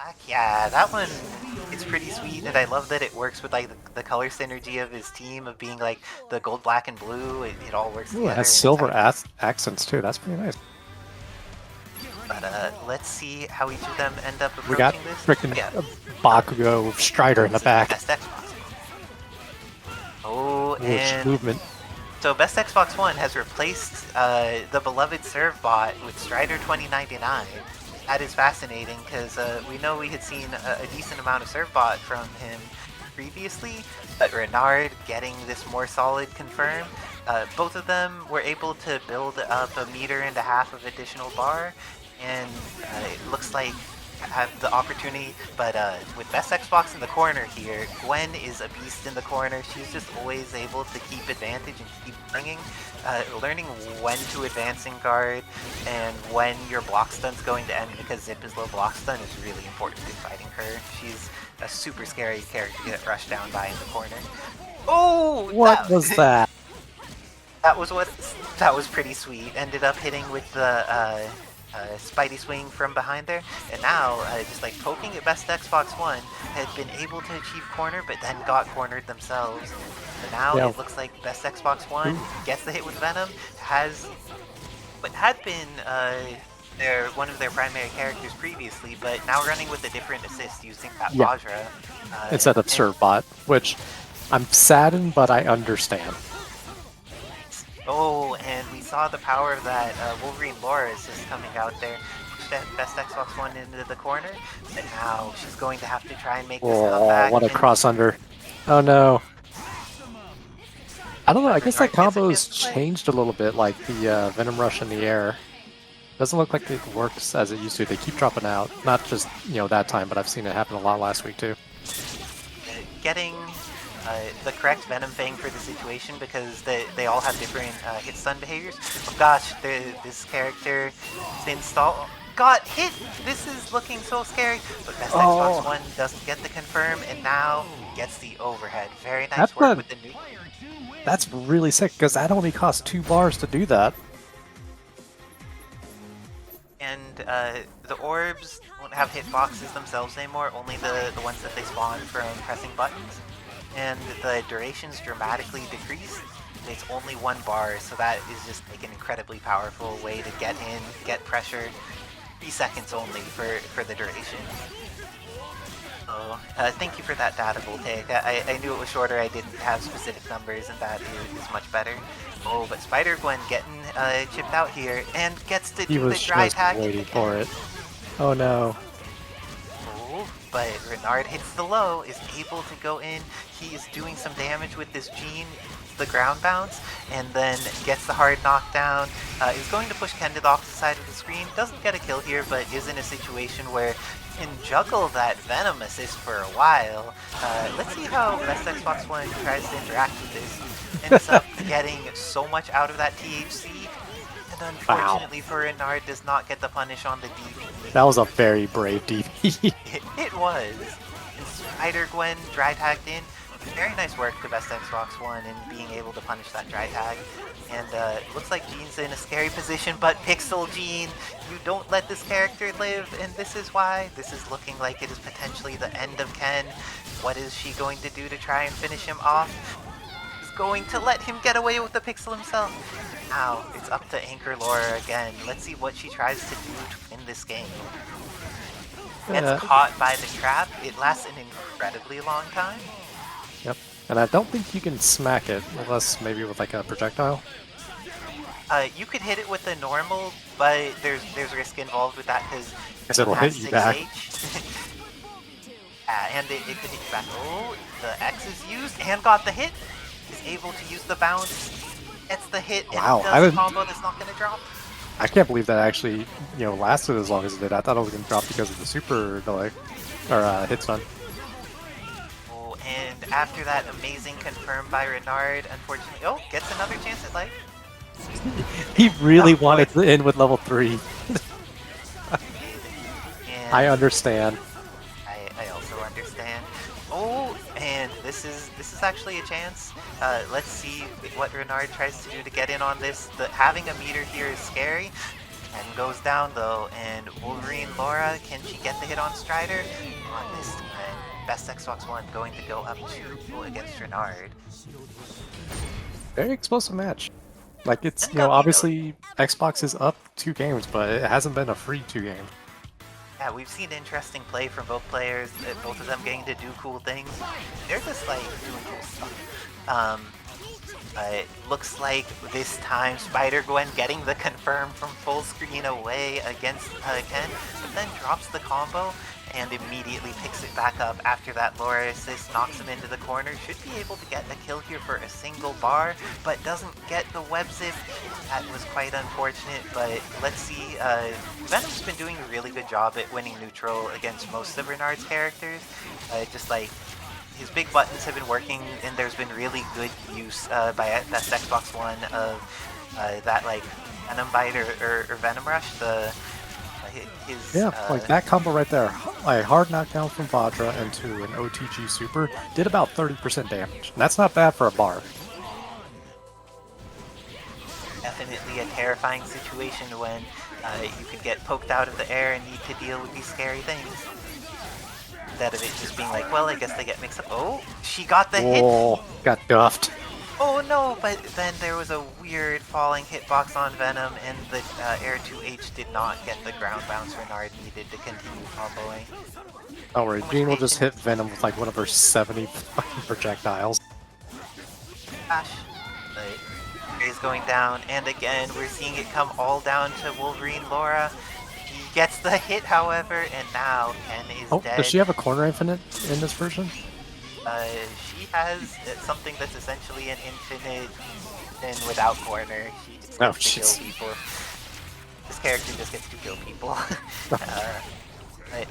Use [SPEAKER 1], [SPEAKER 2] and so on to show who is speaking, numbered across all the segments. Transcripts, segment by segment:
[SPEAKER 1] back. Yeah, that one is pretty sweet, and I love that it works with like the color synergy of his team of being like the gold, black, and blue. It all works
[SPEAKER 2] Ooh, it
[SPEAKER 1] together,
[SPEAKER 2] has
[SPEAKER 1] and it's
[SPEAKER 2] silver accents too. That's pretty nice.
[SPEAKER 1] but let's see how each of them end up
[SPEAKER 2] We got
[SPEAKER 1] approaching this.
[SPEAKER 2] freaking
[SPEAKER 1] Yeah,
[SPEAKER 2] Bakugo Strider in the
[SPEAKER 1] this is
[SPEAKER 2] back.
[SPEAKER 1] best Xbox. Oh,
[SPEAKER 2] Which
[SPEAKER 1] and
[SPEAKER 2] movement?
[SPEAKER 1] so best Xbox One has replaced the beloved serve bot with Strider 2099. That is fascinating because we know we had seen a decent amount of serve bot from him previously, but Renard getting this more solid confirm. Both of them were able to build up 1.5 meters of additional bar, and it looks like have the opportunity, but with best Xbox in the corner here, Gwen is a beast in the corner. She's just always able to keep advantage and keep bringing, learning when to advance in guard and when your block stun's going to end, because Zip is low block stun is really important in fighting her. She's a super scary character to get rushed down by in the corner. Oh,
[SPEAKER 2] What was that?
[SPEAKER 1] that was pretty sweet. Ended up hitting with the Spidey swing from behind there, and now just like poking at best Xbox One had been able to achieve corner, but then got cornered themselves. So now
[SPEAKER 2] Yeah.
[SPEAKER 1] it looks like best Xbox One
[SPEAKER 2] Ooh.
[SPEAKER 1] gets the hit with Venom, has what had been one of their primary characters previously, but now running with a different assist using that
[SPEAKER 2] Yeah.
[SPEAKER 1] Vajra.
[SPEAKER 2] Instead of Servbot, which I'm saddened, but I understand.
[SPEAKER 1] Oh, and we saw the power of that Wolverine Laura assist coming out there. Best Xbox One into the corner, and now she's going to have to try and make this comeback.
[SPEAKER 2] What a cross under. Oh no. I don't know, I guess that combo's changed a little bit, like the Venom Rush in the air. Doesn't look like it works as it used to. They keep dropping out. Not just, that time, but I've seen it happen a lot last week too.
[SPEAKER 1] Getting the correct Venom Fang for the situation, because they all have different hit stun behaviors. Oh gosh, this character got hit! This is looking so scary, but best Xbox One doesn't get the confirm, and now gets the overhead. Very nice work with the new.
[SPEAKER 2] That's really sick, because that only costs 2 bars to do that.
[SPEAKER 1] And the orbs won't have hitboxes themselves anymore, only the ones that they spawn from pressing buttons. And the duration's dramatically decreased. It's only 1 bar, so that is just like an incredibly powerful way to get in, get pressure. 3 seconds only for the duration. So thank you for that data, Voltaic. I knew it was shorter, I didn't have specific numbers, and that is much better. Oh, but Spider-Gwen getting chipped out here, and gets to do the dry tag.
[SPEAKER 2] He was waiting for it. Oh no.
[SPEAKER 1] Oh, but Renard hits the low, is able to go in. He is doing some damage with this Gene, the ground bounce, and then gets the hard knockdown. Is going to push Kendid off the side of the screen. Doesn't get a kill here, but is in a situation where he can juggle that Venom assist for a while. Let's see how best Xbox One tries to interact with this. Ends up getting so much out of that THC, and unfortunately for Renard, does not get the punish on the DP.
[SPEAKER 2] That was a very brave DP.
[SPEAKER 1] It was. And Spider-Gwen dry tagged in. Very nice work to best Xbox One in being able to punish that dry tag. And looks like Gene's in a scary position, but Pixel Gene, you don't let this character live, and this is why. This is looking like it is potentially the end of Ken. What is she going to do to try and finish him off? She's going to let him get away with the Pixel himself. Now, it's up to Anchor Laura again. Let's see what she tries to do to win this game. Gets caught by the trap. It lasts an incredibly long time.
[SPEAKER 2] Yep, and I don't think you can smack it, unless maybe with like a projectile.
[SPEAKER 1] You could hit it with a normal, but there's risk involved with that because
[SPEAKER 2] it'll hit you back.
[SPEAKER 1] And it could hit you back. Oh, the X is used and got the hit. Is able to use the bounce. Gets the hit and does a combo that's not going to drop.
[SPEAKER 2] I can't believe that actually, lasted as long as it did. I thought it was going to drop because of the super delay, or hit stun.
[SPEAKER 1] Oh, and after that amazing confirm by Renard, unfortunately, gets another chance at life.
[SPEAKER 2] He really wanted to end with level 3. I understand.
[SPEAKER 1] I also understand. Oh, and this is actually a chance. Let's see what Renard tries to do to get in on this. Having a meter here is scary. Ken goes down though, and Wolverine Laura, can she get the hit on Strider? On this time, best Xbox One going to go up 2 against Renard.
[SPEAKER 2] Very explosive match. Like it's,
[SPEAKER 1] Incognito.
[SPEAKER 2] obviously Xbox is up 2 games, but it hasn't been a free 2 game.
[SPEAKER 1] Yeah, we've seen interesting play from both players, both of them getting to do cool things. They're just like doing cool stuff. It looks like this time Spider-Gwen getting the confirm from full screen away against Ken, but then drops the combo and immediately picks it back up after that Laura assist, knocks him into the corner. Should be able to get a kill here for a single bar, but doesn't get the web zip. That was quite unfortunate, but let's see. Venom's been doing a really good job at winning neutral against most of Renard's characters. Just like his big buttons have been working, and there's been really good use by best Xbox One of that like Venom Bite or Venom Rush.
[SPEAKER 2] Like that combo right there. A hard knockdown from Vajra into an OTG super did about 30% damage. And that's not bad for a bar.
[SPEAKER 1] Definitely a terrifying situation when you could get poked out of the air and need to deal with these scary things. Instead of it just being like, well, I guess they get mixed up. Oh, she got the hit!
[SPEAKER 2] Oh, got duffed.
[SPEAKER 1] Oh no, but then there was a weird falling hitbox on Venom, and the Air 2H did not get the ground bounce Renard needed to continue comboing.
[SPEAKER 2] Don't worry, Jean will just hit Venom with like one of her 70 fucking projectiles.
[SPEAKER 1] Gosh. But is going down, and again, we're seeing it come all down to Wolverine Laura. He gets the hit, however, and now Ken is dead.
[SPEAKER 2] Does she have a corner infinite in this version?
[SPEAKER 1] She has something that's essentially an infinite and without corner. She just gets to kill people. This character just gets to kill people.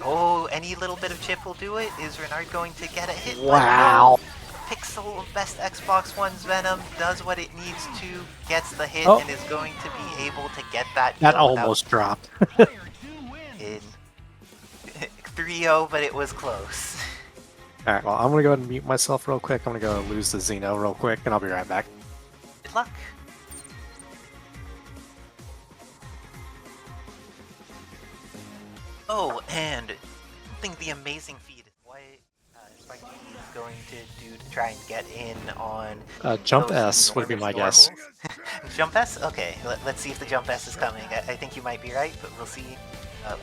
[SPEAKER 1] Oh, any little bit of chip will do it. Is Renard going to get a hit?
[SPEAKER 2] Wow.
[SPEAKER 1] Pixel best Xbox One's Venom does what it needs to, gets the hit, and is going to be able to get that.
[SPEAKER 2] That almost dropped.
[SPEAKER 1] In 3-0, but it was close.
[SPEAKER 2] Alright, well, I'm gonna go ahead and mute myself real quick. I'm gonna go lose the Xeno real quick, and I'll be right back.
[SPEAKER 1] Good luck. Oh, and I think the amazing feat is what Spike Lee is going to do to try and get in on
[SPEAKER 2] Jump S would be my guess.
[SPEAKER 1] Jump S? Okay, let's see if the Jump S is coming. I think you might be right, but we'll see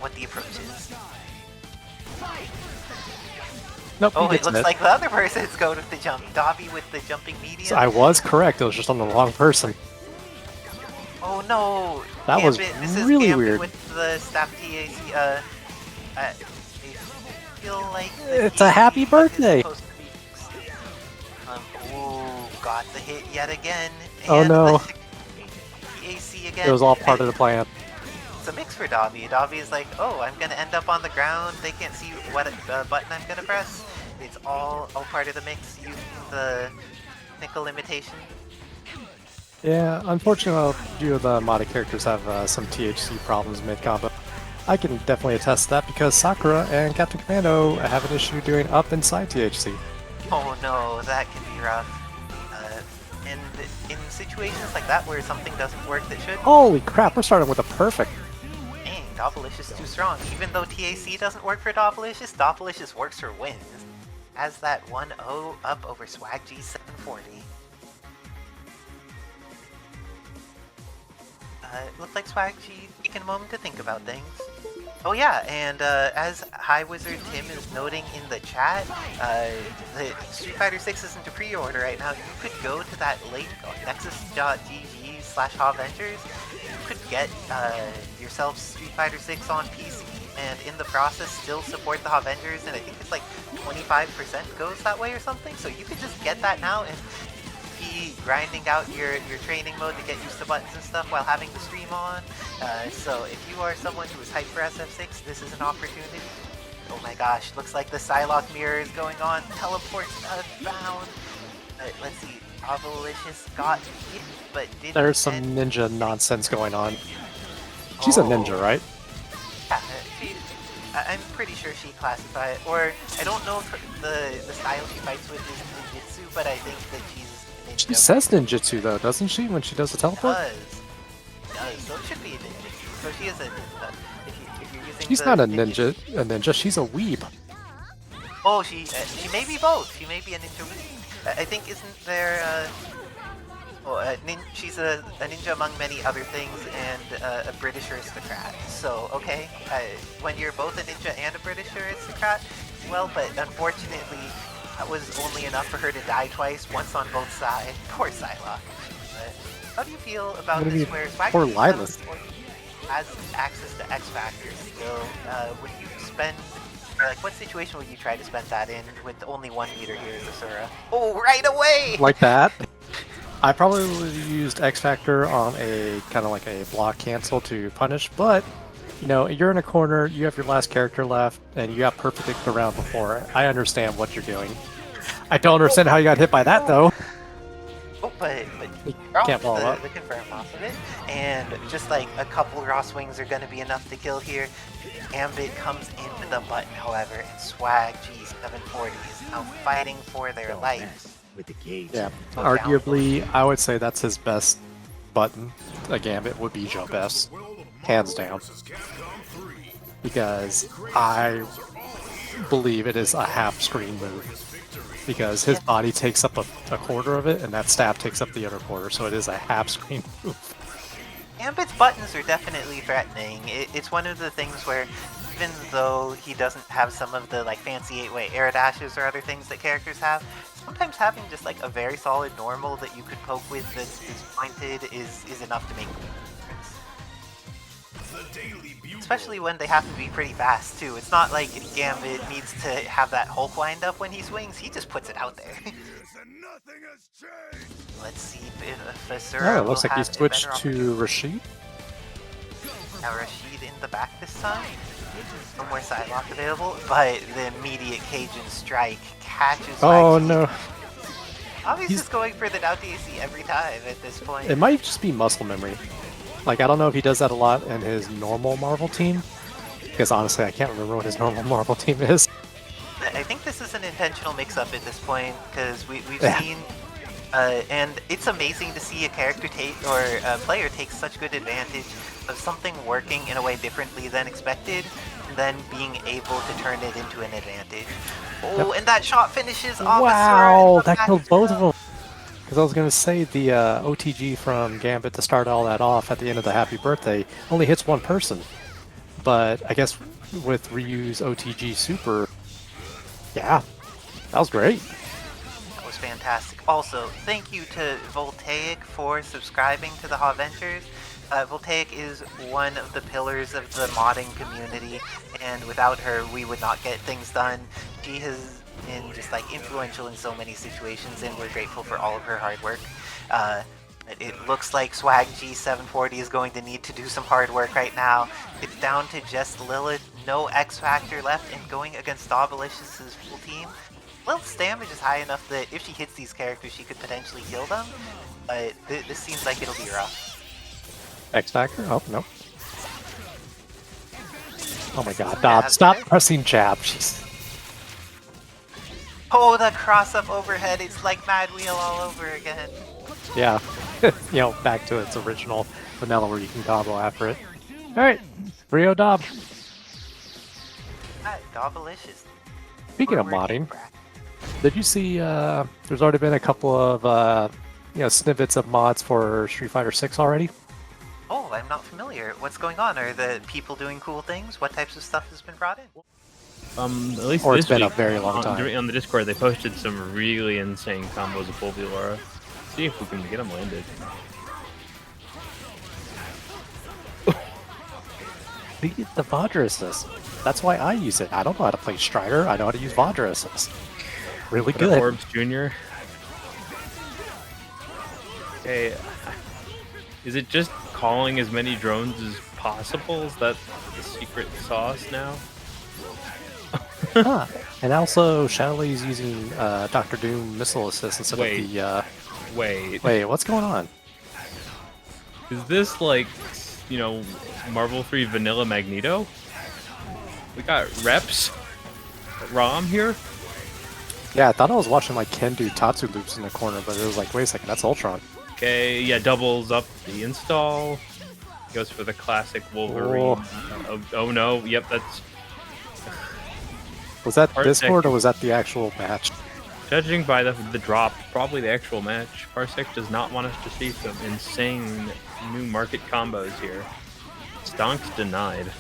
[SPEAKER 1] what the approach is.
[SPEAKER 2] Nope,
[SPEAKER 1] oh, it looks like the other person's going with the jump. Dobby with the jumping medium.
[SPEAKER 2] So I was correct, it was just on the wrong person.
[SPEAKER 1] Oh no!
[SPEAKER 2] That
[SPEAKER 1] Gambit.
[SPEAKER 2] was
[SPEAKER 1] This
[SPEAKER 2] really
[SPEAKER 1] is
[SPEAKER 2] weird.
[SPEAKER 1] With the staff TAC, I feel like
[SPEAKER 2] it's a happy birthday!
[SPEAKER 1] Oh, got the hit yet again.
[SPEAKER 2] Oh
[SPEAKER 1] and
[SPEAKER 2] no.
[SPEAKER 1] TAC again.
[SPEAKER 2] It was all part of the plan.
[SPEAKER 1] It's a mix for Dobby. Dobby is like, oh, I'm gonna end up on the ground. They can't see what button I'm gonna press. It's all part of the mix using the technical limitation.
[SPEAKER 2] Yeah, unfortunately, a few of the modded characters have some THC problems mid-combo. I can definitely attest to that because Sakura and Captain Commando have an issue doing up inside THC.
[SPEAKER 1] Oh no, that can be rough. And in situations like that where something doesn't work that should...
[SPEAKER 2] Holy crap, we're starting with a perfect.
[SPEAKER 1] Dang, Doppelicious is too strong. Even though TAC doesn't work for Doppelicious, Doppelicious works for wins. Has that 1-0 up over Swag G 740. It looks like Swag G taking a moment to think about things. Oh yeah, and as High Wizard Tim is noting in the chat, the Street Fighter 6 isn't a pre-order right now. You could go to that link on nexus.gg/HAVENGERS. You could get yourself Street Fighter 6 on PC, and in the process still support the HAVENGERS, and I think it's like 25% goes that way or something. So you could just get that now and be grinding out your training mode to get used to buttons and stuff while having the stream on. So if you are someone who is hyped for SF6, this is an opportunity. Oh my gosh, looks like the Psylocke mirror is going on. Teleports found. Let's see, Avalicious got hit, but didn't.
[SPEAKER 2] There's some ninja nonsense going on. She's a ninja, right?
[SPEAKER 1] Yeah, I'm pretty sure she classifies, or I don't know if the style she fights with is ninjutsu, but I think that she's ninja.
[SPEAKER 2] She says ninjutsu though, doesn't she, when she does the teleport?
[SPEAKER 1] Does. So it should be a ninjutsu. So she is a ninja. If you're using
[SPEAKER 2] She's
[SPEAKER 1] the
[SPEAKER 2] not a
[SPEAKER 1] ninja-
[SPEAKER 2] ninja. She's a weeb.
[SPEAKER 1] Oh, she may be both. She may be a ninja weeb. I think isn't there? She's a ninja among many other things and a British aristocrat. So okay, when you're both a ninja and a British aristocrat, well, but unfortunately, that was only enough for her to die twice, once on both sides. Poor Psylocke. How do you feel about this? Where
[SPEAKER 2] poor Lila
[SPEAKER 1] has access to X Factor still? Would you spend? Or like, what situation would you try to spend that in with only one meter here as Asura? Oh, right away!
[SPEAKER 2] like that. I probably would have used X Factor on a kind of like a block cancel to punish, but you know, you're in a corner, you have your last character left, and you got perfect the round before. I understand what you're doing. I don't understand how you got hit by that though.
[SPEAKER 1] Oh, but
[SPEAKER 2] You can't follow up.
[SPEAKER 1] the confirm off of it, and just like a couple raw swings are going to be enough to kill here. Gambit comes into the button, however, and Swag G740 is now fighting for their life.
[SPEAKER 3] With the gauge.
[SPEAKER 2] Yeah, arguably, I would say that's his best button. A Gambit would be jump S, hands down, because I believe it is a half screen move. Because his body takes up a quarter of it, and that stab takes up the other quarter, so it is a half screen move.
[SPEAKER 1] Gambit's buttons are definitely threatening. It's one of the things where, even though he doesn't have some of the like fancy 8-way air dashes or other things that characters have, sometimes having just like a very solid normal that you could poke with that's pointed is enough to make a difference. Especially when they happen to be pretty fast too. It's not like Gambit needs to have that Hulk wind up when he swings, he just puts it out there. Let's see if Asura
[SPEAKER 2] Oh, it looks
[SPEAKER 1] will
[SPEAKER 2] like he
[SPEAKER 1] have a
[SPEAKER 2] switched
[SPEAKER 1] better
[SPEAKER 2] to Rasheed.
[SPEAKER 1] Now Rasheed in the back this time. No more Psylocke available, but the immediate Cajun strike catches
[SPEAKER 2] Oh
[SPEAKER 1] Swag.
[SPEAKER 2] no.
[SPEAKER 1] Obviously just going for the down DAC every time at this point.
[SPEAKER 2] It might just be muscle memory. Like, I don't know if he does that a lot in his normal Marvel team, because honestly, I can't remember what his normal Marvel team is.
[SPEAKER 1] I think this is an intentional mix-up at this point, because we've
[SPEAKER 2] Yeah.
[SPEAKER 1] seen, and it's amazing to see a character take, or a player take such good advantage of something working in a way differently than expected, and then being able to turn it into an advantage. Oh, and that shot finishes off
[SPEAKER 2] Wow,
[SPEAKER 1] Asura.
[SPEAKER 2] that killed both of them. Because I was going to say the OTG from Gambit to start all that off at the end of the Happy Birthday only hits one person. But I guess with Ryu's OTG Super, yeah, that was great.
[SPEAKER 1] That was fantastic. Also, thank you to Voltaic for subscribing to the HAVENGERS. Voltaic is one of the pillars of the modding community, and without her, we would not get things done. She has been just like influential in so many situations, and we're grateful for all of her hard work. It looks like Swag G740 is going to need to do some hard work right now. It's down to just Lilith, no X Factor left, and going against Dobalicious' full team. Lilith's damage is high enough that if she hits these characters, she could potentially kill them, but this seems like it'll be rough.
[SPEAKER 2] X Factor? Oh, no. Oh my god,
[SPEAKER 1] Yeah,
[SPEAKER 2] Dob, stop
[SPEAKER 1] okay.
[SPEAKER 2] pressing jab. Jeez.
[SPEAKER 1] Oh, the cross-up overhead, it's like Mad Wheel all over again.
[SPEAKER 2] Yeah, you know, back to its original vanilla where you can combo after it. Alright, Rio Dob.
[SPEAKER 1] Dobalicious.
[SPEAKER 2] Speaking of modding, did you see there's already been a couple of you know, snippets of mods for Street Fighter 6 already?
[SPEAKER 1] Oh, I'm not familiar. What's going on? Are the people doing cool things? What types of stuff has been brought in?
[SPEAKER 4] At least
[SPEAKER 2] Or
[SPEAKER 4] this
[SPEAKER 2] it's been a
[SPEAKER 4] week,
[SPEAKER 2] very long time.
[SPEAKER 4] On the Discord, they posted some really insane combos of Fulvio Laura. See if we can get them landed.
[SPEAKER 2] The Vajra assist. That's why I use it. I don't know how to play Strider. I know how to use Vajra assist. Really
[SPEAKER 4] But
[SPEAKER 2] good.
[SPEAKER 4] Orbs Jr. Okay, is it just calling as many drones as possible? Is that the secret sauce now?
[SPEAKER 2] Huh. And also, Shadowley's using Dr. Doom missile assist instead
[SPEAKER 4] Wait.
[SPEAKER 2] of the.
[SPEAKER 4] Wait,
[SPEAKER 2] Wait, what's going on?
[SPEAKER 4] is this like, you know, Marvel 3 Vanilla Magneto? We got reps? ROM here?
[SPEAKER 2] Yeah, I thought I was watching like Ken do Tatsu loops in the corner, but it was like, wait a second, that's Ultron.
[SPEAKER 4] Okay, yeah, doubles up the install. Goes for the classic Wolverine. Oh no, yep, that's...
[SPEAKER 2] Was that
[SPEAKER 4] Parsec.
[SPEAKER 2] Discord or was that the actual match?
[SPEAKER 4] Judging by the drop, probably the actual match, Parsec does not want us to see some insane new market combos here. Stonks denied.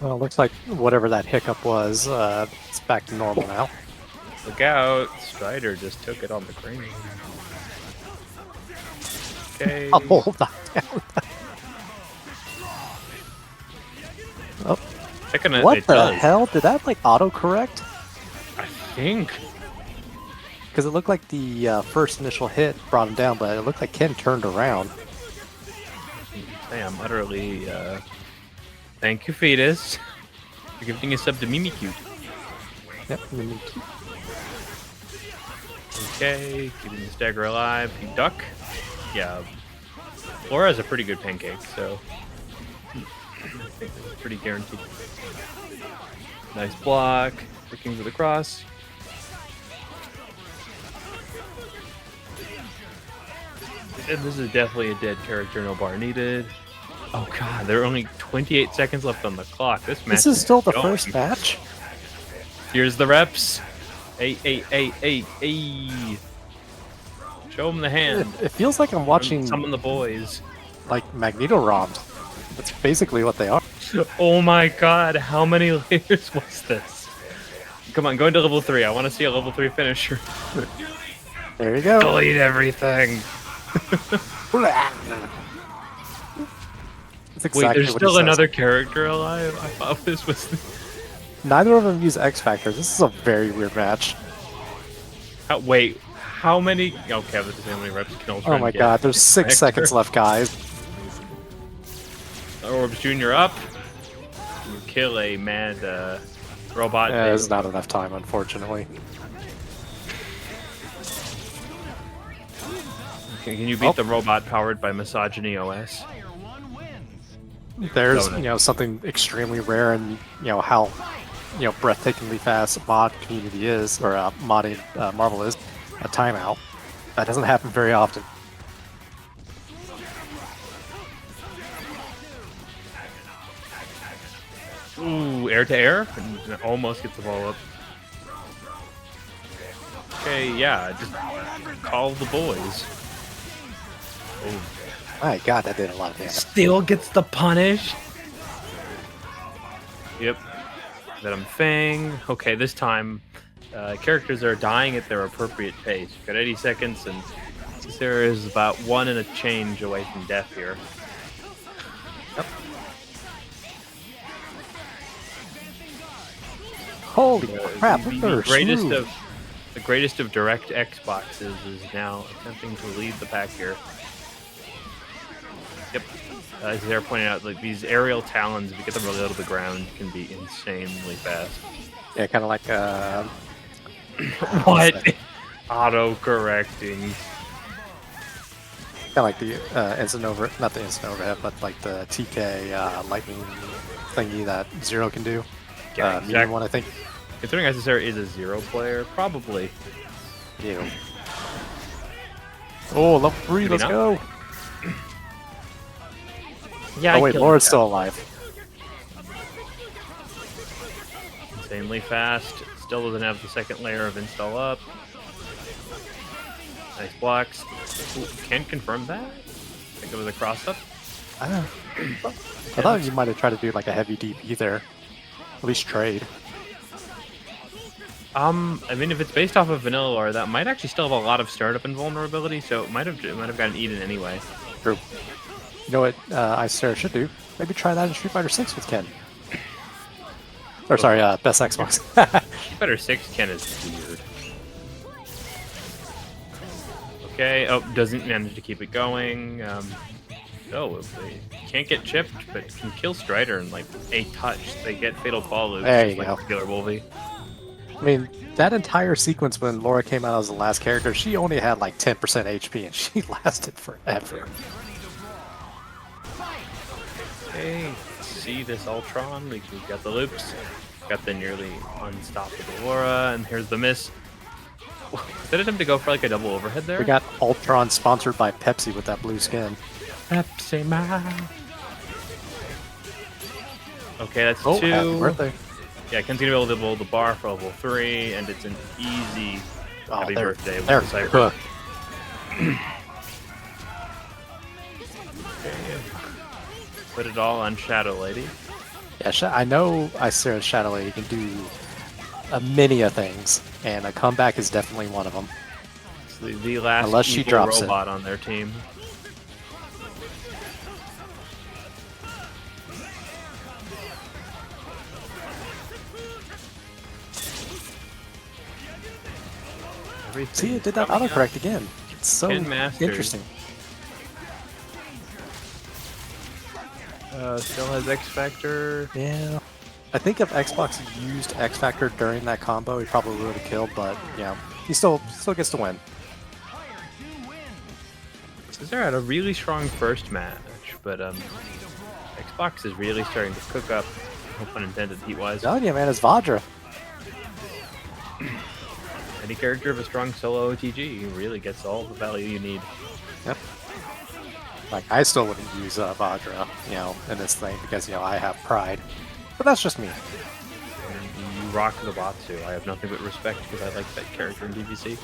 [SPEAKER 2] Well, it looks like whatever that hiccup was, it's back to normal now.
[SPEAKER 4] Look out, Strider just took it on the crane. Okay.
[SPEAKER 2] I'll hold that down. Oh,
[SPEAKER 4] Checking it,
[SPEAKER 2] what
[SPEAKER 4] it
[SPEAKER 2] the
[SPEAKER 4] does.
[SPEAKER 2] hell? Did that like autocorrect?
[SPEAKER 4] I think.
[SPEAKER 2] Because it looked like the first initial hit brought him down, but it looked like Ken turned around.
[SPEAKER 4] I am utterly, thank you, Fetus, for giving a sub to Mimikyu.
[SPEAKER 2] Yep.
[SPEAKER 4] Okay, keeping the stagger alive. You duck. Yeah. Laura has a pretty good pancake, so I think it's pretty guaranteed. Nice block. Looking for the cross. And this is definitely a dead character, no bar needed. Oh god, there are only 28 seconds left on the clock. This match
[SPEAKER 2] This is still the
[SPEAKER 4] going.
[SPEAKER 2] first match?
[SPEAKER 4] Here's the reps. Hey. Show him the hand.
[SPEAKER 2] It feels like I'm watching
[SPEAKER 4] Summon the boys.
[SPEAKER 2] like Magneto ROMs. That's basically what they are.
[SPEAKER 4] Oh my god, how many layers was this? Come on, go into level 3. I want to see a level 3 finisher.
[SPEAKER 2] There you go.
[SPEAKER 4] Delete everything.
[SPEAKER 2] That's exactly
[SPEAKER 4] Wait, there's
[SPEAKER 2] what
[SPEAKER 4] still
[SPEAKER 2] he says.
[SPEAKER 4] another character alive? I thought this was...
[SPEAKER 2] Neither of them use X Factors. This is a very weird match.
[SPEAKER 4] Wait, how many... Okay, this is how many reps can
[SPEAKER 2] Oh my god, there's 6 seconds left, guys.
[SPEAKER 4] Orbs Jr. up. You kill a mad robot.
[SPEAKER 2] Yeah, there's not enough time, unfortunately.
[SPEAKER 4] Can you beat the robot powered by Misogyny OS?
[SPEAKER 2] There's,
[SPEAKER 4] Donut.
[SPEAKER 2] you know, something extremely rare and, you know, how, you know, breathtakingly fast mod community is, or modding Marvel is, a timeout. That doesn't happen very often.
[SPEAKER 4] Ooh, air to air? And almost gets the ball up. Okay, yeah, just call the boys. Ooh.
[SPEAKER 2] My god, that did a lot of damage.
[SPEAKER 4] Still gets the punish. Yep. Venom Fang. Okay, this time characters are dying at their appropriate pace. You've got 80 seconds, and there is about 1 and a change away from death here.
[SPEAKER 2] Yep. Holy crap, look at her smooth.
[SPEAKER 4] The greatest of direct Xboxes is now attempting to lead the pack here. Yep. As they're pointing out, like these aerial talons, if you get them really out of the ground, can be insanely fast.
[SPEAKER 2] Yeah, kind of like
[SPEAKER 4] What? Auto-correcting.
[SPEAKER 2] kind of like the instant over, not the instant overhead, but like the TK lightning thingy that Zero can do.
[SPEAKER 4] Yeah,
[SPEAKER 2] Medium one, I think.
[SPEAKER 4] Considering SSR is a Zero player, probably.
[SPEAKER 2] Ew. Oh, level 3,
[SPEAKER 4] Maybe
[SPEAKER 2] let's
[SPEAKER 4] not.
[SPEAKER 2] go.
[SPEAKER 4] Yeah.
[SPEAKER 2] Oh wait, Laura's still alive.
[SPEAKER 4] Insanely fast. Still doesn't have the second layer of install up. Nice blocks. Ooh, can't confirm that. I think it was a cross up.
[SPEAKER 2] I don't know. I thought you might have tried to do like a heavy DP there. At least trade.
[SPEAKER 4] I mean, if it's based off of vanilla lore, that might actually still have a lot of startup invulnerability, so it might have gotten eaten anyway.
[SPEAKER 2] True. You know what Sarah should do? Maybe try that in Street Fighter 6 with Ken. Or sorry, best Xbox.
[SPEAKER 4] Better 6 Ken is weird. Okay, oh, doesn't manage to keep it going. Oh, they can't get chipped, but can kill Strider in like a touch. They get Fatal Ball Loop,
[SPEAKER 2] There
[SPEAKER 4] just
[SPEAKER 2] you
[SPEAKER 4] like
[SPEAKER 2] go.
[SPEAKER 4] regular Wolvie.
[SPEAKER 2] I mean, that entire sequence when Laura came out as the last character, she only had like 10% HP and she lasted forever.
[SPEAKER 4] Okay, see this Ultron. We've got the loops, got the nearly unstoppable Aura, and here's the miss. Did attempt to go for like a double overhead there?
[SPEAKER 2] We got Ultron sponsored by Pepsi with that blue skin.
[SPEAKER 4] Pepsi Man. Okay, that's
[SPEAKER 2] Oh,
[SPEAKER 4] 2.
[SPEAKER 2] happy birthday.
[SPEAKER 4] Yeah, Ken's gonna be able to build the bar for level 3, and it's an easy
[SPEAKER 2] Oh,
[SPEAKER 4] happy
[SPEAKER 2] they're,
[SPEAKER 4] birthday with
[SPEAKER 2] they're
[SPEAKER 4] the Cypher.
[SPEAKER 2] cooked.
[SPEAKER 4] Put it all on Shadow Lady.
[SPEAKER 2] Yeah, I know I said Shadow Lady can do a many of things, and a comeback is definitely one of them.
[SPEAKER 4] It's the last
[SPEAKER 2] Unless she
[SPEAKER 4] evil
[SPEAKER 2] drops it.
[SPEAKER 4] robot on their team.
[SPEAKER 2] See, it did that autocorrect again. It's so
[SPEAKER 4] Ken Masters.
[SPEAKER 2] interesting.
[SPEAKER 4] Still has X Factor.
[SPEAKER 2] Yeah. I think if Xbox used X Factor during that combo, he probably would have killed, but yeah, he still gets to win.
[SPEAKER 4] They're at a really strong first match, but Xbox is really starting to cook up, no pun intended, heat-wise.
[SPEAKER 2] Oh yeah, man, it's Vajra.
[SPEAKER 4] Any character of a strong solo OTG really gets all the value you need.
[SPEAKER 2] Yep. Like, I still wouldn't use Vajra, in this thing because, I have pride. But that's just me.
[SPEAKER 4] And you rock the Batsu. I have nothing but respect because I like that character in DVC.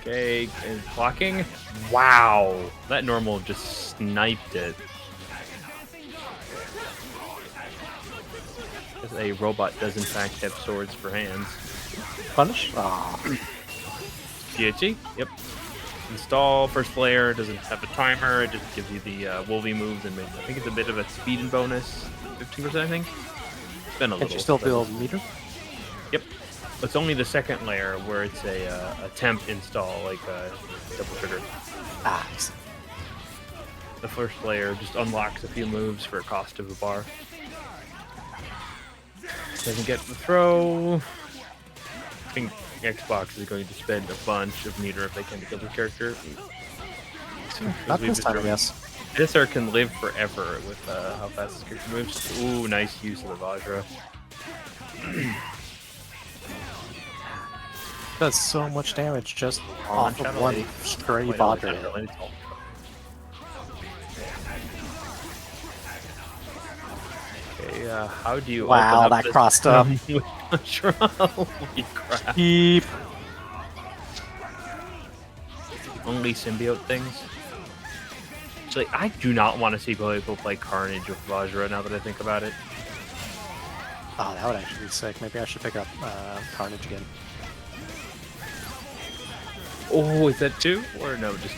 [SPEAKER 4] Okay, and blocking. Wow! That normal just sniped it. Because a robot does in fact have swords for hands.
[SPEAKER 2] Punish? Oh.
[SPEAKER 4] PHE? Yep. Install first layer, doesn't have a timer, it just gives you the Wolvie moves, and I think it's a bit of a speed bonus, 15% I think? It's been a little.
[SPEAKER 2] Can you still build meter?
[SPEAKER 4] Yep. It's only the second layer where it's a temp install, like double trigger.
[SPEAKER 2] Ah, I see.
[SPEAKER 4] The first layer just unlocks a few moves for a cost of a bar. Doesn't get the throw. I think Xbox is going to spend a bunch of meter if they can to kill the character.
[SPEAKER 2] Not this time, I guess.
[SPEAKER 4] This can live forever with how fast this character moves. Ooh, nice use of the Vajra.
[SPEAKER 2] Does so much damage just
[SPEAKER 4] On
[SPEAKER 2] off of
[SPEAKER 4] Shadow
[SPEAKER 2] one
[SPEAKER 4] Lady.
[SPEAKER 2] stray
[SPEAKER 4] Wait, no,
[SPEAKER 2] Vajra.
[SPEAKER 4] Shadow Lady's all- Okay, how do you
[SPEAKER 2] Wow,
[SPEAKER 4] open up
[SPEAKER 2] that
[SPEAKER 4] this
[SPEAKER 2] crossed up.
[SPEAKER 4] with Vajra? Holy crap.
[SPEAKER 2] Keep.
[SPEAKER 4] Only symbiote things. Actually, I do not want to see people play Carnage with Vajra now that I think about it.
[SPEAKER 2] Oh, that would actually be sick. Maybe I should pick up Carnage again.
[SPEAKER 4] Oh, is that 2? Or no, just...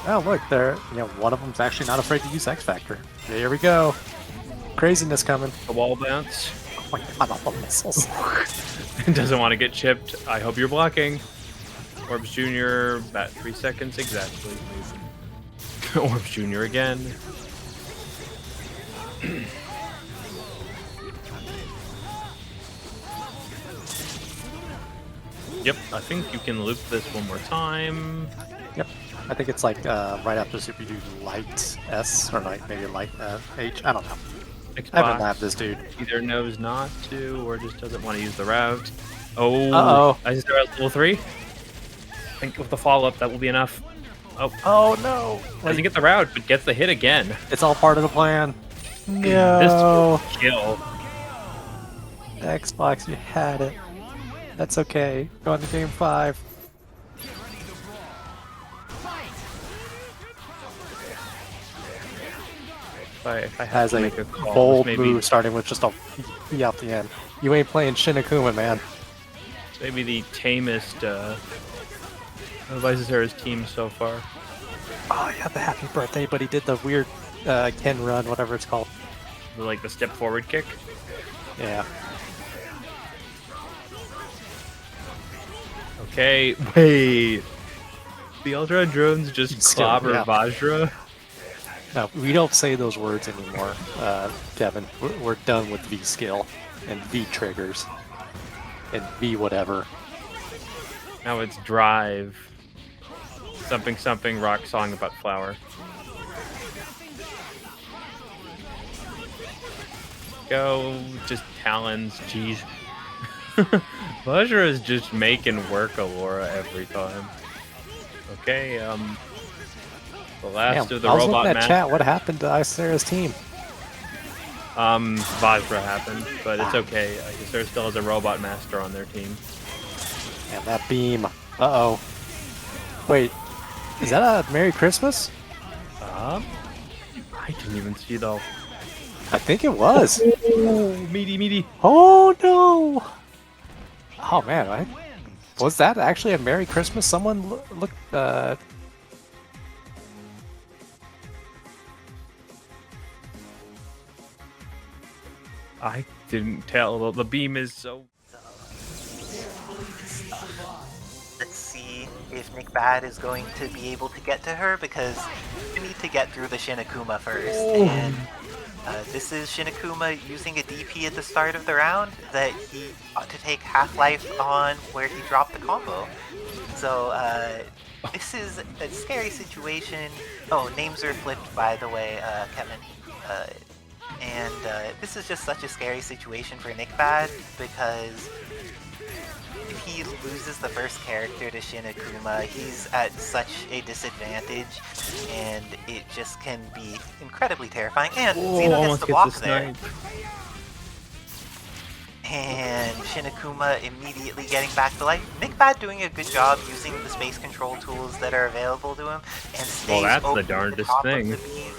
[SPEAKER 2] Oh, look, there. One of them's actually not afraid to use X Factor. There we go. Craziness coming.
[SPEAKER 4] the wall bounce.
[SPEAKER 2] Oh my god, all the missiles.
[SPEAKER 4] Doesn't want to get chipped. I hope you're blocking. Orbs Jr., about 3 seconds exactly. Orbs Jr. again. Yep, I think you can loop this one more time.
[SPEAKER 2] Yep. I think it's like right after Super you do Light S, or like maybe Light H. I don't know.
[SPEAKER 4] Xbox
[SPEAKER 2] I haven't labbed this dude.
[SPEAKER 4] either knows not to or just doesn't want to use the route. Oh,
[SPEAKER 2] Uh-oh.
[SPEAKER 4] I just started level 3. I think with the follow-up that will be enough. Oh,
[SPEAKER 2] Oh no!
[SPEAKER 4] doesn't get the route, but gets the hit again.
[SPEAKER 2] It's all part of the plan. No!
[SPEAKER 4] This kill.
[SPEAKER 2] Xbox, you had it. That's okay. Go on to game 5.
[SPEAKER 4] If I have
[SPEAKER 2] Has
[SPEAKER 4] to
[SPEAKER 2] a
[SPEAKER 4] make a call,
[SPEAKER 2] bold
[SPEAKER 4] maybe
[SPEAKER 2] move starting with just a P out the end. You ain't playing Shinakuma, man.
[SPEAKER 4] maybe the tamest Vice's team so far.
[SPEAKER 2] Oh yeah, the happy birthday, but he did the weird Ken run, whatever it's called.
[SPEAKER 4] Like the step forward kick.
[SPEAKER 2] Yeah.
[SPEAKER 4] Okay, wait. The Ultra drones just
[SPEAKER 2] Still,
[SPEAKER 4] clobber
[SPEAKER 2] yeah.
[SPEAKER 4] Vajra.
[SPEAKER 2] No, we don't say those words anymore, Kevin. We're done with V skill and V triggers and V whatever.
[SPEAKER 4] Now it's drive. Something something rock song about flower. Go, just talons, jeez. Pleasure is just making work Alora every time. Okay, the last
[SPEAKER 2] Damn,
[SPEAKER 4] of the
[SPEAKER 2] I was
[SPEAKER 4] robot
[SPEAKER 2] looking at
[SPEAKER 4] master.
[SPEAKER 2] chat. What happened to Ysera's team?
[SPEAKER 4] Vajra happened, but it's
[SPEAKER 2] Ah.
[SPEAKER 4] okay. Ysera still has a robot master on their team.
[SPEAKER 2] And that beam. Uh-oh. Wait, is that a Merry Christmas?
[SPEAKER 4] I didn't even see though.
[SPEAKER 2] I think it was.
[SPEAKER 4] Oh, meaty.
[SPEAKER 2] Oh no! Oh man, was that actually a Merry Christmas? Someone look.
[SPEAKER 4] I didn't tell. The beam is so.
[SPEAKER 1] Let's see if Nick Bad is going to be able to get to her, because we need to get through the Shinakuma first. And this is Shinakuma using a DP at the start of the round that he ought to take Half-Life on where he dropped the combo. So this is a scary situation. Oh, names are flipped, by the way, Kevin. And this is just such a scary situation for Nick Bad, because if he loses the first character to Shinakuma, he's at such a disadvantage, and it just can be incredibly terrifying. And Xeno gets the block there. And Shinakuma immediately getting back to life. Nick Bad doing a good job using the space control tools that are available to him, and stays
[SPEAKER 4] Well, that's the
[SPEAKER 1] open to
[SPEAKER 4] darndest
[SPEAKER 1] top of
[SPEAKER 4] thing.
[SPEAKER 1] the beam.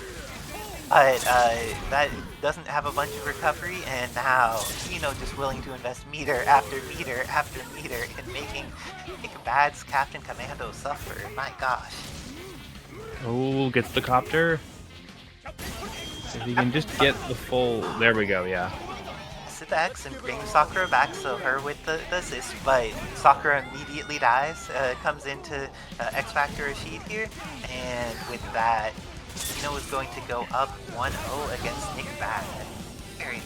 [SPEAKER 1] But that doesn't have a bunch of recovery, and now Xeno just willing to invest meter after meter after meter in making Nick Bad's Captain Commando suffer. My gosh.
[SPEAKER 4] Oh, gets the copter. If he can just get the full. There we go. Yeah.
[SPEAKER 1] Sit the X and bring Sakura back, so her with the assist, but Sakura immediately dies, comes into X Factor Rasheed here, and with that, Xeno is going to go up 1-0 against Nick Bad. Very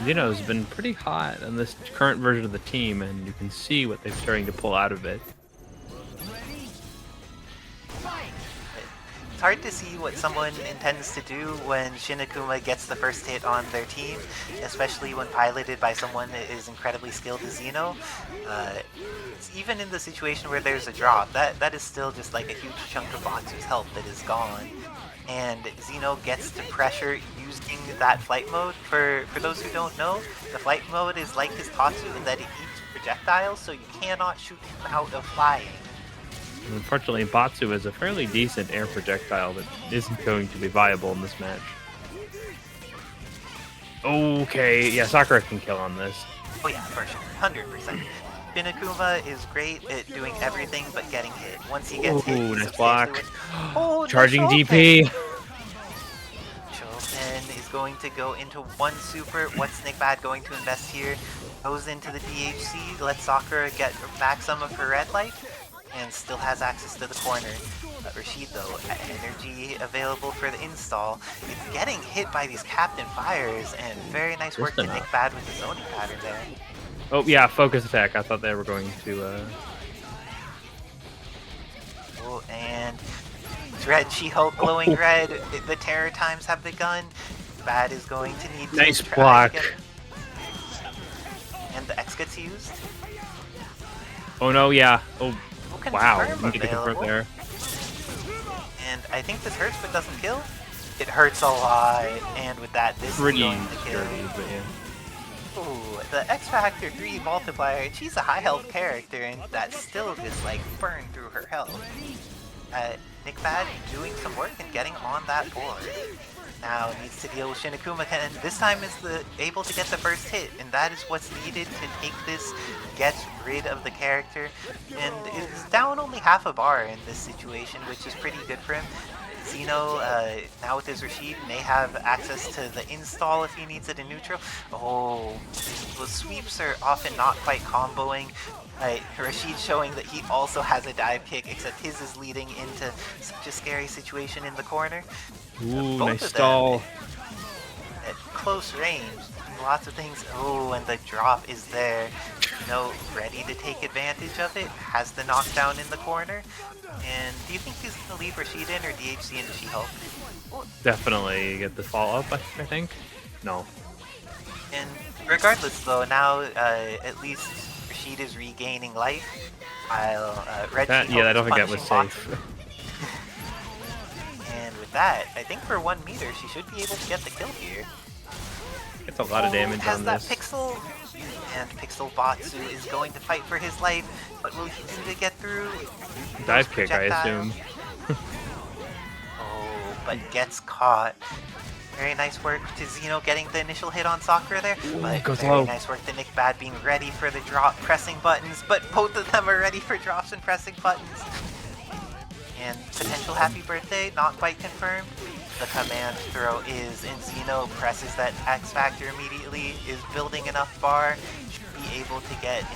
[SPEAKER 4] Xeno's been pretty hot in this current version of the team, and you can see what they're starting to pull out of it.
[SPEAKER 1] It's hard to see what someone intends to do when Shinakuma gets the first hit on their team, especially when piloted by someone that is incredibly skilled as Xeno. Even in the situation where there's a drop, that is still just like a huge chunk of Batsu's health that is gone. And Xeno gets to pressure using that flight mode. For those who don't know, the flight mode is like his Tatsu in that it eats projectiles, so you cannot shoot him out of flying.
[SPEAKER 4] Unfortunately, Batsu is a fairly decent air projectile that isn't going to be viable in this match. Okay, yeah, Sakura can kill on this.
[SPEAKER 1] Oh yeah, for sure, 100%. Shinakuma is great at doing everything but getting hit. Once he gets hit, he's
[SPEAKER 4] nice block.
[SPEAKER 1] Oh,
[SPEAKER 4] Charging
[SPEAKER 1] nice
[SPEAKER 4] DP.
[SPEAKER 1] Chopin is going to go into one super. What's Nick Bad going to invest here? Goes into the DHC, lets Sakura get back some of her red life, and still has access to the corner. Rasheed, though, energy available for the install. It's getting hit by these Captain Fires, and very nice work to Nick Bad with the zoning pattern there.
[SPEAKER 4] Oh yeah, focus attack. I thought they were going to.
[SPEAKER 1] Oh, and Red She-Hulk glowing red. The terror times have begun. Bad is going to need to
[SPEAKER 4] Nice
[SPEAKER 1] try
[SPEAKER 4] block.
[SPEAKER 1] to get... And the X gets used.
[SPEAKER 4] Oh no, yeah. Oh
[SPEAKER 1] Confirm
[SPEAKER 4] wow, need to confirm
[SPEAKER 1] available.
[SPEAKER 4] there.
[SPEAKER 1] And I think this hurts but doesn't kill. It hurts a lot, and with that, this
[SPEAKER 4] Pretty
[SPEAKER 1] is going to kill.
[SPEAKER 4] dirty, but yeah.
[SPEAKER 1] Ooh, the X Factor 3 multiplier, and she's a high health character, and that still just like burned through her health. Nick Bad doing some work and getting on that board. Now needs to deal with Shinakuma, and this time is able to get the first hit, and that is what's needed to take this, get rid of the character, and is down only half a bar in this situation, which is pretty good for him. Xeno, now with his Rasheed, may have access to the install if he needs it in neutral. Oh, those sweeps are often not quite comboing. Rasheed showing that he also has a dive kick, except his is leading into such a scary situation in the corner.
[SPEAKER 4] Ooh,
[SPEAKER 1] Both
[SPEAKER 4] nice
[SPEAKER 1] of them
[SPEAKER 4] stall.
[SPEAKER 1] at close range, lots of things. Oh, and the drop is there. Ready to take advantage of it. Has the knockdown in the corner. And do you think he's going to leave Rasheed in or DHC into She-Hulk?
[SPEAKER 4] Definitely get the follow up, I think. No.
[SPEAKER 1] And Regardless, though, now at least Rasheed is regaining life, while Red
[SPEAKER 4] That,
[SPEAKER 1] She-Hulk
[SPEAKER 4] yeah, I
[SPEAKER 1] is
[SPEAKER 4] don't think that was
[SPEAKER 1] punishing
[SPEAKER 4] safe.
[SPEAKER 1] And with that, I think for 1 meter, she should be able to get the kill here.
[SPEAKER 4] It's a lot of damage
[SPEAKER 1] Has
[SPEAKER 4] on
[SPEAKER 1] that
[SPEAKER 4] this.
[SPEAKER 1] Pixel, and Pixel Batsu is going to fight for his life. What will he do to get through?
[SPEAKER 4] Dive
[SPEAKER 1] Those
[SPEAKER 4] kick, I
[SPEAKER 1] projectiles?
[SPEAKER 4] assume.
[SPEAKER 1] Oh, but gets caught. Very nice work to Xeno getting the initial hit on Sakura there, but
[SPEAKER 4] goes
[SPEAKER 1] very
[SPEAKER 4] low.
[SPEAKER 1] nice work to Nick Bad being ready for the drop, pressing buttons, but both of them are ready for drops and pressing buttons. And potential happy birthday, not quite confirmed. The command throw is, and Xeno presses that X Factor immediately, is building enough bar, should be able to get a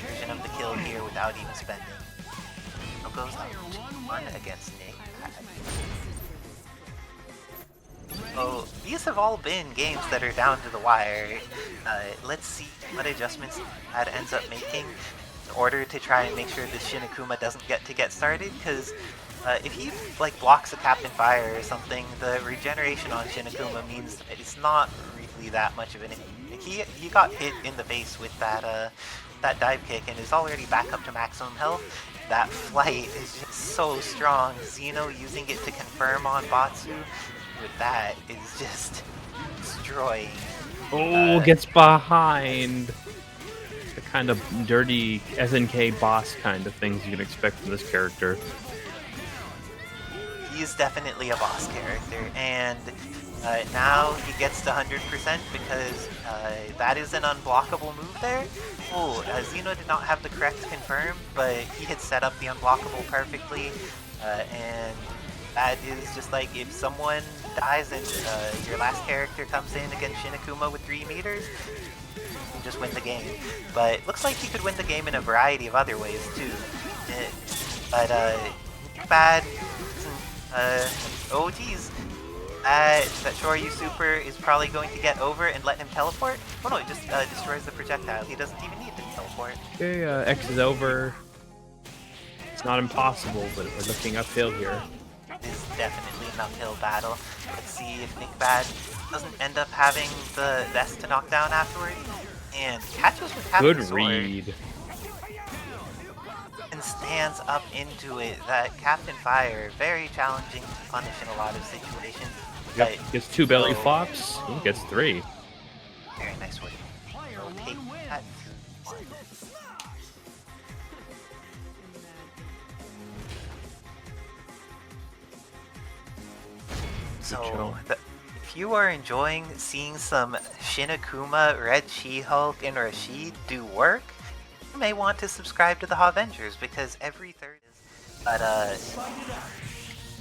[SPEAKER 1] version of the kill here without even spending. So goes up 2-1 against Nick. Oh, these have all been games that are down to the wire. Let's see what adjustments that ends up making in order to try and make sure this Shinakuma doesn't get started, because if he like blocks a Captain Fire or something, the regeneration on Shinakuma means it's not really that much of an. He got hit in the face with that that dive kick and is already back up to maximum health. That flight is just so strong. Xeno using it to confirm on Batsu with that is just destroying.
[SPEAKER 4] Oh, gets behind. The kind of dirty SNK boss kind of things you can expect from this character.
[SPEAKER 1] He's definitely a boss character, and now he gets to 100% because that is an unblockable move there. Oh, Xeno did not have the correct confirm, but he had set up the unblockable perfectly, and that is just like if someone dies and your last character comes in against Shinakuma with 3 meters, you can just win the game. But it looks like you could win the game in a variety of other ways too. But bad. Oh geez. That Shoryu Super is probably going to get over and let him teleport. Oh no, it just destroys the projectile. He doesn't even need to teleport.
[SPEAKER 4] Okay, X is over. It's not impossible, but we're looking uphill here.
[SPEAKER 1] It is definitely an uphill battle. Let's see if Nick Bad doesn't end up having the vest to knock down afterward. And catches with Captain
[SPEAKER 4] Good
[SPEAKER 1] Sword
[SPEAKER 4] read.
[SPEAKER 1] and stands up into it. That Captain Fire, very challenging to punish in a lot of situations.
[SPEAKER 4] Yep,
[SPEAKER 1] But
[SPEAKER 4] gets 2 belly
[SPEAKER 1] so-
[SPEAKER 4] flops. Ooh, gets 3.
[SPEAKER 1] Very nice work. So take that 2-1. So, if you are enjoying seeing some Shinakuma, Red She-Hulk, and Rasheed do work, you may want to subscribe to the HAVENGERS because every third is. But
[SPEAKER 4] I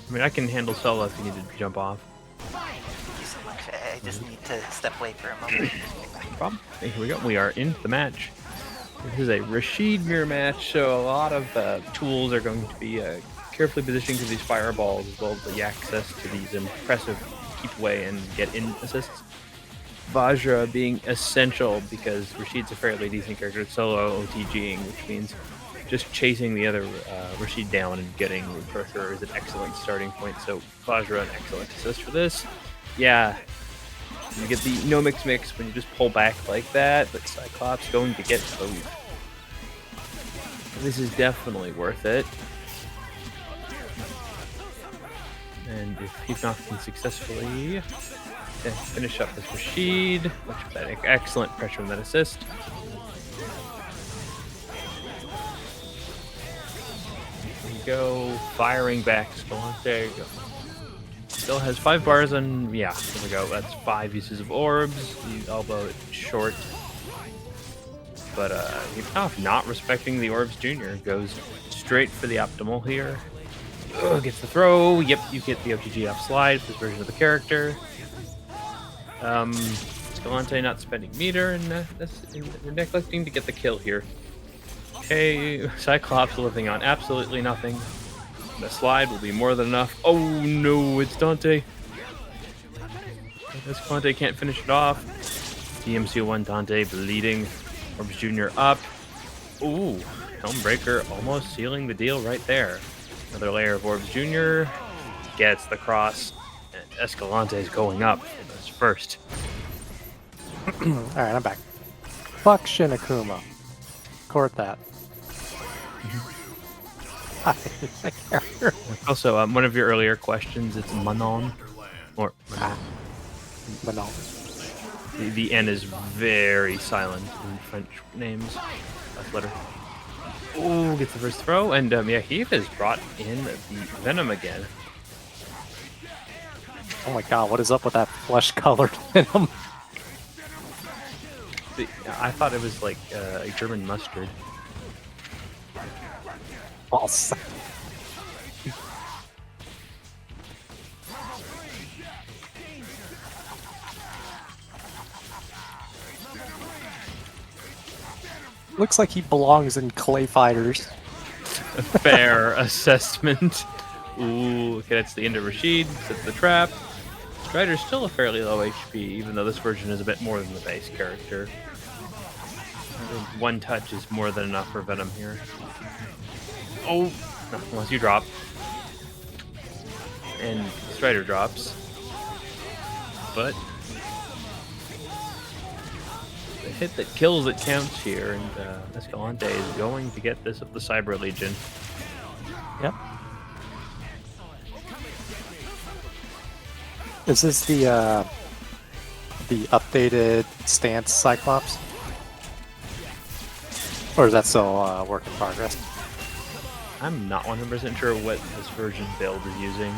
[SPEAKER 4] mean, I can handle solo if you need to jump off.
[SPEAKER 1] thank you so much. I just need to step away for a moment.
[SPEAKER 4] No problem. Hey, here we go. We are in the match. This is a Rasheed mirror match, so a lot of tools are going to be carefully positioning to these fireballs, as well as the access to these impressive keep away and get in assists. Vajra being essential because Rasheed's a fairly decent character at solo OTGing, which means just chasing the other Rasheed down and getting pressure is an excellent starting point. So Vajra, an excellent assist for this. Yeah, you get the no mix when you just pull back like that, but Cyclops going to get both. This is definitely worth it. And if he's knocked in successfully, then finish up this Rasheed. Much better. Excellent pressure on that assist. There you go. Firing back. There you go. Still has 5 bars on. Yeah, there we go. That's 5 uses of orbs. The elbow short. But not respecting the orbs junior. Goes straight for the optimal here. Gets the throw. Yep, you get the OTG off slide for this version of the character. Escalante not spending meter and neglecting to get the kill here. Okay, Cyclops living on absolutely nothing. The slide will be more than enough. Oh no, it's Dante. Escalante can't finish it off. TMC1 Dante bleeding. Orbs Jr. up. Ooh, Helmbreaker almost sealing the deal right there. Another layer of Orbs Jr. Gets the cross. And Escalante is going up for this first.
[SPEAKER 2] Alright, I'm back. Fuck Shinakuma. Court that. I hate that character.
[SPEAKER 4] Also, one of your earlier questions, it's Manon. Or Manon.
[SPEAKER 2] But no.
[SPEAKER 4] The N is very silent in French names. Last letter. Ooh, gets the first throw. And yeah, Heath has brought in the Venom again.
[SPEAKER 2] Oh my god, what is up with that flesh-colored Venom?
[SPEAKER 4] I thought it was like a German mustard.
[SPEAKER 2] False. Looks like he belongs in Clay Fighters.
[SPEAKER 4] A fair assessment. Ooh, okay, that's the end of Rasheed. Sets the trap. Strider's still a fairly low HP, even though this version is a bit more than the base character. One touch is more than enough for Venom here. Oh, no, unless you drop. And Strider drops. But the hit that kills it counts here, and Escalante is going to get this of the Cyber Legion.
[SPEAKER 2] Yep. Is this the updated stance Cyclops? Or is that still work in progress?
[SPEAKER 4] I'm not 100% sure what this version build is using.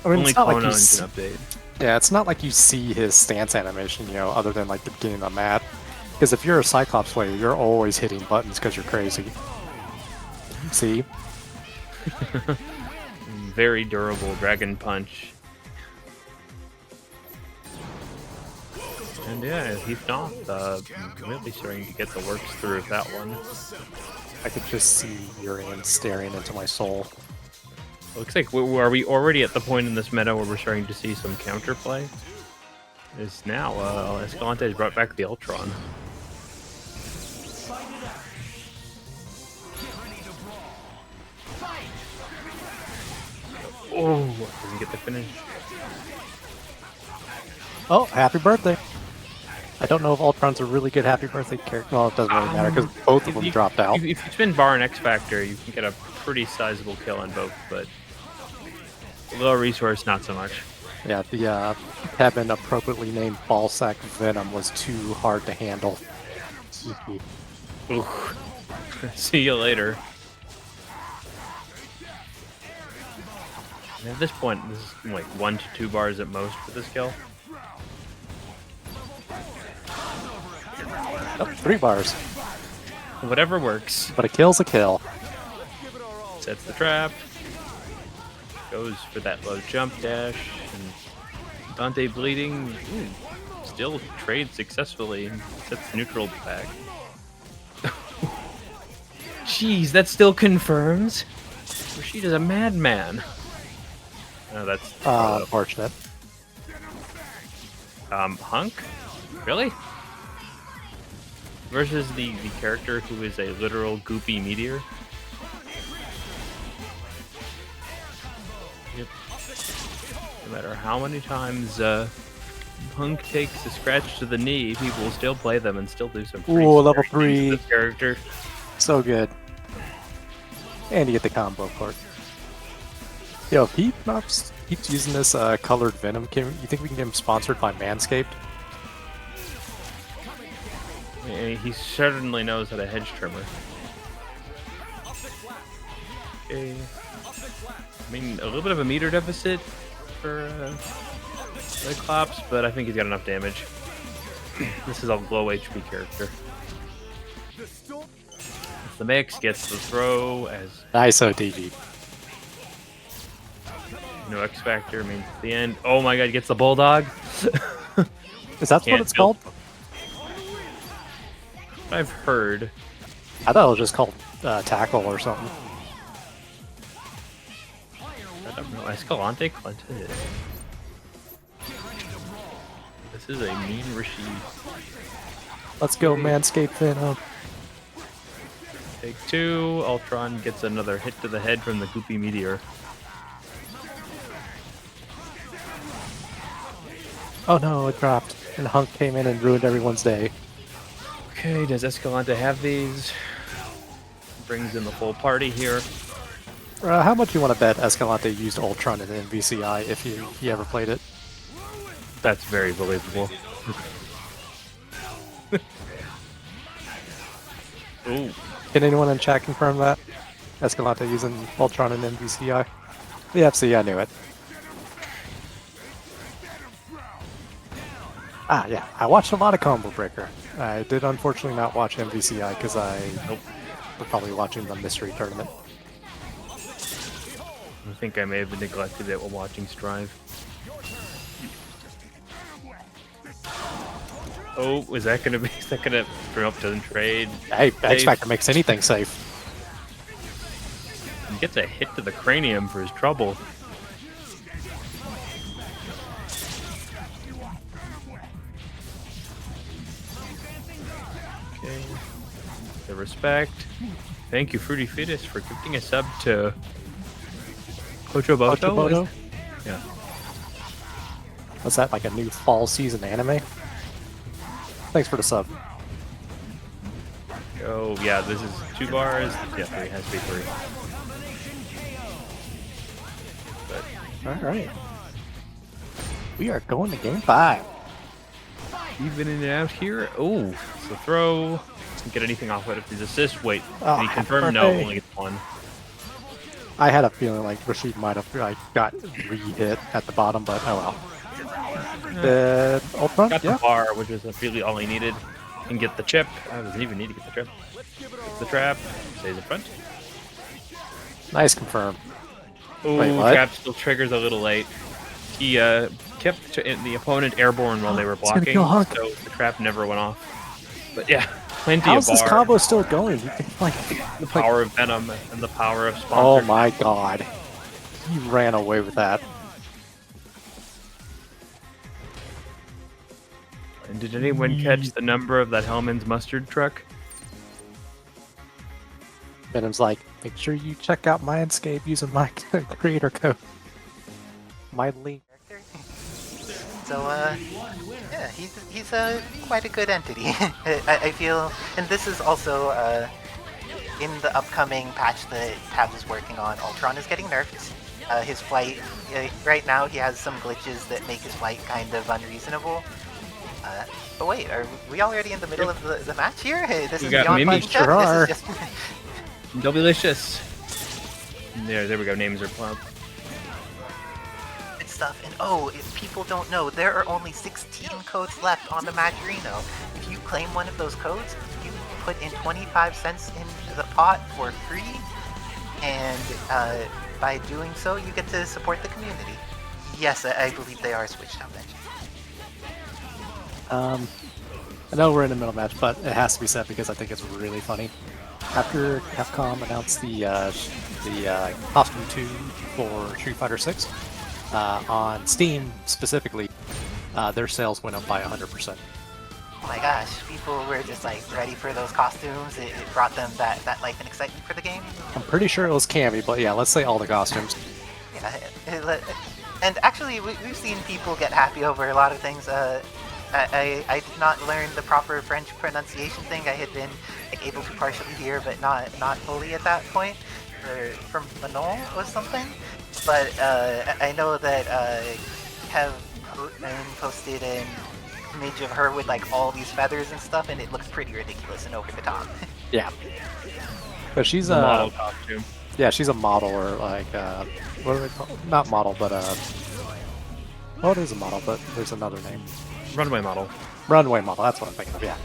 [SPEAKER 2] I mean,
[SPEAKER 4] Only
[SPEAKER 2] it's not like
[SPEAKER 4] Kono
[SPEAKER 2] you
[SPEAKER 4] can update.
[SPEAKER 2] yeah, it's not like you see his stance animation, you know, other than like the beginning of the map. Because if you're a Cyclops player, you're always hitting buttons because you're crazy. See?
[SPEAKER 4] Very durable Dragon Punch. And yeah, he's not really starting to get the works through with that one.
[SPEAKER 2] I could just see Urian staring into my soul.
[SPEAKER 4] Looks like are we already at the point in this meta where we're starting to see some counterplay? Is now Escalante has brought back the Ultron. Oh, doesn't get the finish.
[SPEAKER 2] Oh, happy birthday! I don't know if Ultron's a really good happy birthday character. Well, it doesn't really matter because both of them dropped out.
[SPEAKER 4] If you spin Bar and X Factor, you can get a pretty sizable kill on both, but low resource, not so much.
[SPEAKER 2] Yeah, the Heaven appropriately named Ballsack Venom was too hard to handle.
[SPEAKER 4] Oof. See you later. And at this point, this is like 1 to 2 bars at most for this kill.
[SPEAKER 2] Oh, 3 bars.
[SPEAKER 4] Whatever works.
[SPEAKER 2] But a kill's a kill.
[SPEAKER 4] Sets the trap. Goes for that low jump dash. And Dante bleeding. Ooh, still trades successfully and sets neutral back. Jeez, that still confirms Rasheed is a madman. Oh, that's
[SPEAKER 2] unfortunate.
[SPEAKER 4] Hunk? Really? Versus the character who is a literal goopy meteor? Yep. No matter how many times Hunk takes a scratch to the knee, people will still play them and still do some pretty
[SPEAKER 2] Ooh, level
[SPEAKER 4] scary things
[SPEAKER 2] 3.
[SPEAKER 4] to this character.
[SPEAKER 2] So good. And you get the combo part. Yo, if he keeps using this colored Venom, you think we can get him sponsored by Manscaped?
[SPEAKER 4] He certainly knows how to hedge trimmer. Okay. I mean, a little bit of a meter deficit for Cyclops, but I think he's got enough damage. This is a low HP character. The mix gets the throw as
[SPEAKER 2] Nice ODG.
[SPEAKER 4] no X Factor means the end. Oh my god, gets the Bulldog.
[SPEAKER 2] Is that what it's called?
[SPEAKER 4] I've heard.
[SPEAKER 2] I thought it was just called Tackle or something.
[SPEAKER 4] I don't know. Escalante Clinton. This is a mean Rasheed.
[SPEAKER 2] Let's go, Manscaped Venom.
[SPEAKER 4] Take 2. Ultron gets another hit to the head from the Goopy Meteor.
[SPEAKER 2] Oh no, it dropped. And Hunk came in and ruined everyone's day.
[SPEAKER 4] Okay, does Escalante have these? Brings in the full party here.
[SPEAKER 2] How much you want to bet Escalante used Ultron in MVCI if he ever played it?
[SPEAKER 4] That's very believable. Ooh.
[SPEAKER 2] Can anyone in chat confirm that? Escalante using Ultron in MVCI? The FC, I knew it. Ah, yeah, I watched a lot of Combo Breaker. I did unfortunately not watch MVCI because I was probably watching the mystery tournament.
[SPEAKER 4] I think I may have neglected it while watching Strive. Oh, is that gonna bring up to trade?
[SPEAKER 2] Hey, X Factor makes anything safe.
[SPEAKER 4] He gets a hit to the cranium for his trouble. Okay. The respect. Thank you, Fruity Fetus, for gifting a sub to Kochoboto.
[SPEAKER 2] Kochoboto?
[SPEAKER 4] Yeah.
[SPEAKER 2] Was that like a new fall season anime? Thanks for the sub.
[SPEAKER 4] Oh, yeah, this is 2 bars. Yeah, 3 has to be 3. But
[SPEAKER 2] Alright. We are going to game 5.
[SPEAKER 4] even in and out here. Oh, so throw. Doesn't get anything off it if he's assist. Wait,
[SPEAKER 2] Oh,
[SPEAKER 4] did he confirm?
[SPEAKER 2] happy
[SPEAKER 4] No,
[SPEAKER 2] birthday.
[SPEAKER 4] only gets 1.
[SPEAKER 2] I had a feeling like Rasheed might have got re-hit at the bottom, but oh well. The Ultron?
[SPEAKER 4] Got the
[SPEAKER 2] Yeah.
[SPEAKER 4] bar, which is really all he needed. And get the chip. I doesn't even need to get the chip. Gets the trap. Stays in front.
[SPEAKER 2] Nice confirm.
[SPEAKER 4] Ooh,
[SPEAKER 2] Wait, what?
[SPEAKER 4] trap still triggers a little late. He kept the opponent airborne while they were
[SPEAKER 2] It's gonna
[SPEAKER 4] blocking,
[SPEAKER 2] kill Hunk.
[SPEAKER 4] so the trap never went off. But yeah, plenty
[SPEAKER 2] How's
[SPEAKER 4] of
[SPEAKER 2] this
[SPEAKER 4] bar.
[SPEAKER 2] combo still going? You can, like,
[SPEAKER 4] The power of Venom and the power of
[SPEAKER 2] oh
[SPEAKER 4] Sponsor.
[SPEAKER 2] my god. He ran away with that.
[SPEAKER 4] And did anyone catch the number of that Hellman's mustard truck?
[SPEAKER 2] Venom's like, make sure you check out my Escape using my creator code. My link.
[SPEAKER 1] So, yeah, he's quite a good entity. I feel, and this is also in the upcoming patch that Tabs is working on. Ultron is getting nerfed. His flight, right now he has some glitches that make his flight kind of unreasonable. But wait, are we already in the middle of the match here? Hey, this
[SPEAKER 4] We
[SPEAKER 1] is
[SPEAKER 4] got
[SPEAKER 1] beyond
[SPEAKER 4] Mimi.
[SPEAKER 1] fighting chat.
[SPEAKER 2] Sure are.
[SPEAKER 1] This is just
[SPEAKER 4] Delicious. There we go. Names are plugged.
[SPEAKER 1] good stuff. And oh, if people don't know, there are only 16 codes left on the Maggerino. If you claim one of those codes, you put in 25 cents into the pot for free, and by doing so, you get to support the community. Yes, I believe they are switched up.
[SPEAKER 2] I know we're in the middle match, but it has to be said because I think it's really funny. After Capcom announced the costume 2 for Street Fighter 6 on Steam specifically, their sales went up by 100%.
[SPEAKER 1] Oh my gosh, people were just like ready for those costumes. It brought them that life and excitement for the game.
[SPEAKER 2] I'm pretty sure it was Cammy, but yeah, let's say all the costumes.
[SPEAKER 1] Yeah, and actually we've seen people get happy over a lot of things. I did not learn the proper French pronunciation thing. I had been able to partially hear, but not fully at that point. From Manon or something. But I know that Kev posted an image of her with like all these feathers and stuff, and it looks pretty ridiculous and over the top.
[SPEAKER 2] Yeah. But she's
[SPEAKER 4] The
[SPEAKER 2] a
[SPEAKER 4] model costume.
[SPEAKER 2] Yeah, she's a model or like what do they call? Not model, but oh, it is a model, but there's another name.
[SPEAKER 4] Runway model.
[SPEAKER 2] Runway model. That's what I'm thinking of. Yeah.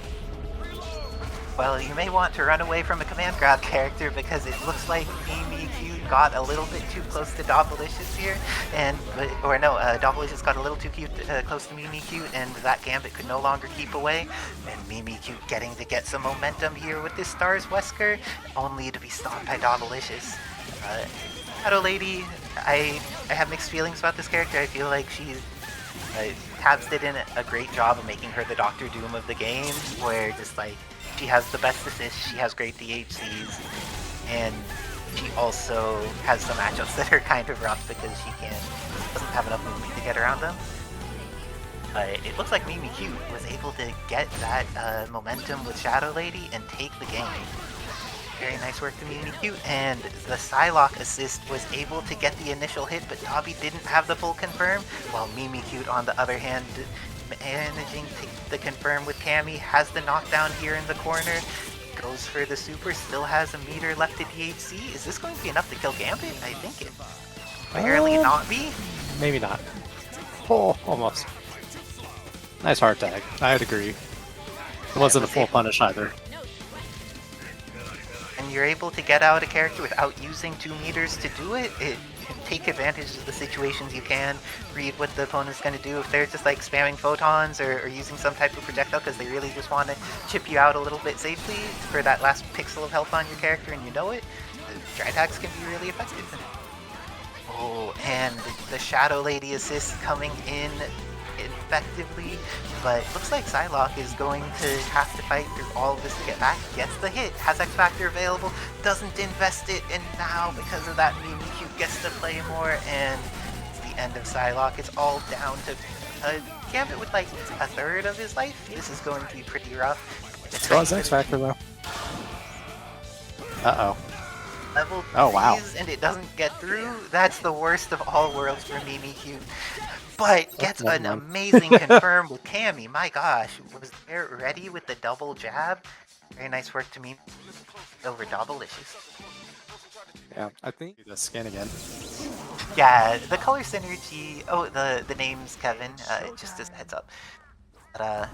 [SPEAKER 1] Well, you may want to run away from a command grab character because it looks like Mimi Q got a little bit too close to Dobblicious here, Dobblicious got a little too close to Mimi Q, and that Gambit could no longer keep away. And Mimi Q getting to get some momentum here with this Stars Wesker, only to be stopped by Dobblicious. Shadow Lady, I have mixed feelings about this character. I feel like she's Tabs did a great job of making her the Doctor Doom of the game, where just like she has the best assists, she has great DHCs, and she also has some matchups that are kind of rough because she doesn't have enough movement to get around them. It looks like Mimi Cute was able to get that momentum with Shadow Lady and take the game. Very nice work to Mimi Cute, and the Psylocke assist was able to get the initial hit, but Dobby didn't have the full confirm, while Mimi Cute, on the other hand, managing to get the confirm with Cammy, has the knockdown here in the corner, goes for the super, still has a meter left to DHC. Is this going to be enough to kill Gambit? I think it barely not be.
[SPEAKER 2] Maybe not. Oh, almost. Nice hard tag. I would agree. It wasn't a full punish either.
[SPEAKER 1] And you're able to get out a character without using 2 meters to do it. Take advantage of the situations you can, read what the opponent's going to do. If they're just like spamming photons or using some type of projectile because they really just want to chip you out a little bit safely for that last pixel of health on your character and you know it, the dry tags can be really effective. Oh, and the Shadow Lady assist coming in effectively, but looks like Psylocke is going to have to fight through all of this to get back. Gets the hit, has X Factor available, doesn't invest it, and now because of that, Mimi Cute gets to play more, and it's the end of Psylocke. It's all down to Gambit with like a third of his life. This is going to be pretty rough.
[SPEAKER 2] Still has X Factor though. Uh-oh.
[SPEAKER 1] Level 3s,
[SPEAKER 2] oh, wow.
[SPEAKER 1] And it doesn't get through. That's the worst of all worlds for Mimi Cute. But gets an amazing confirm with Cammy. My gosh, was there ready with the double jab? Very nice work to me over Dobblicious.
[SPEAKER 2] Yeah, I think the skin again.
[SPEAKER 1] Yeah, the color synergy. Oh, the name's Kevin. Just as a heads up. But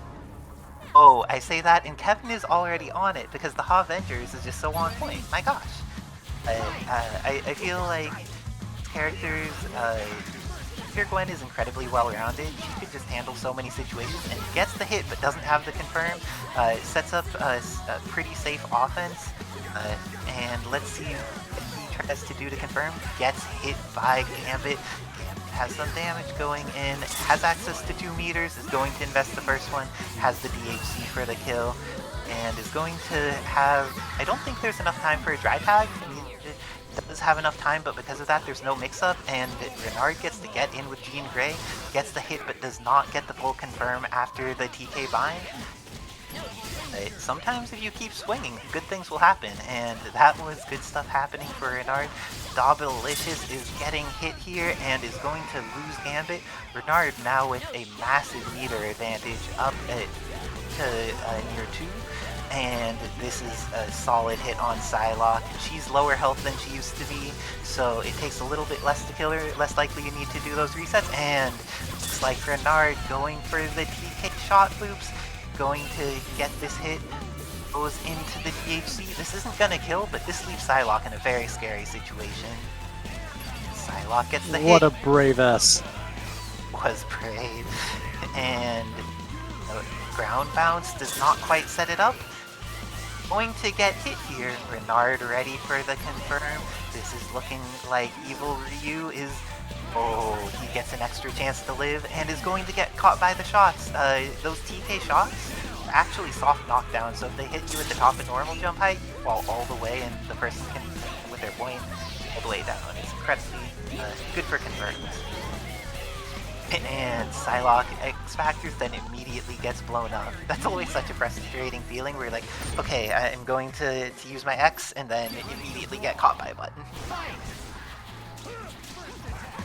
[SPEAKER 1] oh, I say that, and Kevin is already on it because the HAVENGERS is just so on point. My gosh. I feel like characters. Pure Gwen is incredibly well-rounded. She could just handle so many situations and gets the hit but doesn't have the confirm. Sets up a pretty safe offense. And let's see what he tries to do to confirm. Gets hit by Gambit. Gambit has some damage going in. Has access to 2 meters. Is going to invest the first one. Has the DHC for the kill. And is going to have... I don't think there's enough time for a dry tag. I mean, does have enough time, but because of that there's no mix-up, and Renard gets to get in with Jean Grey, gets the hit but does not get the full confirm after the TK bind. Sometimes if you keep swinging, good things will happen, and that was good stuff happening for Renard. Dobblicious is getting hit here and is going to lose Gambit. Renard now with a massive meter advantage up to near 2. And this is a solid hit on Psylocke. She's lower health than she used to be, so it takes a little bit less to kill her, less likely you need to do those resets, and looks like Renard going for the TK shot loops, going to get this hit, goes into the DHC. This isn't gonna kill, but this leaves Psylocke in a very scary situation. Psylocke gets the hit.
[SPEAKER 2] What a brave S.
[SPEAKER 1] Was brave. And ground bounce does not quite set it up. Going to get hit here. Renard ready for the confirm. This is looking like Evil Ryu is... Oh, he gets an extra chance to live and is going to get caught by the shots. Those TK shots are actually soft knockdowns, so if they hit you at the top of normal jump height, you fall all the way and the person can, with their point, all the way down. It's incredibly good for confirms. And Psylocke X Factors then immediately gets blown up. That's always such a frustrating feeling where you're like, okay, I'm going to use my X and then immediately get caught by a button.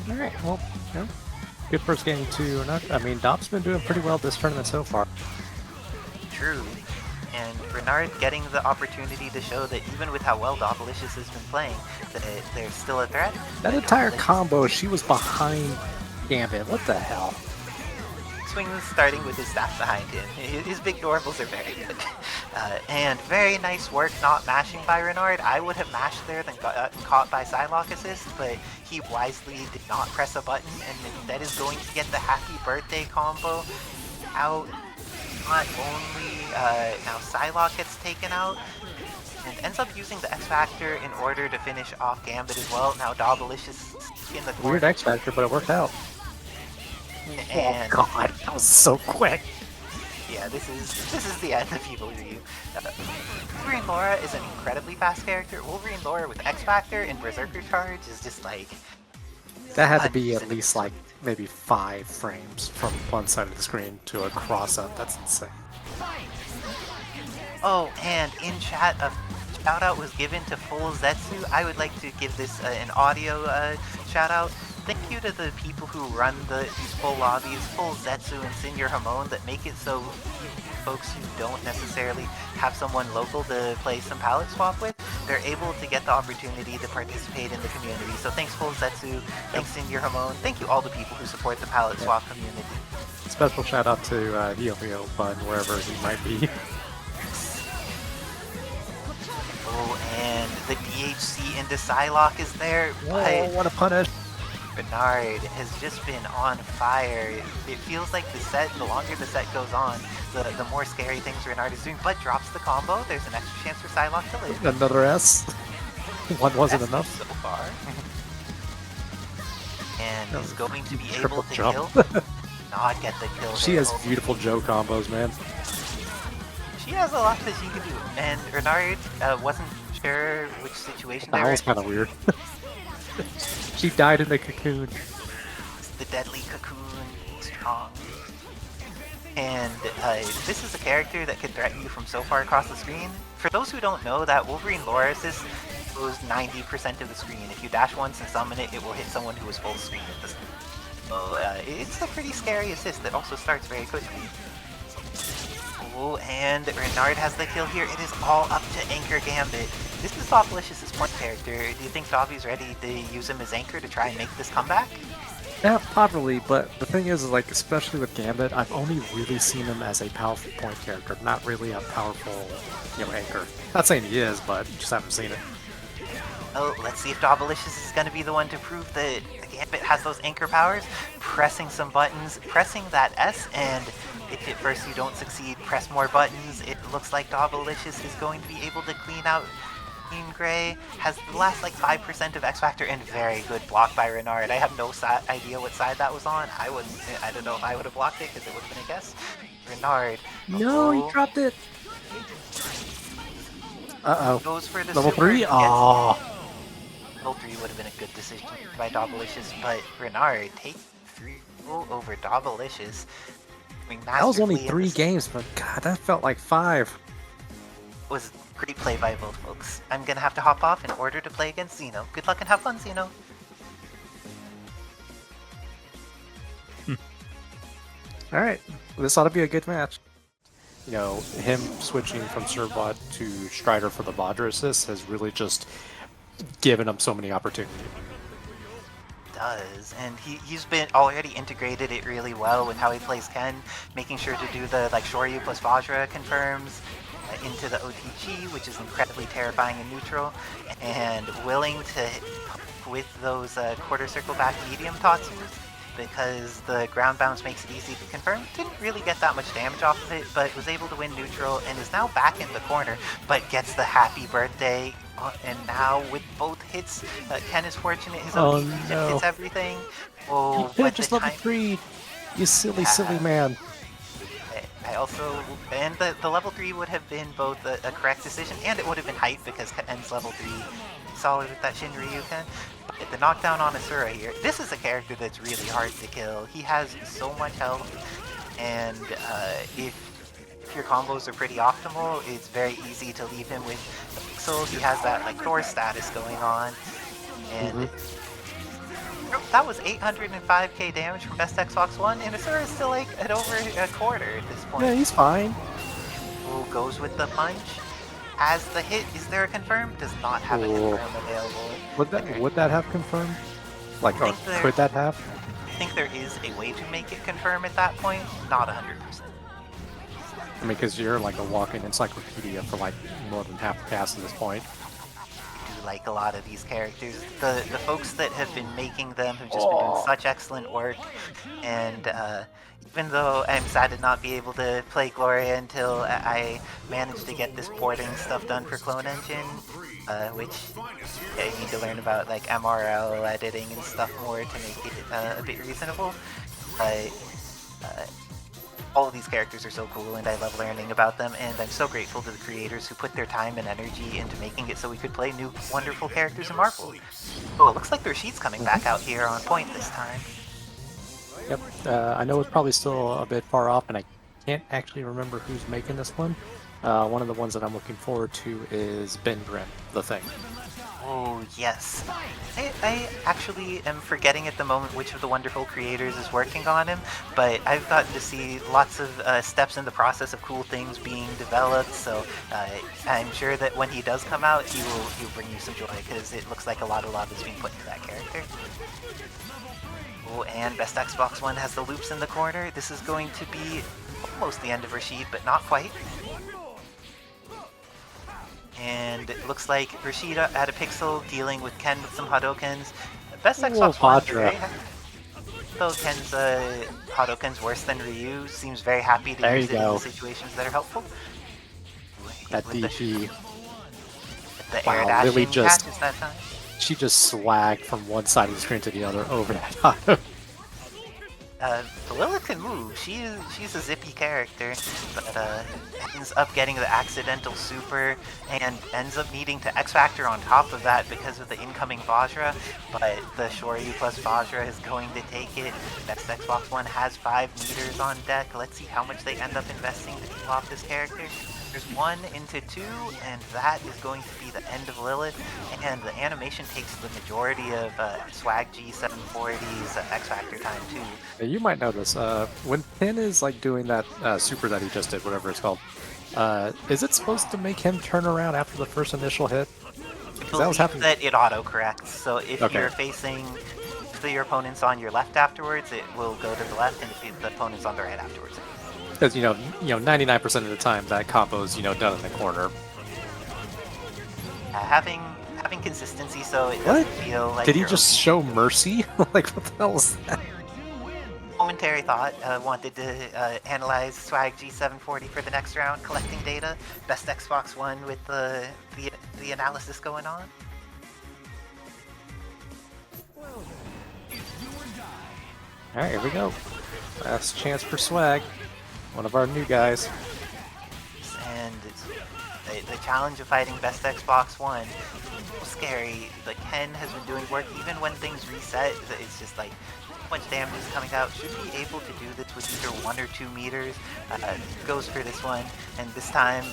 [SPEAKER 2] Alright, well, yeah. Good first game to... I mean, Dob's been doing pretty well this tournament so far.
[SPEAKER 1] True. And Renard getting the opportunity to show that even with how well Dobblicious has been playing, that they're still a threat.
[SPEAKER 2] That entire combo, she was behind Gambit. What the hell?
[SPEAKER 1] Swing starting with his staff behind him. His big normals are very good. And very nice work not mashing by Renard. I would have mashed there then got caught by Psylocke assist, but he wisely did not press a button and instead is going to get the happy birthday combo out. Not only now Psylocke gets taken out and ends up using the X Factor in order to finish off Gambit as well. Now Dobblicious in the corner.
[SPEAKER 2] Weird X Factor, but it worked out.
[SPEAKER 1] And
[SPEAKER 2] oh god, that was so quick.
[SPEAKER 1] Yeah, this is the end of Evil Ryu. Wolverine Laura is an incredibly fast character. Wolverine Laura with X Factor and Berserker Charge is just like
[SPEAKER 2] That had to be at least like maybe 5 frames from one side of the screen to a cross up. That's insane.
[SPEAKER 1] Oh, and in chat, a shout out was given to Full Zetsu. I would like to give this an audio shout out. Thank you to the people who run these full lobbies, Full Zetsu and Senior Hamon, that make it so folks who don't necessarily have someone local to play some palette swap with, they're able to get the opportunity to participate in the community. So thanks Full Zetsu, thanks Senior Hamon, thank you all the people who support the palette swap community.
[SPEAKER 2] Special shout out to Hio Bun, wherever he might be.
[SPEAKER 1] Oh, and the DHC into Psylocke is there,
[SPEAKER 2] Oh,
[SPEAKER 1] but
[SPEAKER 2] what a punish!
[SPEAKER 1] Bernard has just been on fire. It feels like the longer the set goes on, the more scary things Bernard is doing, but drops the combo. There's an extra chance for Psylocke to live.
[SPEAKER 2] Another S. One wasn't
[SPEAKER 1] S
[SPEAKER 2] enough.
[SPEAKER 1] so far. And
[SPEAKER 2] That
[SPEAKER 1] he's
[SPEAKER 2] was
[SPEAKER 1] going to be
[SPEAKER 2] triple
[SPEAKER 1] able to
[SPEAKER 2] jump.
[SPEAKER 1] kill. Not get the kill.
[SPEAKER 2] She
[SPEAKER 1] there.
[SPEAKER 2] has beautiful Joe combos, man.
[SPEAKER 1] She has a lot that she can do. And Bernard wasn't sure which situation they
[SPEAKER 2] That
[SPEAKER 1] were
[SPEAKER 2] was kind of weird. She died in the cocoon.
[SPEAKER 1] The deadly cocoon, strong. And this is a character that can threaten you from so far across the screen. For those who don't know, that Wolverine lore assist goes 90% of the screen. If you dash once and summon it, it will hit someone who is full screen at this. So it's a pretty scary assist that also starts very quickly. Oh, and Renard has the kill here. It is all up to Anchor Gambit. This is Softalis's point character. Do you think Dobby's ready to use him as Anchor to try and make this comeback?
[SPEAKER 2] Yeah, probably, but the thing is, like, especially with Gambit, I've only really seen him as a powerful point character, not really a powerful, anchor. Not saying he is, but just haven't seen it.
[SPEAKER 1] Oh, let's see if Dobbalicious is going to be the one to prove that Gambit has those anchor powers. Pressing some buttons, pressing that S, and if at first you don't succeed, press more buttons. It looks like Dobbalicious is going to be able to clean out Team Gray. Has the last like 5% of X Factor and very good block by Renard. I have no idea what side that was on. I don't know if I would have blocked it because it would have been a guess. Renard.
[SPEAKER 2] No, he dropped it! Uh-oh.
[SPEAKER 1] Goes for the
[SPEAKER 2] Level
[SPEAKER 1] super,
[SPEAKER 2] 3?
[SPEAKER 1] gets-
[SPEAKER 2] Aww.
[SPEAKER 1] Level 3 would have been a good decision by Dobbalicious, but Renard take 3 over Dobbalicious.
[SPEAKER 2] That was only 3 games, but god, that felt like 5.
[SPEAKER 1] Was great play by both folks. I'm gonna have to hop off in order to play against Xeno. Good luck and have fun, Xeno.
[SPEAKER 2] Alright, this ought to be a good match. Him switching from Servbot to Strider for the Vajra assist has really just given him so many opportunities.
[SPEAKER 1] Does, and he's been already integrated it really well with how he plays Ken, making sure to do the like Shoryu plus Vajra confirms into the OTG, which is incredibly terrifying in neutral, and willing to with those quarter circle back medium Tatsus, because the ground bounce makes it easy to confirm. Didn't really get that much damage off of it, but was able to win neutral and is now back in the corner, but gets the happy birthday. And now with both hits, Ken is fortunate. His OTG
[SPEAKER 2] no.
[SPEAKER 1] hits everything. Oh,
[SPEAKER 2] Yeah,
[SPEAKER 1] but
[SPEAKER 2] just
[SPEAKER 1] the
[SPEAKER 2] level
[SPEAKER 1] time
[SPEAKER 2] 3! You silly man.
[SPEAKER 1] I also, and the level 3 would have been both a correct decision, and it would have been hype because Ken's level 3 solid with that Shinryu-Ken. But the knockdown on Asura here, this is a character that's really hard to kill. He has so much health, and if your combos are pretty optimal, it's very easy to leave him with the pixels. He has that like Thor status going on, and that was 805k damage from best Xbox One, and Asura is still like at over a quarter at this point.
[SPEAKER 2] Yeah, he's fine.
[SPEAKER 1] Who goes with the punch? Has the hit? Is there a confirm? Does not have a confirm available.
[SPEAKER 2] Would that have confirmed? Like, or
[SPEAKER 1] think there-
[SPEAKER 2] could that have?
[SPEAKER 1] I think there is a way to make it confirm at that point. Not 100%.
[SPEAKER 2] I mean, because you're like a walking encyclopedia for like more than half the cast at this point.
[SPEAKER 1] I do like a lot of these characters. The folks that have been making them have just been doing such excellent work, and even though I'm sad to not be able to play Gloria until I managed to get this porting stuff done for Clone Engine, which I need to learn about like MRL editing and stuff more to make it a bit reasonable. All of these characters are so cool, and I love learning about them, and I'm so grateful to the creators who put their time and energy into making it so we could play new wonderful characters in Marvel. Oh, it looks like Rasheed's coming back out here on point this time.
[SPEAKER 2] Yep. I know it's probably still a bit far off, and I can't actually remember who's making this one. One of the ones that I'm looking forward to is Ben Grimm, the Thing.
[SPEAKER 1] Oh, yes. I actually am forgetting at the moment which of the wonderful creators is working on him, but I've gotten to see lots of steps in the process of cool things being developed, so I'm sure that when he does come out, he'll bring you some joy, because it looks like a lot of love is being put into that character. Oh, and Best Xbox One has the loops in the corner. This is going to be almost the end of Rasheed, but not quite. And it looks like Rasheed at a pixel dealing with Ken with some Hadokens. Best Xbox One, though Ken's Hadoken's worse than Ryu, seems very happy to use it in situations that are helpful.
[SPEAKER 2] That DP.
[SPEAKER 1] The air dash
[SPEAKER 2] Lily just
[SPEAKER 1] catches that time.
[SPEAKER 2] She just swagged from one side of the screen to the other over that auto.
[SPEAKER 1] Lilith can move. She's a zippy character, but ends up getting the accidental super and ends up needing to X-Factor on top of that because of the incoming Vajra, but the Shoryu plus Vajra is going to take it. Next Xbox One has 5 meters on deck. Let's see how much they end up investing to kill off this character. There's 1 into 2, and that is going to be the end of Lilith, and the animation takes the majority of Swag G740's X-Factor time too.
[SPEAKER 2] You might know this. When Pin is like doing that super that he just did, whatever it's called, is it supposed to make him turn around after the first initial hit?
[SPEAKER 1] That was happening. That it auto-corrects, so if you're facing your opponent's on your left afterwards, it will go to the left, and if the opponent's on the right afterwards.
[SPEAKER 2] Because 99% of the time that combo's done in the corner.
[SPEAKER 1] Having consistency, so it doesn't feel like.
[SPEAKER 2] Did he just show mercy? Like what the hell was that?
[SPEAKER 1] Momentary thought. Wanted to analyze Swag G740 for the next round, collecting data. Best Xbox One with the analysis going on.
[SPEAKER 2] All right, here we go. Last chance for Swag. One of our new guys.
[SPEAKER 1] And the challenge of fighting Best Xbox One is scary. Like, Ken has been doing work even when things reset. It's just like so much damage is coming out. Should be able to do this with either 1 or 2 meters. Goes for this one, and this time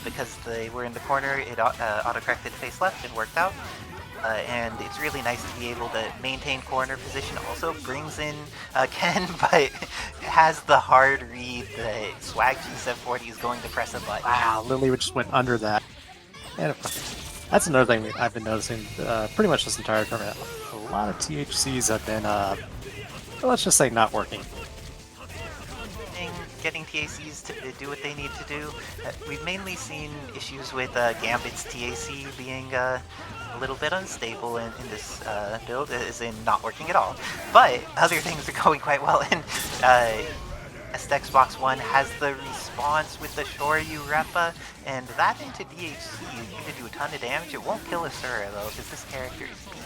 [SPEAKER 1] because they were in the corner, it auto-corrected face left and worked out. And it's really nice to be able to maintain corner position. Also brings in Ken, but has the hard read that Swag G740 is going to press a button.
[SPEAKER 2] Wow, Lily just went under that. And that's another thing I've been noticing pretty much this entire tournament. A lot of THCs have been, let's just say, not working.
[SPEAKER 1] Getting TACs to do what they need to do. We've mainly seen issues with Gambit's TAC being a little bit unstable in this build, as in not working at all. But other things are going quite well, and Best Xbox One has the response with the Shoryu Repa, and that into DHC is going to do a ton of damage. It won't kill Asura though, because this character is beat.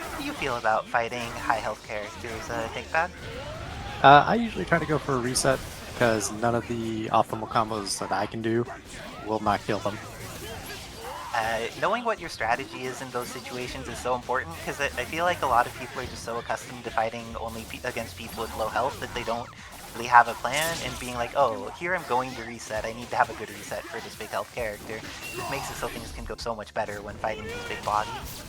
[SPEAKER 1] How do you feel about fighting high health characters, ThinkPad?
[SPEAKER 2] I usually try to go for a reset because none of the optimal combos that I can do will not kill them.
[SPEAKER 1] Knowing what your strategy is in those situations is so important, because I feel like a lot of people are just so accustomed to fighting only against people with low health that they don't really have a plan, and being like, oh, here I'm going to reset, I need to have a good reset for this big health character. It makes it so things can go so much better when fighting these big bodies.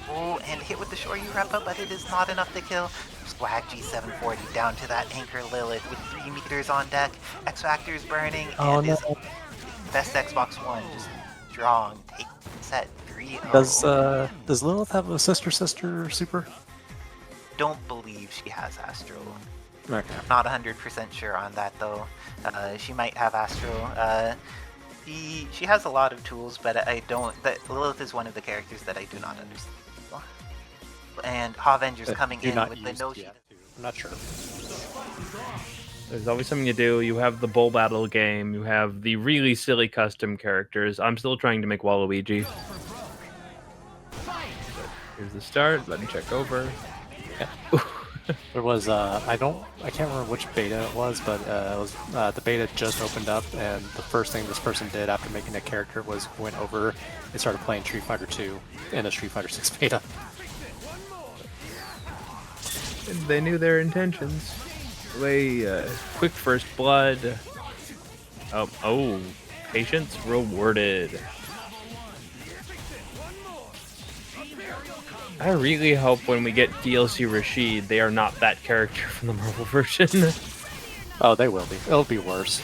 [SPEAKER 1] Oh, and hit with the Shoryu Repa, but it is not enough to kill. Swag G740 down to that Anchor Lilith with 3 meters on deck. X-Factor's burning, and is Best Xbox One just strong. Take set 3-0.
[SPEAKER 2] Does Lilith have a sister super?
[SPEAKER 1] Don't believe she has Astro.
[SPEAKER 2] Okay.
[SPEAKER 1] Not 100% sure on that though. She might have Astro. She has a lot of tools, but I don't. Lilith is one of the characters that I do not understand. And HAVENGERS coming in with the no sheet.
[SPEAKER 2] I'm not sure.
[SPEAKER 4] There's always something to do. You have the Bull Battle game. You have the really silly custom characters. I'm still trying to make Waluigi. Here's the start. Let me check over.
[SPEAKER 2] Yeah. There was I can't remember which beta it was, but it was the beta just opened up, and the first thing this person did after making a character was went over and started playing Street Fighter 2 in a Street Fighter 6 beta.
[SPEAKER 4] They knew their intentions. Quick first blood. Oh, patience rewarded. I really hope when we get DLC Rasheed, they are not that character from the Marvel version.
[SPEAKER 2] Oh, they will be. It'll be worse.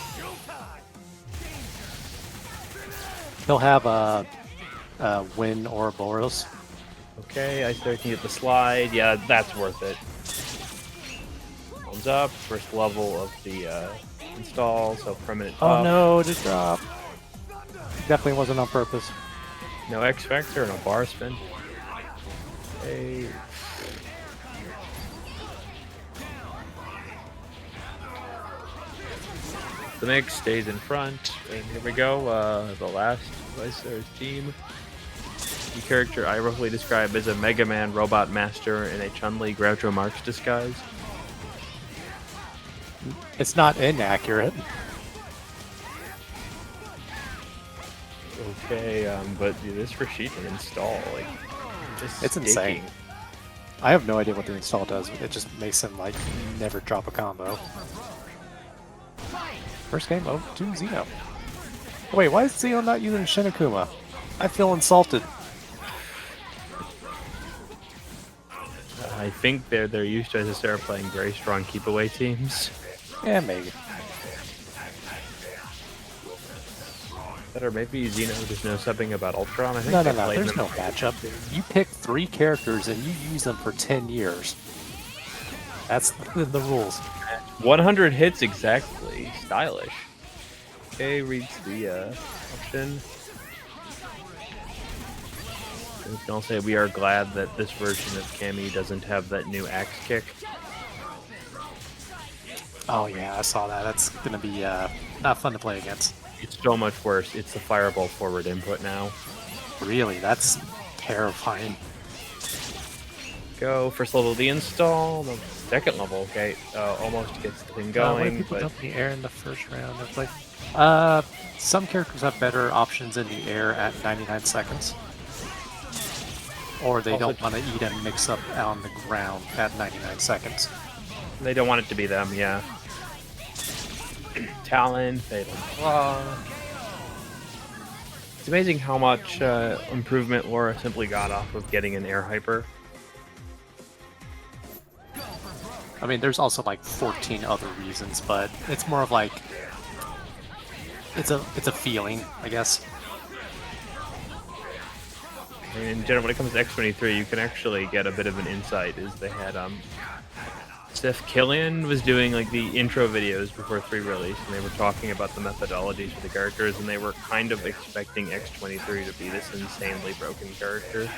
[SPEAKER 2] He'll have a Win or Boros.
[SPEAKER 4] Okay, I start to get the slide. Yeah, that's worth it. Thumbs up. First level of the install, so permanent buff.
[SPEAKER 2] Oh no, it just dropped. Definitely wasn't on purpose.
[SPEAKER 4] No X Factor, no bar spin. Okay. The mix stays in front, and here we go. The last Vicer's team. The character I roughly describe as a Mega Man robot master in a Chun-Li Groucho Marx disguise.
[SPEAKER 2] It's not inaccurate.
[SPEAKER 4] Okay, but dude, this Rasheed can install, like, just
[SPEAKER 2] It's insane. I have no idea what the install does. It just makes him like never drop a combo. First game, oh, to Xeno. Wait, why is Xeno not using Shinakuma? I feel insulted.
[SPEAKER 4] I think they're used to SSR playing very strong keep away teams.
[SPEAKER 2] Yeah, maybe.
[SPEAKER 4] Or maybe Xeno just knows something about Ultron. I think
[SPEAKER 2] No.
[SPEAKER 4] they
[SPEAKER 2] There's
[SPEAKER 4] played
[SPEAKER 2] no
[SPEAKER 4] them.
[SPEAKER 2] matchup. You pick 3 characters and you use them for 10 years. That's the rules.
[SPEAKER 4] 100 hits exactly. Stylish. Okay, reads the option. We can all say we are glad that this version of Cammy doesn't have that new axe kick.
[SPEAKER 2] Oh yeah, I saw that. That's gonna be not fun to play against.
[SPEAKER 4] It's so much worse. It's the fireball forward input now.
[SPEAKER 2] Really, that's terrifying.
[SPEAKER 4] Go first level of the install. The second level, okay, almost gets the thing
[SPEAKER 2] What
[SPEAKER 4] going.
[SPEAKER 2] do people
[SPEAKER 4] But
[SPEAKER 2] dump in the air in the first round of play? Some characters have better options in the air at 99 seconds. Or they
[SPEAKER 4] Also-
[SPEAKER 2] don't want to eat and mix up on the ground at 99 seconds.
[SPEAKER 4] they don't want it to be them, yeah. Talon, Fatal Claw. It's amazing how much improvement Laura simply got off of getting an air hyper.
[SPEAKER 2] I mean, there's also like 14 other reasons, but it's more of like it's a feeling, I guess.
[SPEAKER 4] I mean, in general, when it comes to X23, you can actually get a bit of an insight. Is they had Steph Killian was doing like the intro videos before 3 release, and they were talking about the methodologies for the characters, and they were kind of expecting X23 to be this insanely broken character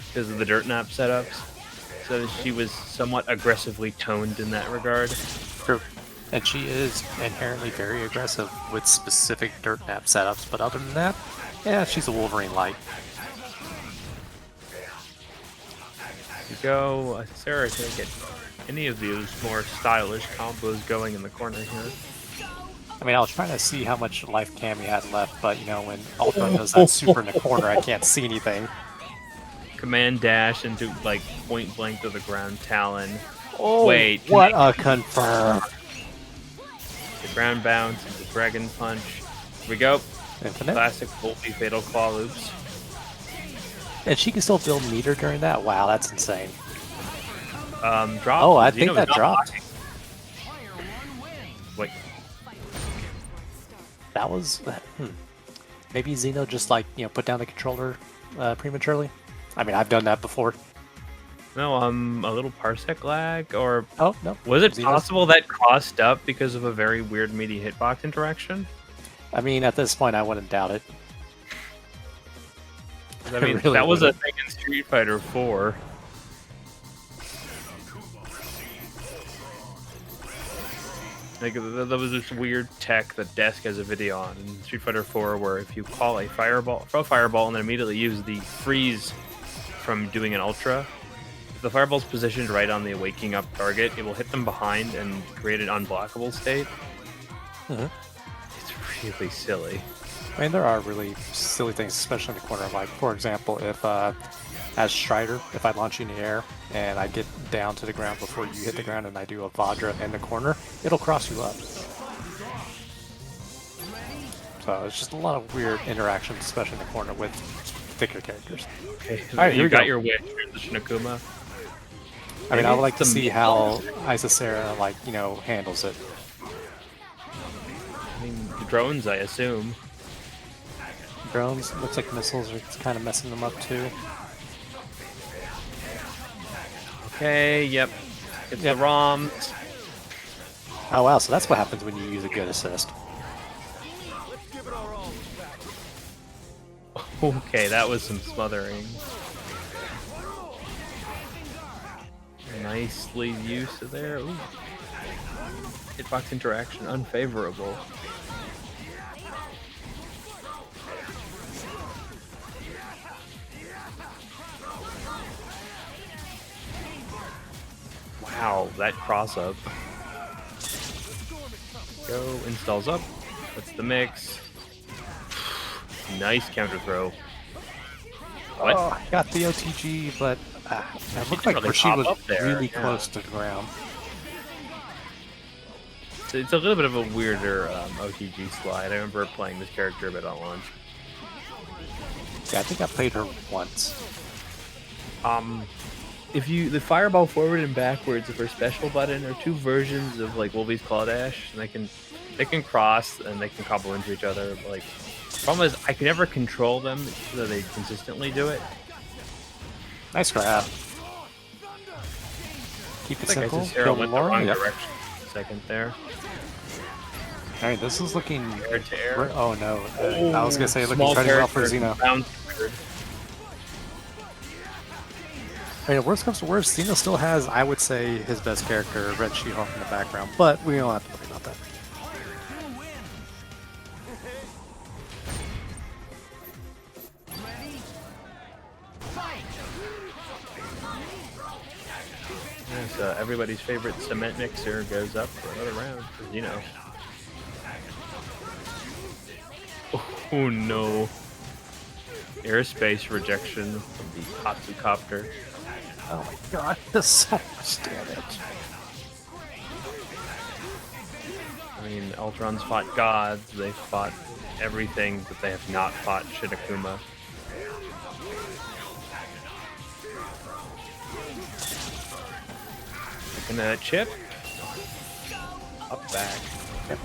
[SPEAKER 4] because of the dirt nap setups. So she was somewhat aggressively toned in that regard.
[SPEAKER 2] True. And she is inherently very aggressive with specific dirt nap setups, but other than that, yeah, she's a Wolverine light.
[SPEAKER 4] You go, Sarah can get any of these more stylish combos going in the corner here.
[SPEAKER 2] I mean, I was trying to see how much life Cammy had left, but you know, when Ultron does that super in the corner, I can't see anything.
[SPEAKER 4] Command dash into like point blank to the ground Talon.
[SPEAKER 2] Oh,
[SPEAKER 4] Wait,
[SPEAKER 2] what a confirm!
[SPEAKER 4] The ground bounce into Dragon Punch. Here we go.
[SPEAKER 2] Infinite.
[SPEAKER 4] Classic Volpe Fatal Claw loops.
[SPEAKER 2] And she can still build meter during that? Wow, that's insane.
[SPEAKER 4] Drop.
[SPEAKER 2] Oh, I
[SPEAKER 4] Xeno
[SPEAKER 2] think
[SPEAKER 4] is
[SPEAKER 2] that
[SPEAKER 4] not
[SPEAKER 2] dropped.
[SPEAKER 4] blocking. Wait,
[SPEAKER 2] That was... Maybe Xeno just like, you know, put down the controller prematurely? I mean, I've done that before.
[SPEAKER 4] no, a little parsec lag, or
[SPEAKER 2] Oh, no.
[SPEAKER 4] was it
[SPEAKER 2] Xeno's-
[SPEAKER 4] possible that crossed up because of a very weird meaty hitbox interaction?
[SPEAKER 2] I mean, at this point, I wouldn't doubt it.
[SPEAKER 4] 'Cause, I mean,
[SPEAKER 2] really
[SPEAKER 4] that was a
[SPEAKER 2] wouldn't.
[SPEAKER 4] thing in Street Fighter 4. Like, there was this weird tech that Desk has a video on in Street Fighter 4 where if you call a fireball, throw a fireball, and then immediately use the freeze from doing an ultra, if the fireball's positioned right on the waking up target, it will hit them behind and create an unblockable state.
[SPEAKER 2] Mhm.
[SPEAKER 4] It's really silly.
[SPEAKER 2] I mean, there are really silly things, especially in the corner. Like, for example, if as Strider, if I launch you in the air and I get down to the ground before you hit the ground and I do a Vajra in the corner, it'll cross you up. So it's just a lot of weird interactions, especially in the corner with thicker characters.
[SPEAKER 4] Okay,
[SPEAKER 2] Alright, here
[SPEAKER 4] you
[SPEAKER 2] we
[SPEAKER 4] got
[SPEAKER 2] go.
[SPEAKER 4] your wish, transition Akuma.
[SPEAKER 2] I mean, I would like to
[SPEAKER 4] Some-
[SPEAKER 2] see how Isisera, like, you know, handles it.
[SPEAKER 4] I mean, the drones, I assume.
[SPEAKER 2] Drones, looks like missiles are kind of messing them up too.
[SPEAKER 4] Okay, yep. It's
[SPEAKER 2] Yep.
[SPEAKER 4] the ROMs.
[SPEAKER 2] Oh wow, so that's what happens when you use a good assist.
[SPEAKER 4] Okay, that was some smothering. Nicely used there. Ooh. Hitbox interaction unfavorable. Wow, that cross up. Go, installs up. That's the mix. Nice counter throw. What?
[SPEAKER 2] Oh, I got the OTG, but it looked like
[SPEAKER 4] really
[SPEAKER 2] Rasheed
[SPEAKER 4] pop
[SPEAKER 2] was
[SPEAKER 4] up there,
[SPEAKER 2] really
[SPEAKER 4] yeah.
[SPEAKER 2] close to the ground.
[SPEAKER 4] It's a little bit of a weirder OTG slide. I remember playing this character a bit on launch.
[SPEAKER 2] Yeah, I think I played her once.
[SPEAKER 4] If you the fireball forward and backwards of her special button are two versions of like Wolvie's Claw Dash, and they can cross and they can combo into each other. But, like, problem is I can never control them so they consistently do it.
[SPEAKER 2] Nice grab. Keep it
[SPEAKER 4] I think
[SPEAKER 2] simple.
[SPEAKER 4] Isisera
[SPEAKER 2] Kill
[SPEAKER 4] went the
[SPEAKER 2] Laura.
[SPEAKER 4] wrong
[SPEAKER 2] Yep.
[SPEAKER 4] direction for a second there.
[SPEAKER 2] Alright, this is looking...
[SPEAKER 4] Air to air.
[SPEAKER 2] Oh no, I was gonna say looking
[SPEAKER 4] Small
[SPEAKER 2] pretty well for
[SPEAKER 4] character,
[SPEAKER 2] Xeno.
[SPEAKER 4] bound forward.
[SPEAKER 2] I mean, worst comes to worst, Xeno still has, I would say, his best character, Red She-Hulk in the background, but we don't have to worry about that.
[SPEAKER 4] Yes, everybody's favorite cement mixer goes up for another round for Xeno. Oh no. Airspace rejection from the Katsukopter.
[SPEAKER 2] Oh my god, that's so much damage.
[SPEAKER 4] I mean, Ultrons fought gods, they fought everything, but they have not fought Shinnokuma. Taking a chip. Up back.
[SPEAKER 2] Yep.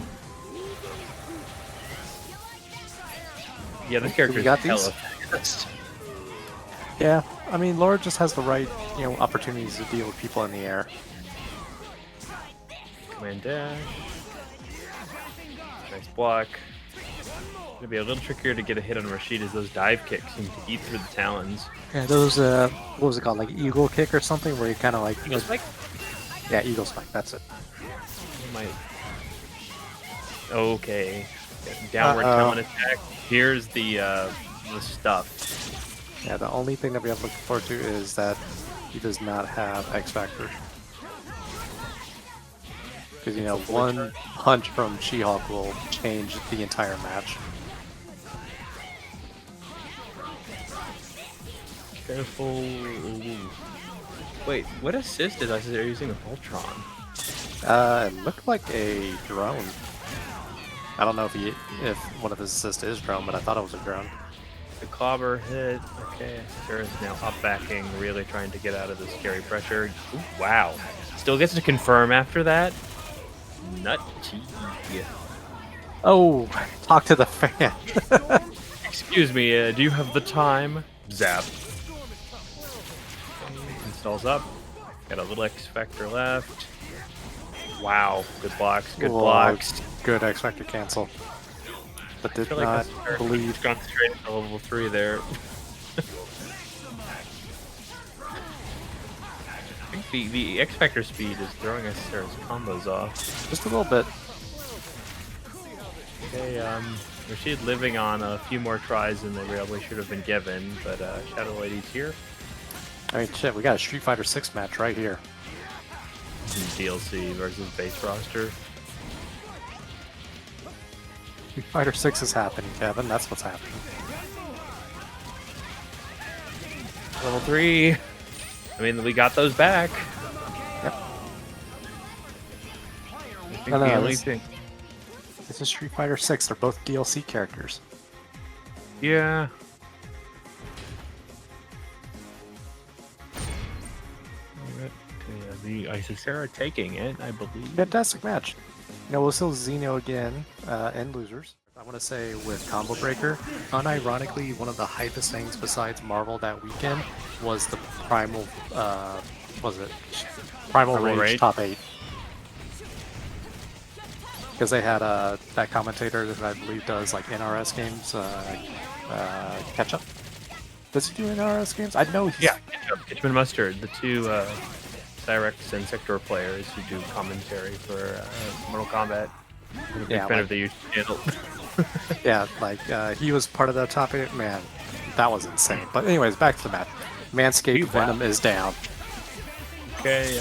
[SPEAKER 4] Yeah, this character
[SPEAKER 2] got
[SPEAKER 4] is
[SPEAKER 2] these?
[SPEAKER 4] hella fast.
[SPEAKER 2] Yeah, I mean, Laura just has the right, you know, opportunities to deal with people in the air.
[SPEAKER 4] Command dash. Nice block. Gonna be a little trickier to get a hit on Rasheed as those dive kicks seem to eat through the talons.
[SPEAKER 2] Yeah, those, what was it called, like Eagle Kick or something, where you kind of like...
[SPEAKER 4] Eagle Spike?
[SPEAKER 2] Yeah, Eagle Spike, that's it.
[SPEAKER 4] Might. Okay. Downward
[SPEAKER 2] Uh-oh.
[SPEAKER 4] talon attack. Here's the stuff.
[SPEAKER 2] Yeah, the only thing that we have to look forward to is that he does not have X Factor. Because, you know, one punch from She-Hulk will change the entire match.
[SPEAKER 4] Careful. Ooh. Wait, what assist is Isisera using with Voltron?
[SPEAKER 2] It looked like a drone. I don't know if one of his assists is drone, but I thought it was a drone.
[SPEAKER 4] The clobber hit. Okay, Isisera is now up backing, really trying to get out of this scary pressure. Ooh, wow. Still gets to confirm after that. Nutty.
[SPEAKER 2] Oh, talk to the fan.
[SPEAKER 4] Excuse me, do you have the time? Zap. Installs up. Got a little X Factor left. Wow, good blocks, good
[SPEAKER 2] Whoa,
[SPEAKER 4] blocks.
[SPEAKER 2] Good X Factor cancel. But
[SPEAKER 4] I
[SPEAKER 2] did
[SPEAKER 4] feel like
[SPEAKER 2] not
[SPEAKER 4] Isisera
[SPEAKER 2] believe.
[SPEAKER 4] gone straight into level 3 there. I think the X Factor speed is throwing Isisera's combos off.
[SPEAKER 2] Just a little bit.
[SPEAKER 4] Okay, Rasheed living on a few more tries than they really should have been given, but Shadow Lady's here.
[SPEAKER 2] I mean, shit, we got a Street Fighter 6 match right here.
[SPEAKER 4] DLC versus base roster.
[SPEAKER 2] Street Fighter 6 is happening, Kevin. That's what's happening.
[SPEAKER 4] Level 3. I mean, we got those back.
[SPEAKER 2] Yep.
[SPEAKER 4] I think the only thing.
[SPEAKER 2] This is Street Fighter 6. They're both DLC characters.
[SPEAKER 4] Yeah. The Isisera taking it, I believe.
[SPEAKER 2] Fantastic match. You know, we'll still Xeno again and losers. I want to say with Combo Breaker, unironically, one of the hypest things besides Marvel that weekend was the Primal, Primal Rage top 8. Because they had that commentator that I believe does like NRS games, catch up. Does he do NRS games? I know he's...
[SPEAKER 4] Yeah, Hitchman Mustard, the two Cyrex and Sector players who do commentary for Mortal Kombat. I'm a big fan of the YouTube channel.
[SPEAKER 2] Yeah, like he was part of that top 8. Man, that was insane. But anyways, back to the match. Manscaped Venom is down.
[SPEAKER 4] Okay,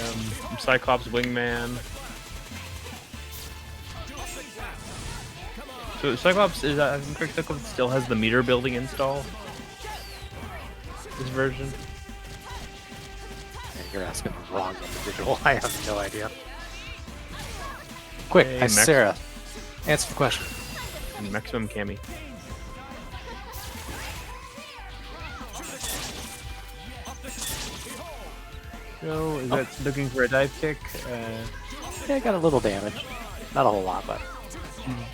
[SPEAKER 4] Cyclops Wingman. So Cyclops is I think Cyclops still has the meter building install. This version.
[SPEAKER 2] Yeah, you're asking the wrong individual. I have no idea. Quick,
[SPEAKER 4] Hey,
[SPEAKER 2] Sarah, answer the question.
[SPEAKER 4] And Maximum Cami. So is that looking for a dive kick?
[SPEAKER 2] Yeah, got a little damage. Not a whole lot, but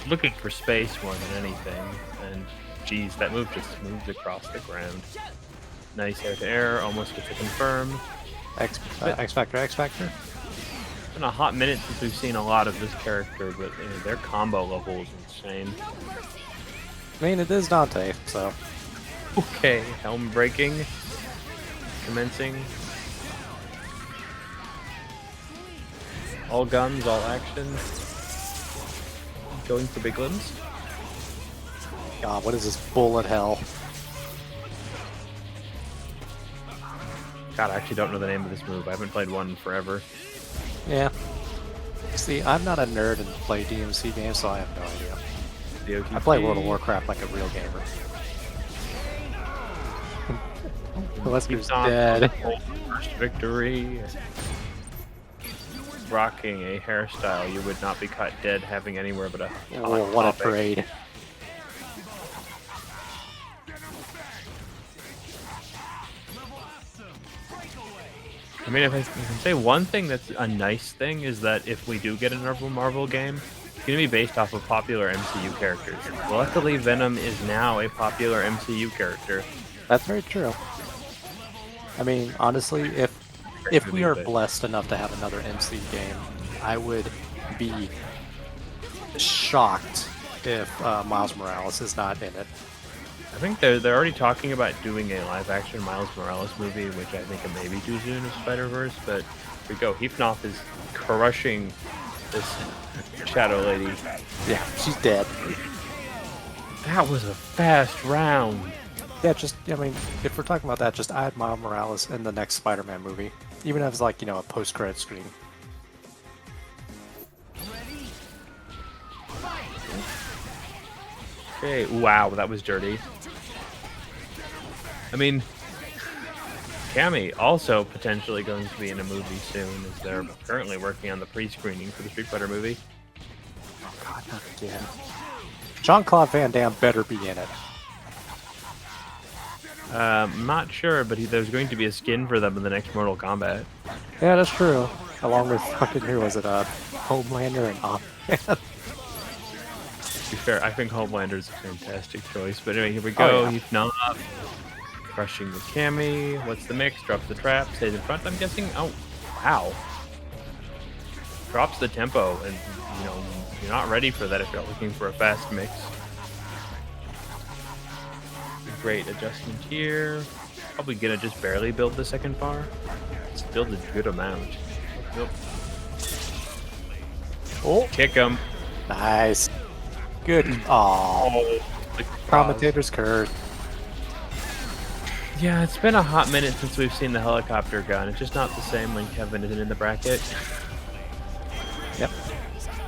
[SPEAKER 4] Looking for space more than anything. And geez, that move just moves across the ground. Nice air to air, almost gets a confirm.
[SPEAKER 2] X Factor.
[SPEAKER 4] It's been a hot minute since we've seen a lot of this character, but their combo level is insane.
[SPEAKER 2] I mean, it is Dante, so.
[SPEAKER 4] Okay, helm breaking. Commencing. All guns, all action. Going for big limbs.
[SPEAKER 2] God, what is this bullet hell?
[SPEAKER 4] God, I actually don't know the name of this move. I haven't played one in forever.
[SPEAKER 2] Yeah. See, I'm not a nerd and play DMC games, so I have no idea. I play World of Warcraft like a real gamer. The Wesker's dead.
[SPEAKER 4] First victory. Rocking a hairstyle you would not be caught dead having anywhere but a
[SPEAKER 2] Oh, what a parade.
[SPEAKER 4] I mean, if I can say one thing that's a nice thing is that if we do get another Marvel game, it's going to be based off of popular MCU characters. Luckily, Venom is now a popular MCU character.
[SPEAKER 2] That's very true. I mean, honestly, if we are blessed enough to have another MC game, I would be shocked if Miles Morales is not in it.
[SPEAKER 4] I think they're already talking about doing a live-action Miles Morales movie, which I think it may be too soon of Spider-Verse, but here we go. Hefnoff is crushing this Shadow Lady.
[SPEAKER 2] Yeah, she's dead.
[SPEAKER 4] That was a fast round.
[SPEAKER 2] Yeah, I mean, if we're talking about that, just add Miles Morales in the next Spider-Man movie. Even if it's like, you know, a post-credit screen.
[SPEAKER 4] Okay, wow, that was dirty. I mean, Cammy also potentially going to be in a movie soon, as they're currently working on the pre-screening for the Street Fighter movie.
[SPEAKER 2] Oh god, not again. Jean-Claude Van Damme better be in it.
[SPEAKER 4] I'm not sure, but there's going to be a skin for them in the next Mortal Kombat.
[SPEAKER 2] Yeah, that's true. Along with fucking, who was it, Homelander and Aquaman.
[SPEAKER 4] To be fair, I think Homelander's a fantastic choice. But anyway, here we go.
[SPEAKER 2] Oh, yeah.
[SPEAKER 4] He's not crushing the Cammy. What's the mix? Drops the trap. Stays in front, I'm guessing. Oh, wow. Drops the tempo, and you know you're not ready for that if you're looking for a fast mix. Great adjustment here. Probably gonna just barely build the second bar. It's build a good amount. Nope.
[SPEAKER 2] Oh,
[SPEAKER 4] Kick him.
[SPEAKER 2] nice. Good. Oh, commentator's curse.
[SPEAKER 4] Yeah, it's been a hot minute since we've seen the helicopter gun. It's just not the same when Kevin isn't in the bracket.
[SPEAKER 2] Yep.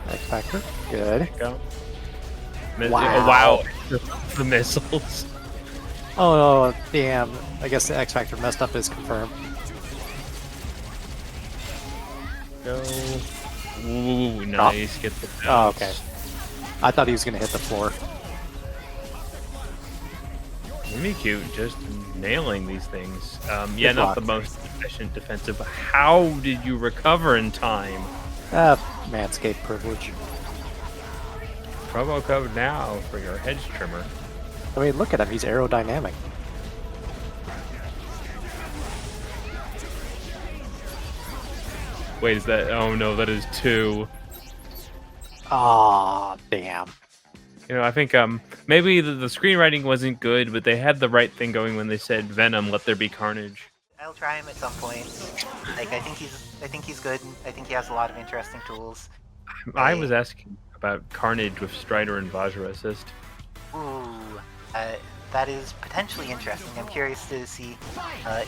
[SPEAKER 2] X Factor. Good.
[SPEAKER 4] Go.
[SPEAKER 2] Wow.
[SPEAKER 4] Oh, wow. The missiles.
[SPEAKER 2] Oh no, damn. I guess the X Factor messed up his confirm.
[SPEAKER 4] Go. Ooh, nice. Get the
[SPEAKER 2] Oh,
[SPEAKER 4] bounce.
[SPEAKER 2] okay. I thought he was gonna hit the floor.
[SPEAKER 4] Mimikyu just nailing these things. Yeah,
[SPEAKER 2] Good
[SPEAKER 4] not
[SPEAKER 2] block.
[SPEAKER 4] the most efficient defensive. But how did you recover in time?
[SPEAKER 2] Manscape privilege.
[SPEAKER 4] Promo code now for your hedge trimmer.
[SPEAKER 2] I mean, look at him. He's aerodynamic.
[SPEAKER 4] Wait, is that? Oh no, that is 2.
[SPEAKER 2] Ah, damn.
[SPEAKER 4] You know, I think maybe the screenwriting wasn't good, but they had the right thing going when they said Venom, let there be carnage.
[SPEAKER 1] I'll try him at some point. Like I think he's good. I think he has a lot of interesting tools.
[SPEAKER 4] I was asking about carnage with Strider and Vajra assist.
[SPEAKER 1] Ooh, that is potentially interesting. I'm curious to see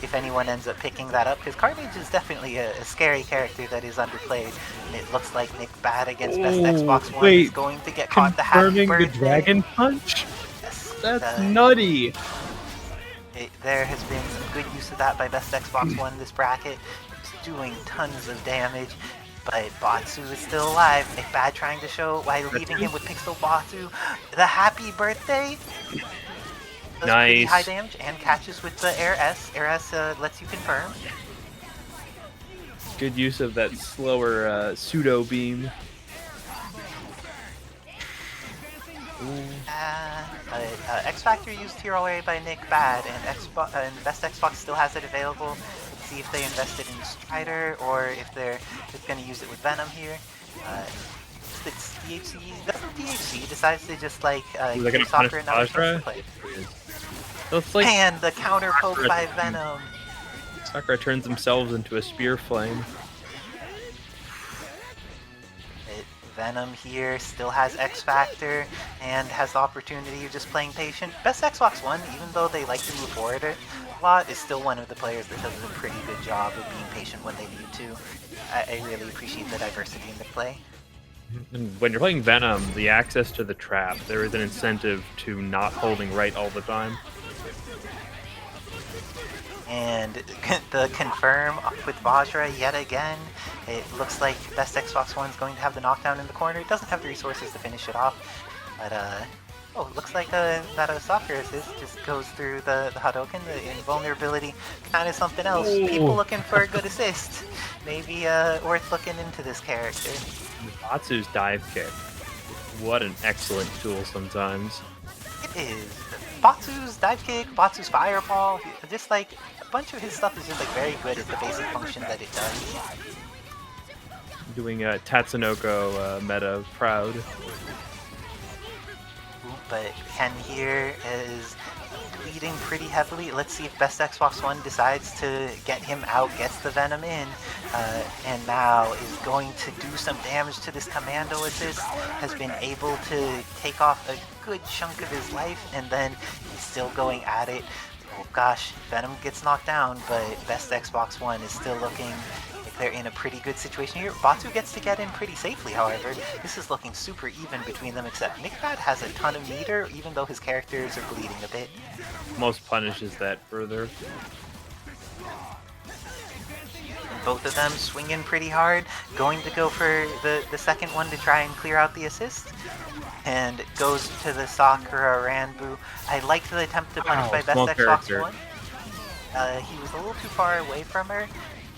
[SPEAKER 1] if anyone ends up picking that up, because Carnage is definitely a scary character that is underplayed, and it looks like Nick Bad against Best Xbox One is going to get caught the happy
[SPEAKER 4] Confirming the
[SPEAKER 1] birthday.
[SPEAKER 4] Dragon Punch?
[SPEAKER 1] Yes,
[SPEAKER 4] That's nutty!
[SPEAKER 1] there has been some good use of that by Best Xbox One this bracket. It's doing tons of damage. But Batsu is still alive. Nick Bad trying to show why leaving him with Pixel Batsu. The happy birthday does pretty high damage and catches with the Air S. Air S lets you confirm.
[SPEAKER 4] Good use of that slower pseudo beam.
[SPEAKER 1] X Factor used Hero Away by Nick Bad, and Best Xbox still has it available. Let's see if they invested in Strider or if they're just going to use it with Venom here. It's DHC. DHC decides to just like give Sakura another chance to play.
[SPEAKER 4] Like,
[SPEAKER 1] and the counter poke by Venom.
[SPEAKER 4] Sakura turns themselves into a spear flame.
[SPEAKER 1] Venom here still has X Factor and has the opportunity of just playing patient. Best Xbox One, even though they like to move forward a lot, is still one of the players that does a pretty good job of being patient when they need to. I really appreciate the diversity in the play.
[SPEAKER 4] When you're playing Venom, the access to the trap, there is an incentive to not holding right all the time.
[SPEAKER 1] And the confirm with Vajra yet again. It looks like Best Xbox One's going to have the knockdown in the corner. It doesn't have the resources to finish it off. But, oh, it looks like that Sakura assist just goes through the Hadouken. The invulnerability kind of something else. Ooh. People looking for a good assist. Maybe worth looking into this character.
[SPEAKER 4] Batsu's dive kick. What an excellent tool sometimes.
[SPEAKER 1] It is. Batsu's dive kick, Batsu's fireball, just like a bunch of his stuff is just like very good at the basic function that it does.
[SPEAKER 4] Doing Tatsunoko meta proud.
[SPEAKER 1] But Ken here is bleeding pretty heavily. Let's see if Best Xbox One decides to get him out, gets the Venom in, and now is going to do some damage to this commando assist. Has been able to take off a good chunk of his life, and then he's still going at it. Oh gosh, Venom gets knocked down, but Best Xbox One is still looking like they're in a pretty good situation here. Batsu gets to get in pretty safely, however. This is looking super even between them, except Nickbad has a ton of meter, even though his characters are bleeding a bit.
[SPEAKER 4] Most punishes that further.
[SPEAKER 1] Both of them swinging pretty hard, going to go for the second one to try and clear out the assist. And it goes to the Sakura Ranbu. I liked the attempt to punish by Best Xbox One. He was a little too far away from her.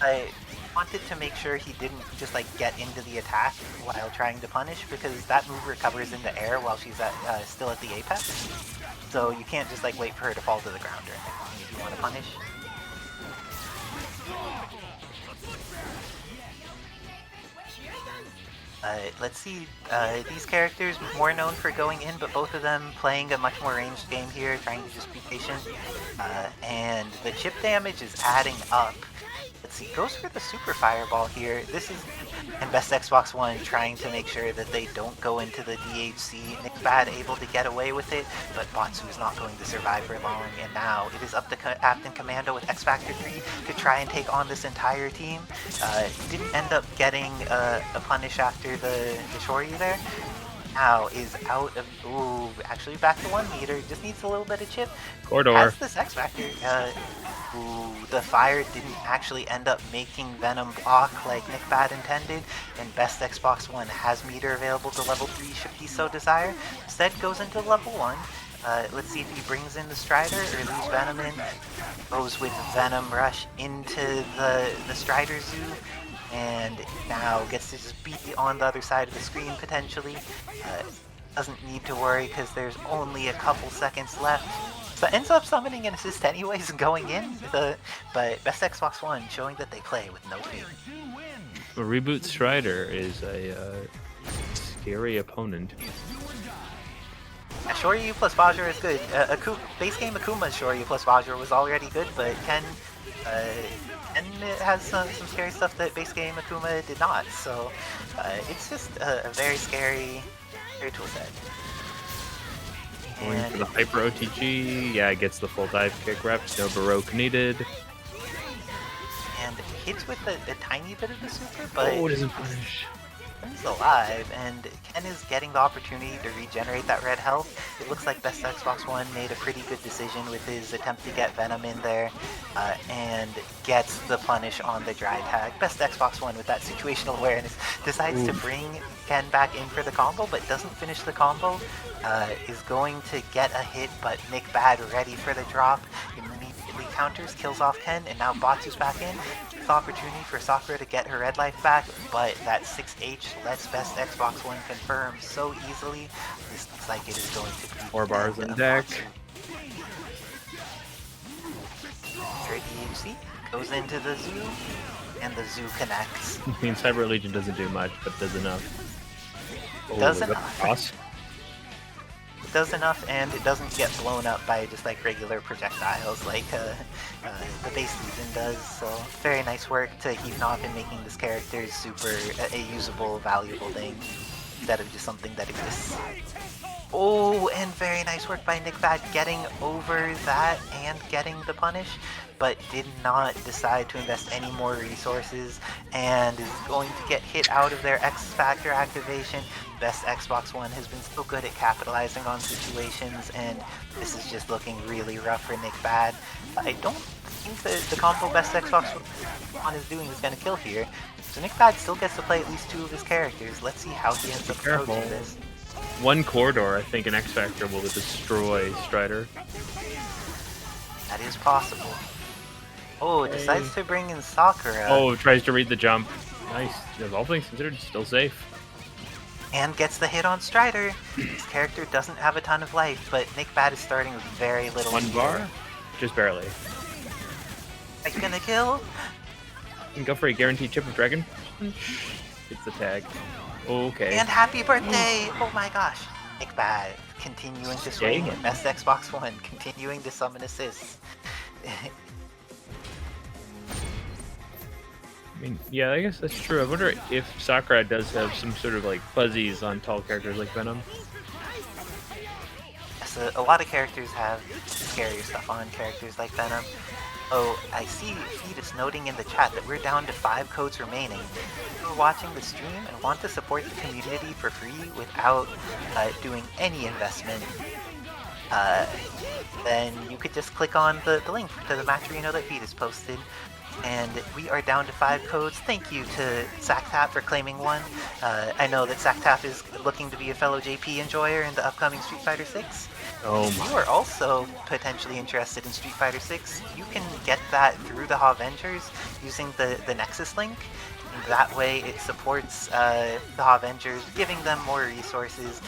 [SPEAKER 1] I wanted to make sure he didn't just like get into the attack while trying to punish, because that move recovers in the air while she's still at the apex. So you can't just like wait for her to fall to the ground or anything if you want to punish. Let's see, these characters more known for going in, but both of them playing a much more ranged game here, trying to just be patient. And the chip damage is adding up. Let's see, goes for the super fireball here. This is, and Best Xbox One trying to make sure that they don't go into the DHC. Nick Bad able to get away with it, but Batsu is not going to survive for long. And now it is up to Captain Commando with X Factor 3 to try and take on this entire team. Didn't end up getting a punish after the Shoryu there. now is out of, ooh, actually back to 1 meter, just needs a little bit of chip.
[SPEAKER 4] Corridor.
[SPEAKER 1] Has this X Factor. Ooh, the fire didn't actually end up making Venom block like Nick Bad intended, and best Xbox One has meter available to level 3 should he so desire. Instead goes into level 1. Let's see if he brings in the Strider or leaves Venom in. Goes with Venom Rush into the Strider Zoo, and now gets to just be on the other side of the screen potentially. Doesn't need to worry because there's only a couple seconds left. So ends up summoning an assist anyways and going in. But best Xbox One showing that they play with no fear.
[SPEAKER 4] A Reboot Strider is a scary opponent.
[SPEAKER 1] Shoryu plus Vajra is good. Base game Akuma's Shoryu plus Vajra was already good, but Ken has some scary stuff that base game Akuma did not. So it's just a very scary tool set.
[SPEAKER 4] Going for the Hyper OTG. Yeah, gets the full dive kick reps. No Baroque needed.
[SPEAKER 1] And hits with a tiny bit of the super, but
[SPEAKER 4] Oh, it doesn't punish.
[SPEAKER 1] Ken's alive, and Ken is getting the opportunity to regenerate that red health. It looks like best Xbox One made a pretty good decision with his attempt to get Venom in there, and gets the punish on the dry tag. Best Xbox One with that situational awareness decides to bring Ken back in for the combo, but doesn't finish the combo. Is going to get a hit, but Nick Bad ready for the drop. Immediately counters, kills off Ken, and now Batsu's back in. The opportunity for Sakura to get her red life back, but that 6H lets best Xbox One confirm so easily. This looks like it is going to be
[SPEAKER 4] 4 bars in deck.
[SPEAKER 1] Straight DHC goes into the zoo, and the zoo connects.
[SPEAKER 4] I mean, Cyber Legion doesn't do much, but does enough.
[SPEAKER 1] Does
[SPEAKER 4] is that
[SPEAKER 1] enough.
[SPEAKER 4] cross?
[SPEAKER 1] It does enough, and it doesn't get blown up by just like regular projectiles like the base season does. So very nice work to Heathen off and making this character super a usable, valuable thing instead of just something that exists. Oh, and very nice work by Nick Bad getting over that and getting the punish, but did not decide to invest any more resources and is going to get hit out of their X Factor activation. Best Xbox One has been so good at capitalizing on situations, and this is just looking really rough for Nick Bad. I don't think that the combo best Xbox One is doing is going to kill here, so Nick Bad still gets to play at least 2 of his characters. Let's see how he ends up approaching this.
[SPEAKER 4] 1 corridor, I think an X Factor will destroy Strider.
[SPEAKER 1] That is possible. Oh, decides to bring in Sakura.
[SPEAKER 4] Oh, tries to read the jump. Nice. All things considered, still safe.
[SPEAKER 1] And gets the hit on Strider. His character doesn't have a ton of life, but Nick Bad is starting with very little.
[SPEAKER 4] 1 bar? Just barely.
[SPEAKER 1] Are you gonna kill?
[SPEAKER 4] You can go for a guaranteed chip of Dragon Punch. It's the tag. Okay.
[SPEAKER 1] And happy birthday! Oh my gosh. Nick Bad continuing to swing.
[SPEAKER 4] Dang it.
[SPEAKER 1] Best Xbox One continuing to summon assists.
[SPEAKER 4] I mean, yeah, I guess that's true. I wonder if Sakura does have some sort of like fuzzies on tall characters like Venom.
[SPEAKER 1] Yes, a lot of characters have scarier stuff on characters like Venom. Oh, I see Fetus noting in the chat that we're down to 5 codes remaining. If you're watching the stream and want to support the community for free without doing any investment, then you could just click on the link to the match arena that Fetus posted. And we are down to 5 codes. Thank you to Zacktap for claiming 1. I know that Zacktap is looking to be a fellow JP enjoyer in the upcoming Street Fighter 6.
[SPEAKER 4] Oh
[SPEAKER 1] If you are also potentially interested in Street Fighter 6, you can get that through the HAVENGERS using the Nexus link. And that way it supports the HAVENGERS, giving them more resources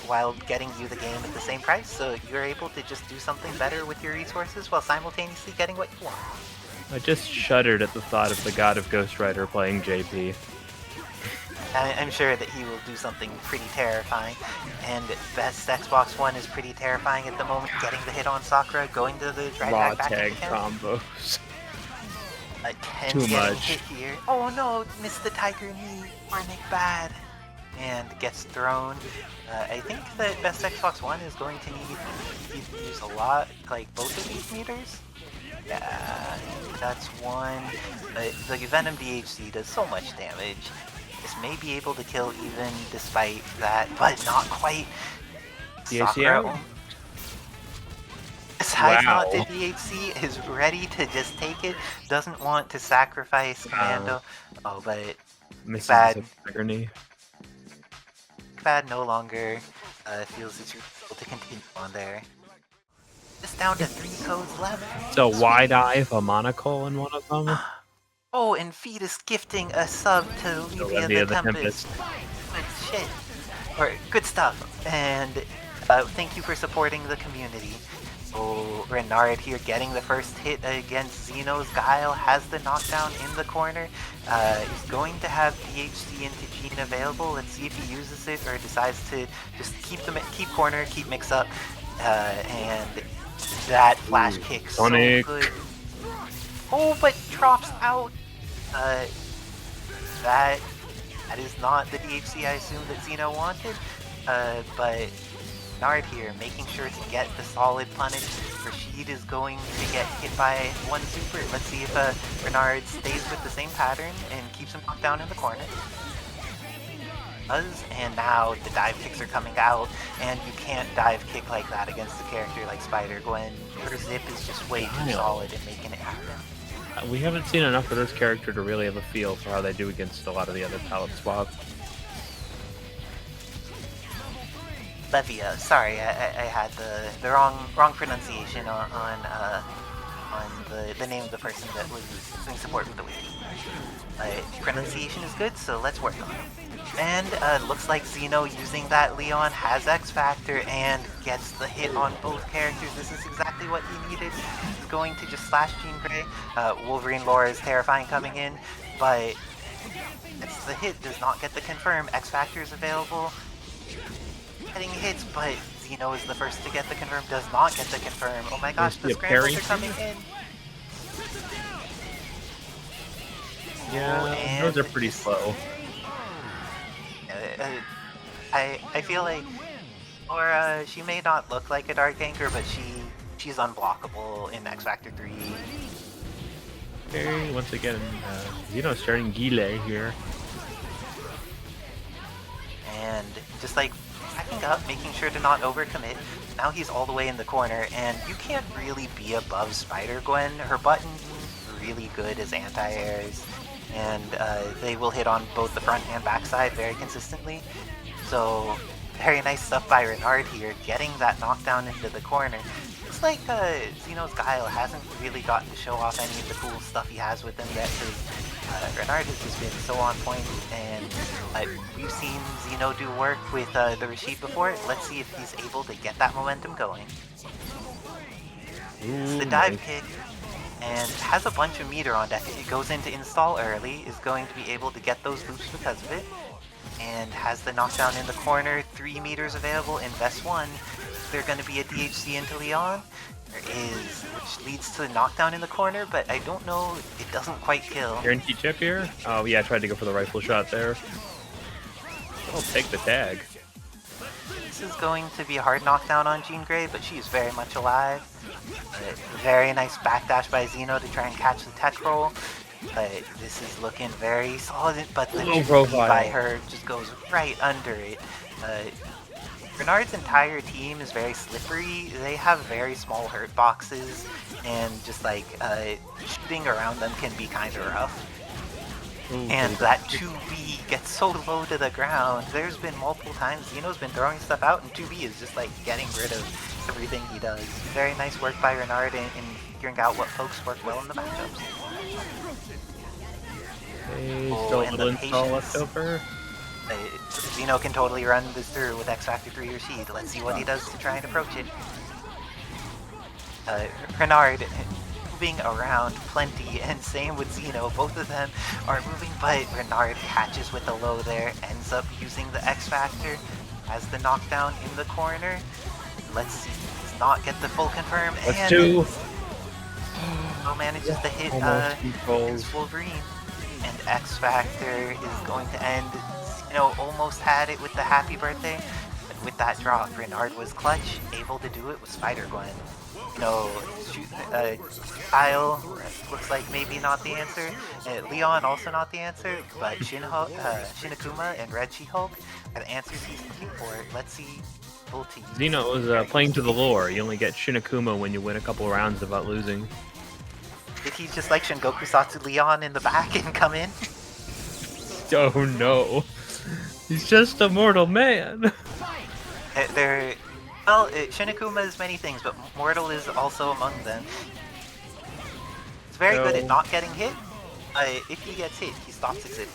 [SPEAKER 1] while getting you the game at the same price. So you're able to just do something better with your resources while simultaneously getting what you want.
[SPEAKER 4] I just shuddered at the thought of the god of Ghost Rider playing JP.
[SPEAKER 1] I'm sure that he will do something pretty terrifying, and best Xbox One is pretty terrifying at the moment, getting the hit on Sakura, going to the dry
[SPEAKER 4] Raw
[SPEAKER 1] back
[SPEAKER 4] tag
[SPEAKER 1] into him.
[SPEAKER 4] combos.
[SPEAKER 1] Ken
[SPEAKER 4] Too
[SPEAKER 1] getting
[SPEAKER 4] much.
[SPEAKER 1] hit here. Oh no, missed the Tiger Knee for Nick Bad. And gets thrown. I think that best Xbox One is going to need to use a lot, like both of these meters. Yeah, that's 1. But the Venom DHC does so much damage. This may be able to kill even despite that, but not quite.
[SPEAKER 4] DHC
[SPEAKER 1] Sakura
[SPEAKER 4] out?
[SPEAKER 1] decides not to
[SPEAKER 4] Wow.
[SPEAKER 1] DHC, is ready to just take it, doesn't want to sacrifice Commando. Oh, but
[SPEAKER 4] Misses
[SPEAKER 1] bad.
[SPEAKER 4] the agony.
[SPEAKER 1] Bad no longer feels it's able to continue on there. Just down to 3 codes left.
[SPEAKER 4] So wide eye, a monocle in one of them.
[SPEAKER 1] Oh, and Fetus gifting a sub to Olivia the Tempest. Good shit. Or good stuff. And thank you for supporting the community. Oh, Renard here getting the first hit against Xeno's Guile, has the knockdown in the corner. Is going to have DHC into Gene available. Let's see if he uses it or decides to just keep corner, keep mix up. And that flash kick so
[SPEAKER 4] Sonic.
[SPEAKER 1] good. Oh, but drops out. That is not the DHC I assumed that Xeno wanted. But Renard here making sure to get the solid punish. Rasheed is going to get hit by one super. Let's see if Renard stays with the same pattern and keeps him knocked down in the corner. And now the dive kicks are coming out, and you can't dive kick like that against a character like Spider-Gwen. Her zip is just way too solid in making it happen.
[SPEAKER 4] We haven't seen enough of this character to really have a feel for how they do against a lot of the other palette swaps.
[SPEAKER 1] Levia, sorry, I had the wrong pronunciation on the name of the person that was doing support with the wiki. Pronunciation is good, so let's work on it. And looks like Xeno using that Leon has X Factor and gets the hit on both characters. This is exactly what he needed. He's going to just slash Jean Grey. Wolverine lore is terrifying coming in, but gets the hit, does not get the confirm. X Factor is available. Getting hits, but Xeno is the first to get the confirm, does not get the confirm. Oh my gosh, the scrambles are coming in.
[SPEAKER 4] Yeah, those are pretty slow.
[SPEAKER 1] I feel like, or she may not look like a Dark Anchor, but she's unblockable in X Factor 3.
[SPEAKER 4] Okay, once again, Xeno starting Gile here.
[SPEAKER 1] And just like backing up, making sure to not overcommit. Now he's all the way in the corner, and you can't really be above Spider-Gwen. Her button's really good as anti-airs, and they will hit on both the front and back side very consistently. So very nice stuff by Renard here, getting that knockdown into the corner. Looks like Xeno's Guile hasn't really gotten to show off any of the cool stuff he has with him yet, because Renard has just been so on point, and we've seen Xeno do work with the Rasheed before. Let's see if he's able to get that momentum going. It's the dive kick, and has a bunch of meter on deck. It goes into install early, is going to be able to get those loops because of it, and has the knockdown in the corner, 3 meters available, invest 1. Is there going to be a DHC into Leon? There is, which leads to the knockdown in the corner, but I don't know, it doesn't quite kill.
[SPEAKER 4] Guarantee chip here? Oh yeah, I tried to go for the rifle shot there. I'll take the tag.
[SPEAKER 1] This is going to be a hard knockdown on Jean Grey, but she's very much alive. Very nice backdash by Xeno to try and catch the tech roll. But this is looking very solid, but the tree by her just goes right under it. Renard's entire team is very slippery. They have very small hurt boxes, and just like shooting around them can be kind of rough. And that 2B gets so low to the ground. There's been multiple times Xeno's been throwing stuff out, and 2B is just like getting rid of everything he does. Very nice work by Renard in figuring out what folks work well in the matchups.
[SPEAKER 4] Hey, still a little install left over.
[SPEAKER 1] Xeno can totally run this through with X Factor 3 Rasheed. Let's see what he does to try and approach it. Renard moving around plenty, and same with Xeno. Both of them are moving, but Renard catches with the low there, ends up using the X Factor as the knockdown in the corner. Let's see, does not get the full confirm,
[SPEAKER 4] Let's
[SPEAKER 1] and Xeno manages to hit his Wolverine. And X Factor is going to end. Xeno almost had it with the happy birthday, With that drop, Renard was clutch, able to do it with Spider-Gwen. You know, Kyle looks like maybe not the answer. Leon also not the answer, but Shinakuma and Red She-Hulk are the answers he's looking for. Let's see.
[SPEAKER 4] Xeno was playing to the lore. You only get Shinakuma when you win a couple rounds without losing.
[SPEAKER 1] Did he just like Shingoku Satsu Leon in the back and come in?
[SPEAKER 4] Oh no. He's just a mortal man.
[SPEAKER 1] Well, Shinakuma is many things, but mortal is also among them. He's very good at not getting hit. If he gets hit, he stops exhibiting.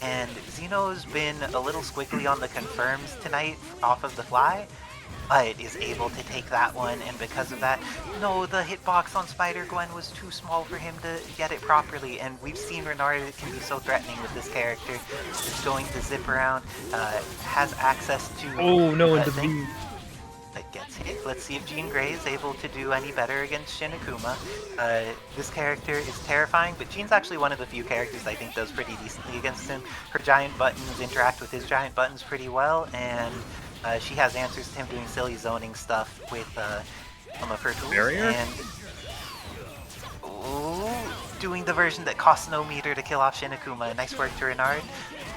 [SPEAKER 1] And Xeno's been a little squiggly on the confirms tonight off of the fly, but is able to take that one, and because of that, no, the hitbox on Spider-Gwen was too small for him to get it properly, and we've seen Renard can be so threatening with this character. Just going to zip around, has access to...
[SPEAKER 4] Oh, no, into the...
[SPEAKER 1] That gets hit. Let's see if Jean Grey is able to do any better against Shinakuma. This character is terrifying, but Jean's actually one of the few characters I think does pretty decently against him. Her giant buttons interact with his giant buttons pretty well, and she has answers to him doing silly zoning stuff with some of her tools.
[SPEAKER 4] Barrier?
[SPEAKER 1] And doing the version that costs no meter to kill off Shinakuma. Nice work to Renard.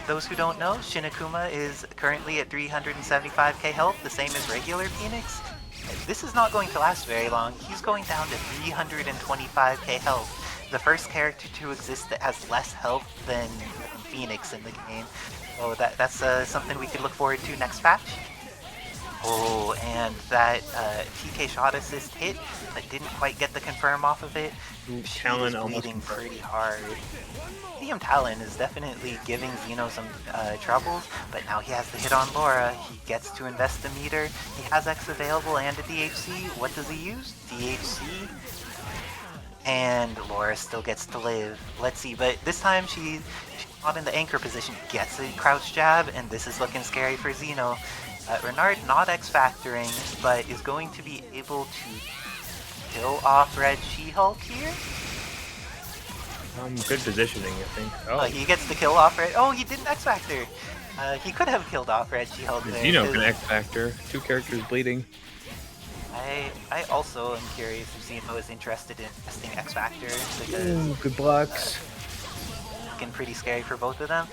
[SPEAKER 1] Those who don't know, Shinakuma is currently at 375k health, the same as regular Phoenix. This is not going to last very long. He's going down to 325k health. The first character to exist that has less health than Phoenix in the game. So that's something we could look forward to next patch. Oh, and that TK shot assist hit, but didn't quite get the confirm off of it.
[SPEAKER 4] Talon almost
[SPEAKER 1] bleeding pretty hard. Medium Talon is definitely giving Xeno some troubles, but now he has the hit on Laura. He gets to invest the meter. He has X available and a DHC. What does he use? DHC. And Laura still gets to live. Let's see, but this time she's not in the anchor position. Gets a crouch jab, and this is looking scary for Xeno. Renard not X-factoring, but is going to be able to kill off Red She-Hulk here.
[SPEAKER 4] Good positioning, I think. Oh,
[SPEAKER 1] he gets the kill off Red. Oh, he didn't X-factor. He could have killed off Red She-Hulk there.
[SPEAKER 4] Xeno can X-factor. 2 characters bleeding.
[SPEAKER 1] I also am curious if Xeno is interested in testing X-factor because
[SPEAKER 4] Ooh, good blocks.
[SPEAKER 1] looking pretty scary for both of them.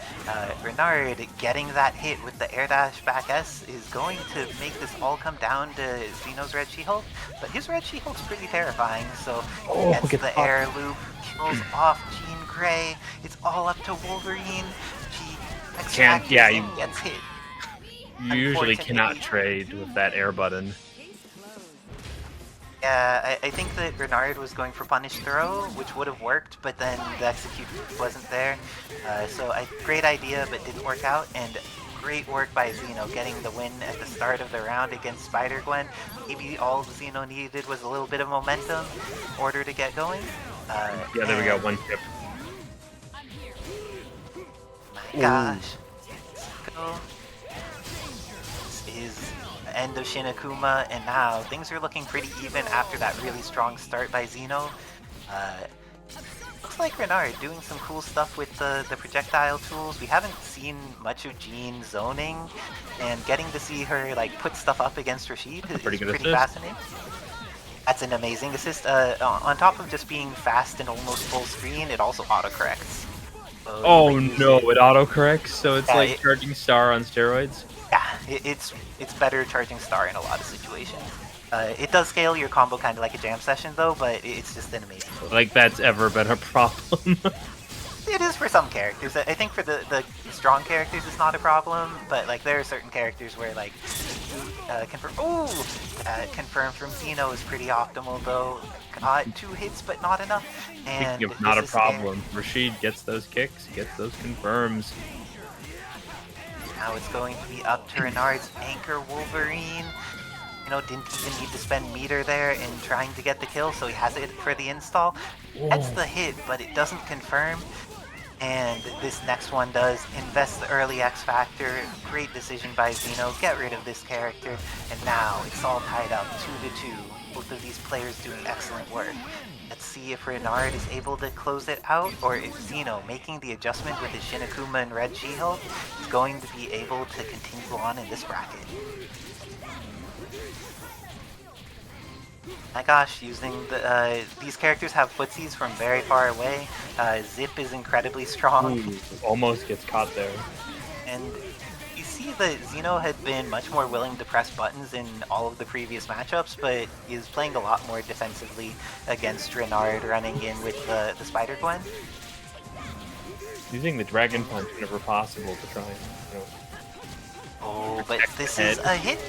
[SPEAKER 1] Renard getting that hit with the air dash back S is going to make this all come down to Xeno's Red She-Hulk, but his Red She-Hulk's pretty terrifying, so he gets the air loop, kills off Jean Grey, it's all up to Wolverine, she gets hit.
[SPEAKER 4] You usually cannot trade with that air button.
[SPEAKER 1] Yeah, I think that Renard was going for Punish Throw, which would have worked, but then the execution wasn't there. So great idea, but didn't work out, and great work by Xeno getting the win at the start of the round against Spider-Gwen. Maybe all Xeno needed was a little bit of momentum in order to get going.
[SPEAKER 4] Yeah, there we go, 1 tip.
[SPEAKER 1] My gosh. Let's go. This is end of Shinakuma, and now things are looking pretty even after that really strong start by Xeno. Looks like Renard doing some cool stuff with the projectile tools. We haven't seen much of Jean zoning, and getting to see her like put stuff up against Rasheed is pretty fascinating. That's an amazing assist. On top of just being fast and almost full screen, it also autocorrects. So
[SPEAKER 4] oh no, it autocorrects, so it's like charging star on steroids?
[SPEAKER 1] Yeah, it's better charging star in a lot of situations. It does scale your combo kind of like a jam session though, but it's just an amazing move.
[SPEAKER 4] Like that's ever been a problem.
[SPEAKER 1] It is for some characters. I think for the strong characters it's not a problem, but like there are certain characters where like confirm from Xeno is pretty optimal though. Got 2 hits but not enough. And
[SPEAKER 4] speaking of not a problem, Rasheed gets those kicks, gets those confirms.
[SPEAKER 1] Now it's going to be up to Renard's Anchor Wolverine. You know, didn't even need to spend meter there in trying to get the kill, so he has it for the install. Gets the hit, but it doesn't confirm. And this next one does. Invest the early X Factor. Great decision by Xeno. Get rid of this character. And now it's all tied up 2-2. Both of these players doing excellent work. Let's see if Renard is able to close it out, or if Zeno, making the adjustment with his Shinakuma and Red Shield, is going to be able to continue on in this bracket. My gosh, using the these characters have footsies from very far away. Zip is incredibly strong.
[SPEAKER 4] Ooh, almost gets caught there.
[SPEAKER 1] And you see that Zeno had been much more willing to press buttons in all of the previous matchups, but is playing a lot more defensively against Renard, running in with the Spider Gwen.
[SPEAKER 4] Using the Dragon Punch whenever possible to try and,
[SPEAKER 1] Oh, but this is a hit.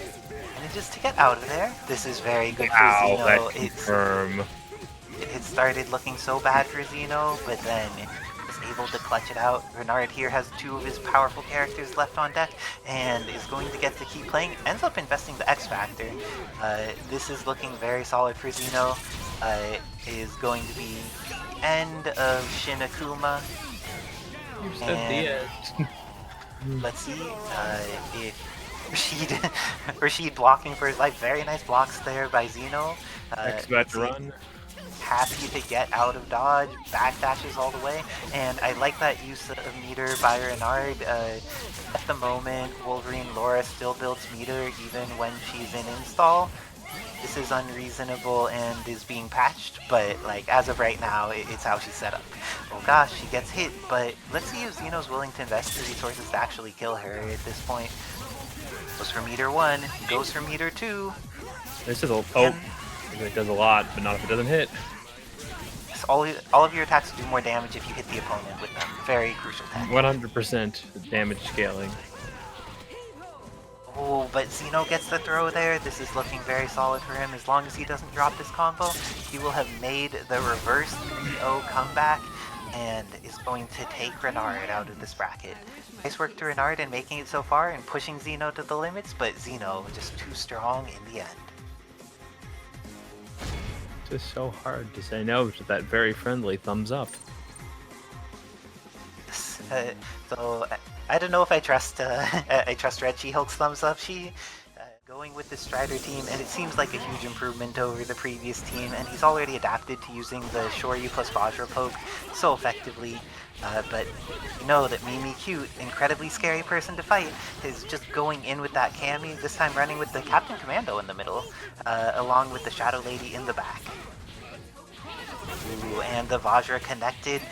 [SPEAKER 1] Manages to get out of there. This is very good
[SPEAKER 4] wow,
[SPEAKER 1] for Zeno.
[SPEAKER 4] that's confirm.
[SPEAKER 1] It started looking so bad for Zeno, but then was able to clutch it out. Renard here has 2 of his powerful characters left on deck and is going to get to keep playing. Ends up investing the X Factor. This is looking very solid for Zeno. Is going to be the end of Shinakuma.
[SPEAKER 4] You said the end.
[SPEAKER 1] Let's see if Rasheed blocking for his life. Very nice blocks there by Zeno.
[SPEAKER 4] X-Factor run.
[SPEAKER 1] Happy to get out of dodge, backdashes all the way, and I like that use of meter by Renard. At the moment, Wolverine Laura still builds meter even when she's in install. This is unreasonable and is being patched, but like as of right now, it's how she's set up. Oh gosh, she gets hit, but let's see if Zeno's willing to invest the resources to actually kill her at this point. Goes for meter 1, goes for meter 2.
[SPEAKER 4] This is a it does a lot, but not if it doesn't hit.
[SPEAKER 1] All of your attacks do more damage if you hit the opponent with them. Very crucial tactic.
[SPEAKER 4] 100% damage scaling.
[SPEAKER 1] Oh, but Zeno gets the throw there. This is looking very solid for him. As long as he doesn't drop this combo, he will have made the reverse 3-0 comeback and is going to take Renard out of this bracket. Nice work to Renard in making it so far and pushing Zeno to the limits, but Zeno just too strong in the end.
[SPEAKER 4] It's just so hard to say no to that very friendly thumbs up.
[SPEAKER 1] So I don't know if I trust Red She-Hulk's thumbs up. She going with the Strider team, and it seems like a huge improvement over the previous team, and he's already adapted to using the Shoryu plus Vajra poke so effectively. But you know that Mimi Cute, incredibly scary person to fight, is just going in with that Cammy, this time running with the Captain Commando in the middle, along with the Shadow Lady in the back. Ooh, and the Vajra connected,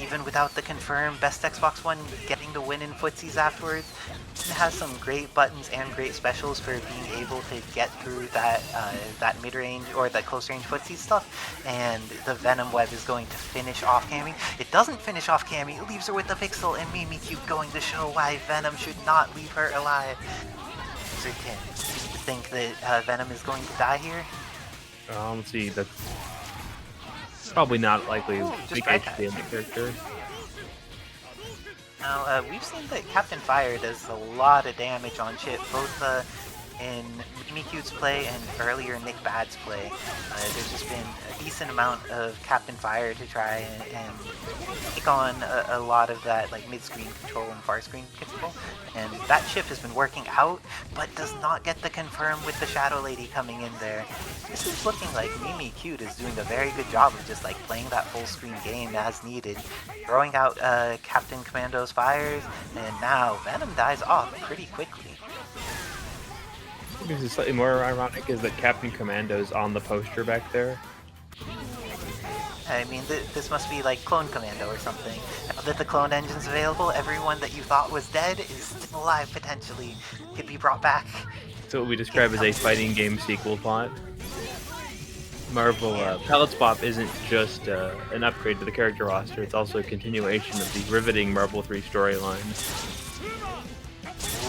[SPEAKER 1] even without the confirm. Best Xbox One getting the win in footsies afterwards. It has some great buttons and great specials for being able to get through that that mid-range or that close-range footsie stuff. And the Venom Web is going to finish off Cammy. It doesn't finish off Cammy, it leaves her with the Pixel, and Mimi Cute going to show why Venom should not leave her alive. Sir Tim, do you think that Venom is going to die here?
[SPEAKER 4] Let's see, that's probably not likely.
[SPEAKER 1] Just
[SPEAKER 4] I think the character.
[SPEAKER 1] Now, we've seen that Captain Fire does a lot of damage on Chip, both in Mimi Cute's play and earlier Nick Bad's play. There's just been a decent amount of Captain Fire to try and take on a lot of that like mid-screen control and far-screen control. And that chip has been working out, but does not get the confirm with the Shadow Lady coming in there. This is looking like Mimi Cute is doing a very good job of just like playing that full-screen game as needed, throwing out Captain Commando's fires, and now Venom dies off pretty quickly.
[SPEAKER 4] This is slightly more ironic is that Captain Commando's on the poster back there.
[SPEAKER 1] I mean, this must be like Clone Commando or something. Now that the clone engine's available, everyone that you thought was dead is still alive potentially. Could be brought back.
[SPEAKER 4] So what we describe as a fighting game sequel plot. Marvel Pellets Pop isn't just an upgrade to the character roster, it's also a continuation of the riveting Marvel 3 storyline.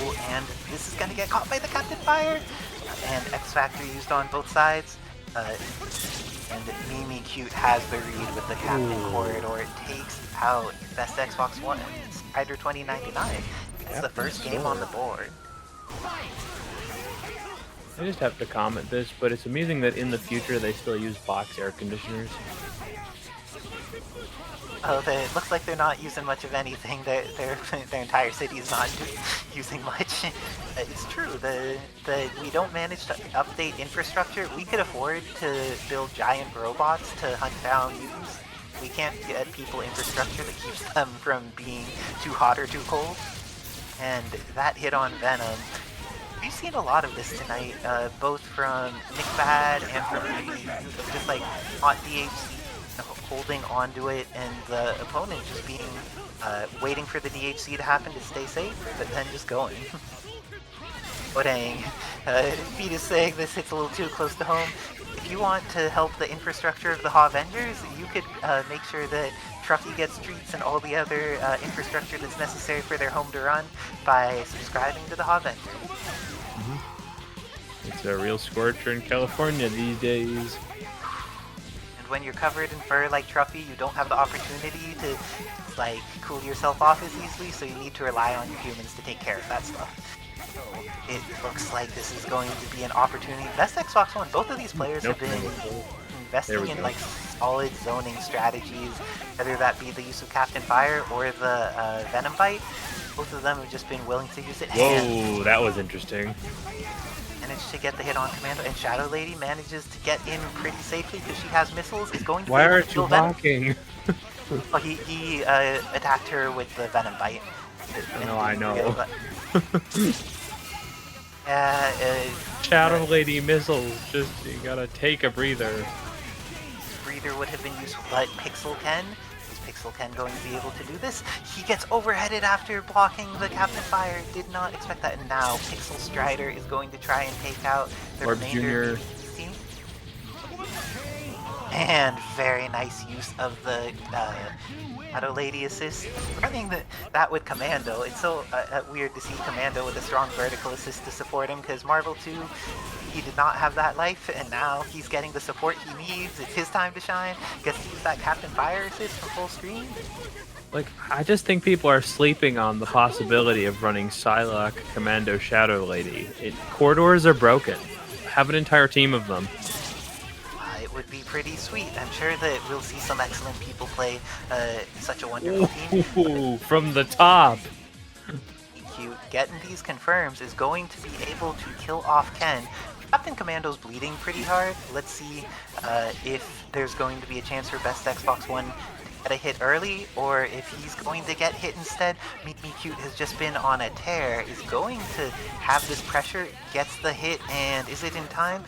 [SPEAKER 1] Ooh, and this is gonna get caught by the Captain Fire! And X Factor used on both sides. And Mimi Cute has the read with the Captain Corridor. It takes out Best Xbox One. Strider 2099. It's the first game on the board.
[SPEAKER 4] I just have to comment this, but it's amusing that in the future they still use box air conditioners.
[SPEAKER 1] Oh, it looks like they're not using much of anything. Their entire city is not using much. It's true. We don't manage to update infrastructure. We could afford to build giant robots to hunt down mutants. We can't get people infrastructure that keeps them from being too hot or too cold. And that hit on Venom. We've seen a lot of this tonight, both from Nick Bad and from me, just like hot DHC holding onto it, and the opponent just being waiting for the DHC to happen to stay safe, but then just going. Oh dang. Pete is saying this hits a little too close to home. If you want to help the infrastructure of the HAVENGERS, you could make sure that Truckee gets treats and all the other infrastructure that's necessary for their home to run by subscribing to the HAVENGERS.
[SPEAKER 4] It's a real scorcher in California these days.
[SPEAKER 1] And when you're covered in fur like Truffy, you don't have the opportunity to like cool yourself off as easily, so you need to rely on your humans to take care of that stuff. So it looks like this is going to be an opportunity. Best Xbox One, both of these players have been investing in like solid zoning strategies, whether that be the use of Captain Fire or the Venom Bite. Both of them have just been willing to use it.
[SPEAKER 4] Whoa, that was interesting.
[SPEAKER 1] Managed to get the hit on Commando, and Shadow Lady manages to get in pretty safely because she has missiles. Is going to
[SPEAKER 4] Why
[SPEAKER 1] be able
[SPEAKER 4] aren't
[SPEAKER 1] to
[SPEAKER 4] you
[SPEAKER 1] kill Venom.
[SPEAKER 4] blocking?
[SPEAKER 1] Well, he attacked her with the Venom Bite.
[SPEAKER 4] No, I know. Shadow Lady missiles, just you gotta take a breather.
[SPEAKER 1] Breather would have been useful, but Pixel Ken. Is Pixel Ken going to be able to do this? He gets overheaded after blocking the Captain Fire. Did not expect that. And now Pixel Strider is going to try and take out the
[SPEAKER 4] Orb
[SPEAKER 1] remainder
[SPEAKER 4] Jr.
[SPEAKER 1] of the team. And very nice use of the Shadow Lady assist. Running that with Commando. It's so weird to see Commando with a strong vertical assist to support him, because Marvel 2, he did not have that life, and now he's getting the support he needs. It's his time to shine. Gets to use that Captain Fire assist from full screen.
[SPEAKER 4] Like, I just think people are sleeping on the possibility of running Psylocke, Commando, Shadow Lady. Corridors are broken. Have an entire team of them.
[SPEAKER 1] It would be pretty sweet. I'm sure that we'll see some excellent people play such a wonderful team.
[SPEAKER 4] Ooh, from the top.
[SPEAKER 1] Cute. Getting these confirms is going to be able to kill off Ken. Captain Commando's bleeding pretty hard. Let's see if there's going to be a chance for Best Xbox One to get a hit early, or if he's going to get hit instead. Meet Me Cute has just been on a tear, is going to have this pressure, gets the hit, and is it in time?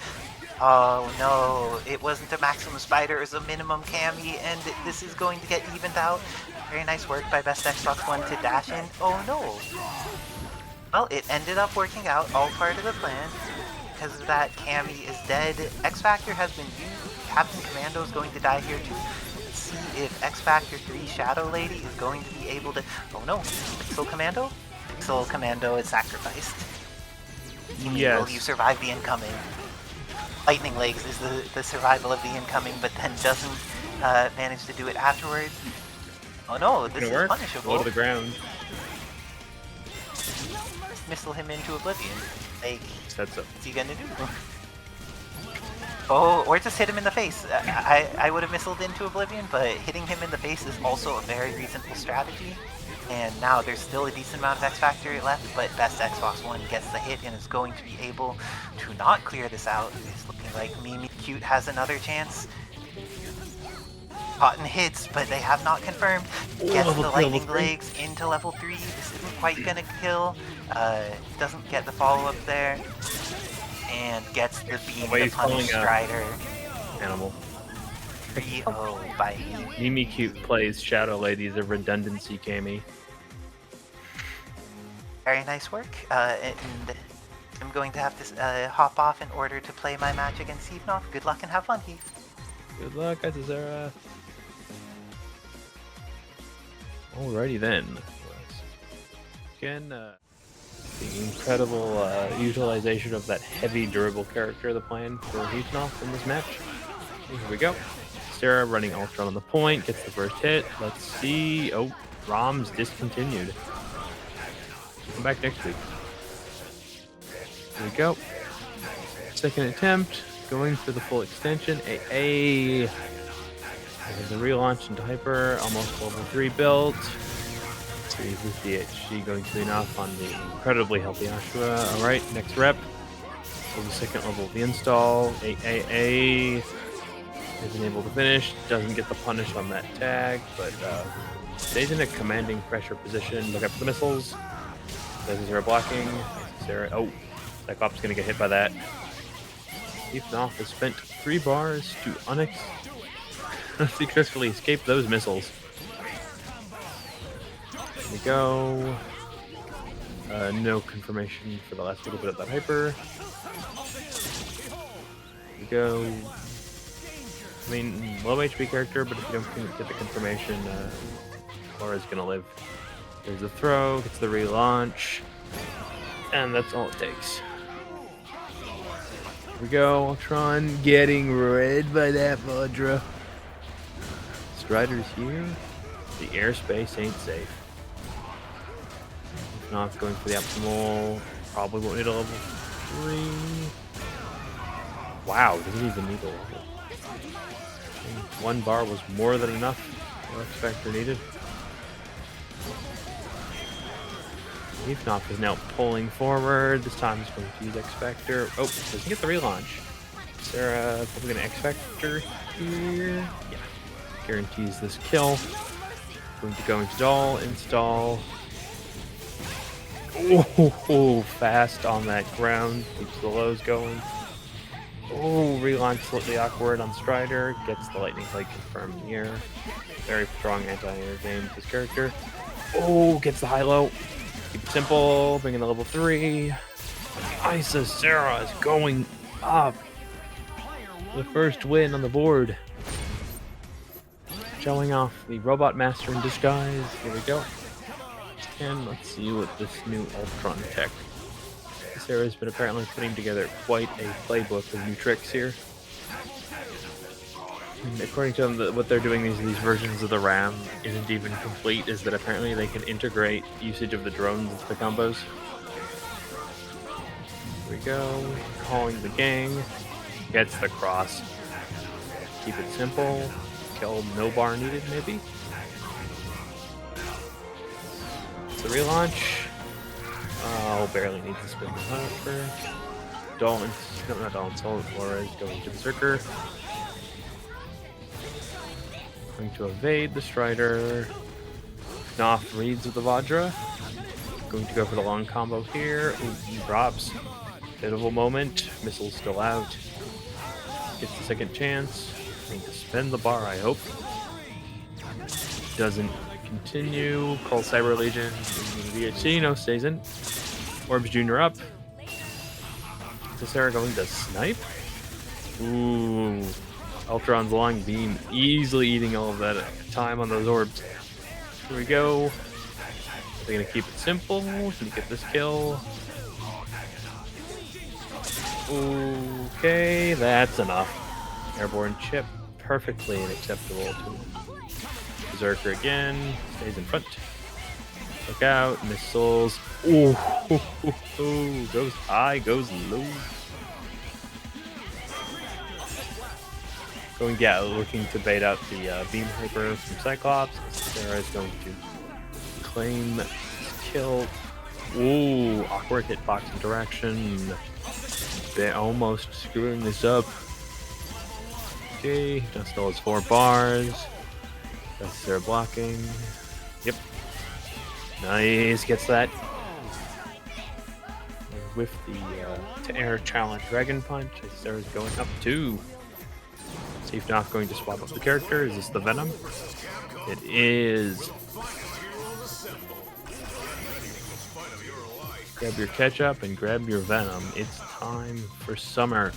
[SPEAKER 1] Oh no, it wasn't a maximum spider, it was a minimum cami, and this is going to get evened out. Very nice work by Best Xbox One to dash in. Oh no. Well, it ended up working out, all part of the plan. Because of that, Cammy is dead. X Factor has been used. Captain Commando is going to die here too. Let's see if X Factor 3 Shadow Lady is going to be able to... Oh no, Pixel Commando? Pixel Commando is sacrificed.
[SPEAKER 4] Yes.
[SPEAKER 1] Will you survive the incoming? Lightning Legs is the survival of the incoming, but then doesn't manage to do it afterwards. Oh no, this is punishable.
[SPEAKER 4] Low to the ground.
[SPEAKER 1] Just missile him into oblivion. Like,
[SPEAKER 4] That's up.
[SPEAKER 1] what's he gonna do? Oh, or just hit him in the face. I would have missiled into oblivion, but hitting him in the face is also a very reasonable strategy. And now there's still a decent amount of X Factor left, but Best Xbox One gets the hit and is going to be able to not clear this out. It's looking like Mimi Cute has another chance. Cotton hits, but they have not confirmed. Gets the lightning legs into level 3. This isn't quite gonna kill. Doesn't get the follow-up there. And gets the beam to punish Strider.
[SPEAKER 4] Animal.
[SPEAKER 1] 3-0 by Mimi.
[SPEAKER 4] Mimi Cute plays Shadow Lady as a redundancy cami.
[SPEAKER 1] Very nice work. And I'm going to have to hop off in order to play my match against Evenov. Good luck and have fun, Heath.
[SPEAKER 4] Good luck, Azazara. Alrighty then. Again, the incredible utilization of that heavy, durable character of the plan for Heatnoff in this match. Here we go. Sarah running Ultron on the point, gets the first hit. Let's see. Oh, Rom's discontinued. Come back next week. Here we go. Second attempt, going for the full extension. There's a relaunch into Hyper, almost level 3 built. Let's see, is the HG going to be enough on the incredibly healthy Ashura? Alright, next rep. So the second level of the install. AAA isn't able to finish, doesn't get the punish on that tag, but stays in a commanding pressure position. Look up for the missiles. There's Sarah blocking. Sarah, oh, Cyclops gonna get hit by that. Knopf has spent 3 bars to unsuccessfully escape those missiles. There we go. No confirmation for the last little bit of that Hyper. There we go. I mean, low HP character, but if you don't get the confirmation, Laura's gonna live. There's the throw, gets the relaunch, and that's all it takes. Here we go, Ultron getting read by that Vajra. Strider's here. The airspace ain't safe. If not, going for the optimal. Probably won't need a level 3. Wow, doesn't even need a level. 1 bar was more than enough. No X Factor needed. Knopf is now pulling forward. This time he's going to use X Factor. Oh, doesn't get the relaunch. Sarah probably gonna X Factor here. Yeah. Guarantees this kill. Going to go into doll, install. Oh, fast on that ground. Keeps the lows going. Oh, relaunch slightly awkward on Strider. Gets the lightning plate confirmed in the air. Very strong anti-air game with this character. Oh, gets the high-low. Keep it simple. Bring in the level 3. Isa Sarah is going up. The first win on the board. Showing off the Robot Master in disguise. Here we go. And let's see what this new Ultron tech. Sarah's been apparently putting together quite a playbook of new tricks here. And according to them, what they're doing these versions of the RAM isn't even complete, is that apparently they can integrate usage of the drones into the combos. Here we go. Calling the gang. Gets the cross. Keep it simple. Kill, no bar needed, maybe. It's a relaunch. Oh, barely needs to spin the Hyper. Not Dolan, Soul Flores going to Berserker. Going to evade the Strider. Knopf reads with the Vajra. Going to go for the long combo here. Ooh, he drops. Pivotal moment. Missile's still out. Gets the second chance. Going to spend the bar, I hope. Doesn't continue. Call Cyber Legion. VHC, no, stays in. Orbs Jr. up. Is Sarah going to snipe? Ooh. Ultron's long beam easily eating all of that time on those orbs. Here we go. They're going to keep it simple. Can you get this kill? Okay, that's enough. Airborne chip. Perfectly acceptable to Berserker again. Stays in front. Look out. Missiles. Ooh. Goes high, goes low. Looking to bait out the beam hyper from Cyclops. Sarah is going to claim this kill. Ooh, awkward hitbox interaction. They're almost screwing this up. Okay, now still has 4 bars. That's their blocking. Yep. Nice, gets that. With the to air challenge Dragon Punch, Sarah's going up 2. See if not going to swap up the character. Is this the Venom? It is. Grab your ketchup and grab your Venom. It's time for summer.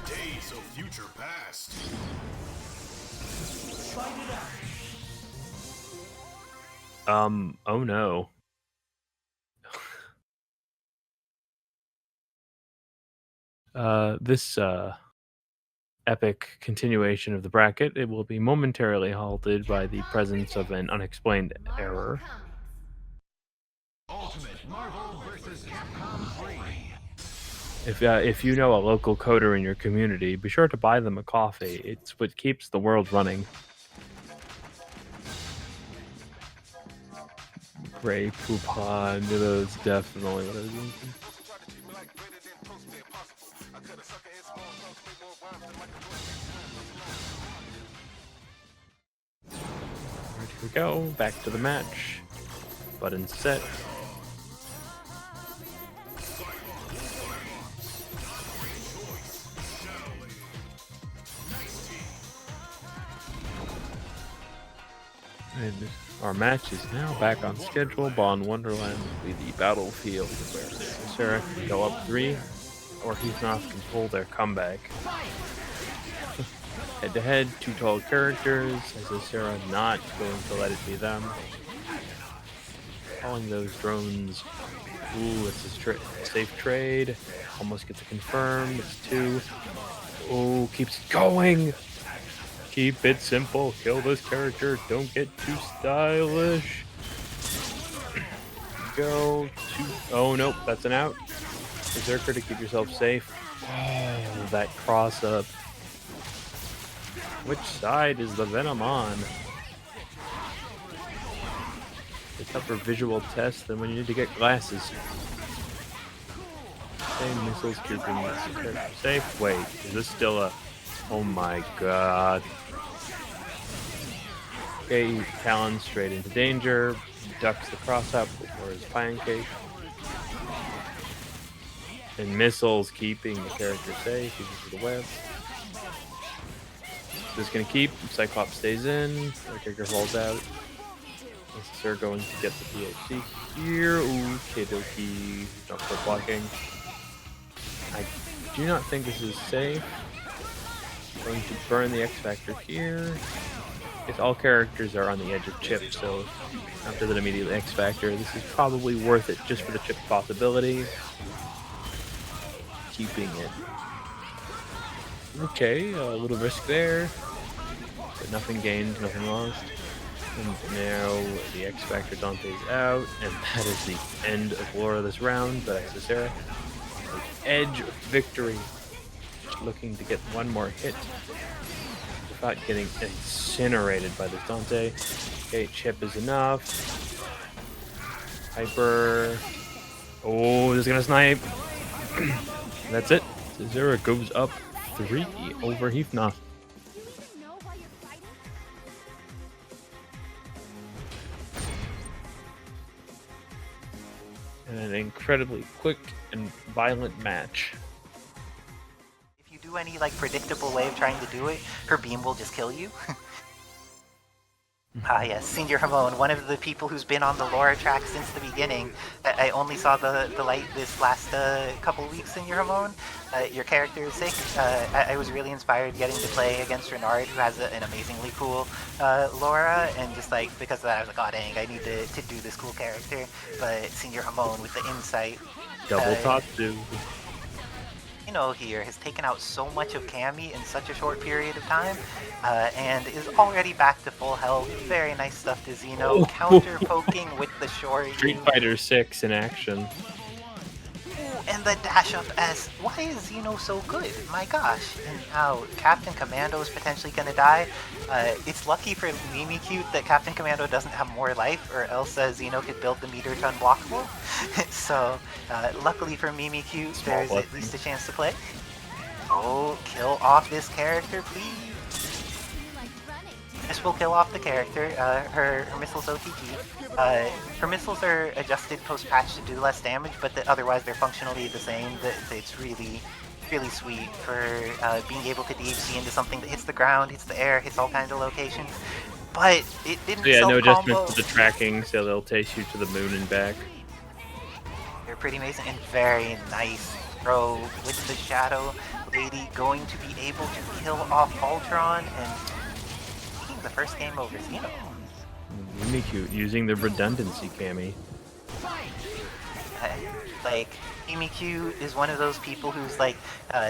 [SPEAKER 3] Days of future past.
[SPEAKER 4] Oh no. This epic continuation of the bracket, it will be momentarily halted by the presence of an unexplained error.
[SPEAKER 3] Ultimate Marvel vs. Capcom 3.
[SPEAKER 4] If you know a local coder in your community, be sure to buy them a coffee. It's what keeps the world running. Ray Poupon. That was definitely what I was thinking. Alright, here we go. Back to the match. Button set. And our match is now back on schedule. Bond Wonderland will be the battlefield where Sarah can go up 3, or Heathnoth can pull their comeback. Head to head, 2 tall characters. As Sarah not going to let it be them. Calling those drones. Ooh, it's a safe trade. Almost gets it confirmed. It's 2. Oh, keeps going. Keep it simple. Kill this character. Don't get too stylish. Go to. Oh, nope. That's an out. Berserker to keep yourself safe. Oh, that cross up. Which side is the Venom on? A tougher visual test than when you need to get glasses. Same missiles keeping this character safe. Wait, is this still a... Oh my god. Okay, Talon straight into danger. Ducks the cross up before his pancake. And missiles keeping the character safe, even for the web. Just gonna keep. Cyclops stays in. The character falls out. They're going to get the PhD here. Ooh, Kidoki. Not for blocking. I do not think this is safe. Going to burn the X Factor here. If all characters are on the edge of chip, so after that immediately X Factor, this is probably worth it just for the chip possibility. Keeping it. Okay, a little risk there, but nothing gained, nothing lost. And now the X Factor Dante's out, and that is the end of Laura this round. But Accessera, edge of victory, just looking to get one more hit without getting incinerated by this Dante. Okay, chip is enough. Hyper. Oh, this is gonna snipe. That's it. Zera goes up 3 over Heathnoth. And an incredibly quick and violent match.
[SPEAKER 1] If you do any like predictable way of trying to do it, her beam will just kill you. Ah yes, Senior Hamon, one of the people who's been on the Laura track since the beginning. I only saw the light this last couple weeks, Senior Hamon. Your character is sick. I was really inspired getting to play against Renard, who has an amazingly cool Laura, and just like because of that I was like, oh dang, I need to do this cool character. But Senior Hamon with the insight.
[SPEAKER 4] Double top two.
[SPEAKER 1] Here has taken out so much of Cammy in such a short period of time, and is already back to full health. Very nice stuff to Xeno. Counter poking with the Shoryu.
[SPEAKER 4] Street Fighter 6 in action.
[SPEAKER 1] And the dash up S. Why is Xeno so good? My gosh. And now Captain Commando is potentially going to die. It's lucky for Mimikyu that Captain Commando doesn't have more life, or else Xeno could build the meter to unblockable. So, luckily for Mimikyu, there's at least a chance to play. Oh, kill off this character, please. This will kill off the character. Her missiles OTG. Her missiles are adjusted post-patch to do less damage, but otherwise they're functionally the same. It's really, really sweet for being able to DHC into something that hits the ground, hits the air, hits all kinds of locations. But it didn't
[SPEAKER 4] Yeah, no
[SPEAKER 1] self-combo.
[SPEAKER 4] adjustments to the tracking, so they'll take you to the moon and back.
[SPEAKER 1] They're pretty amazing and very nice throw with the Shadow Lady going to be able to kill off Ultron and taking the first game over Xeno.
[SPEAKER 4] Mimikyu using the redundancy Cammy.
[SPEAKER 1] Like, Mimikyu is one of those people who's like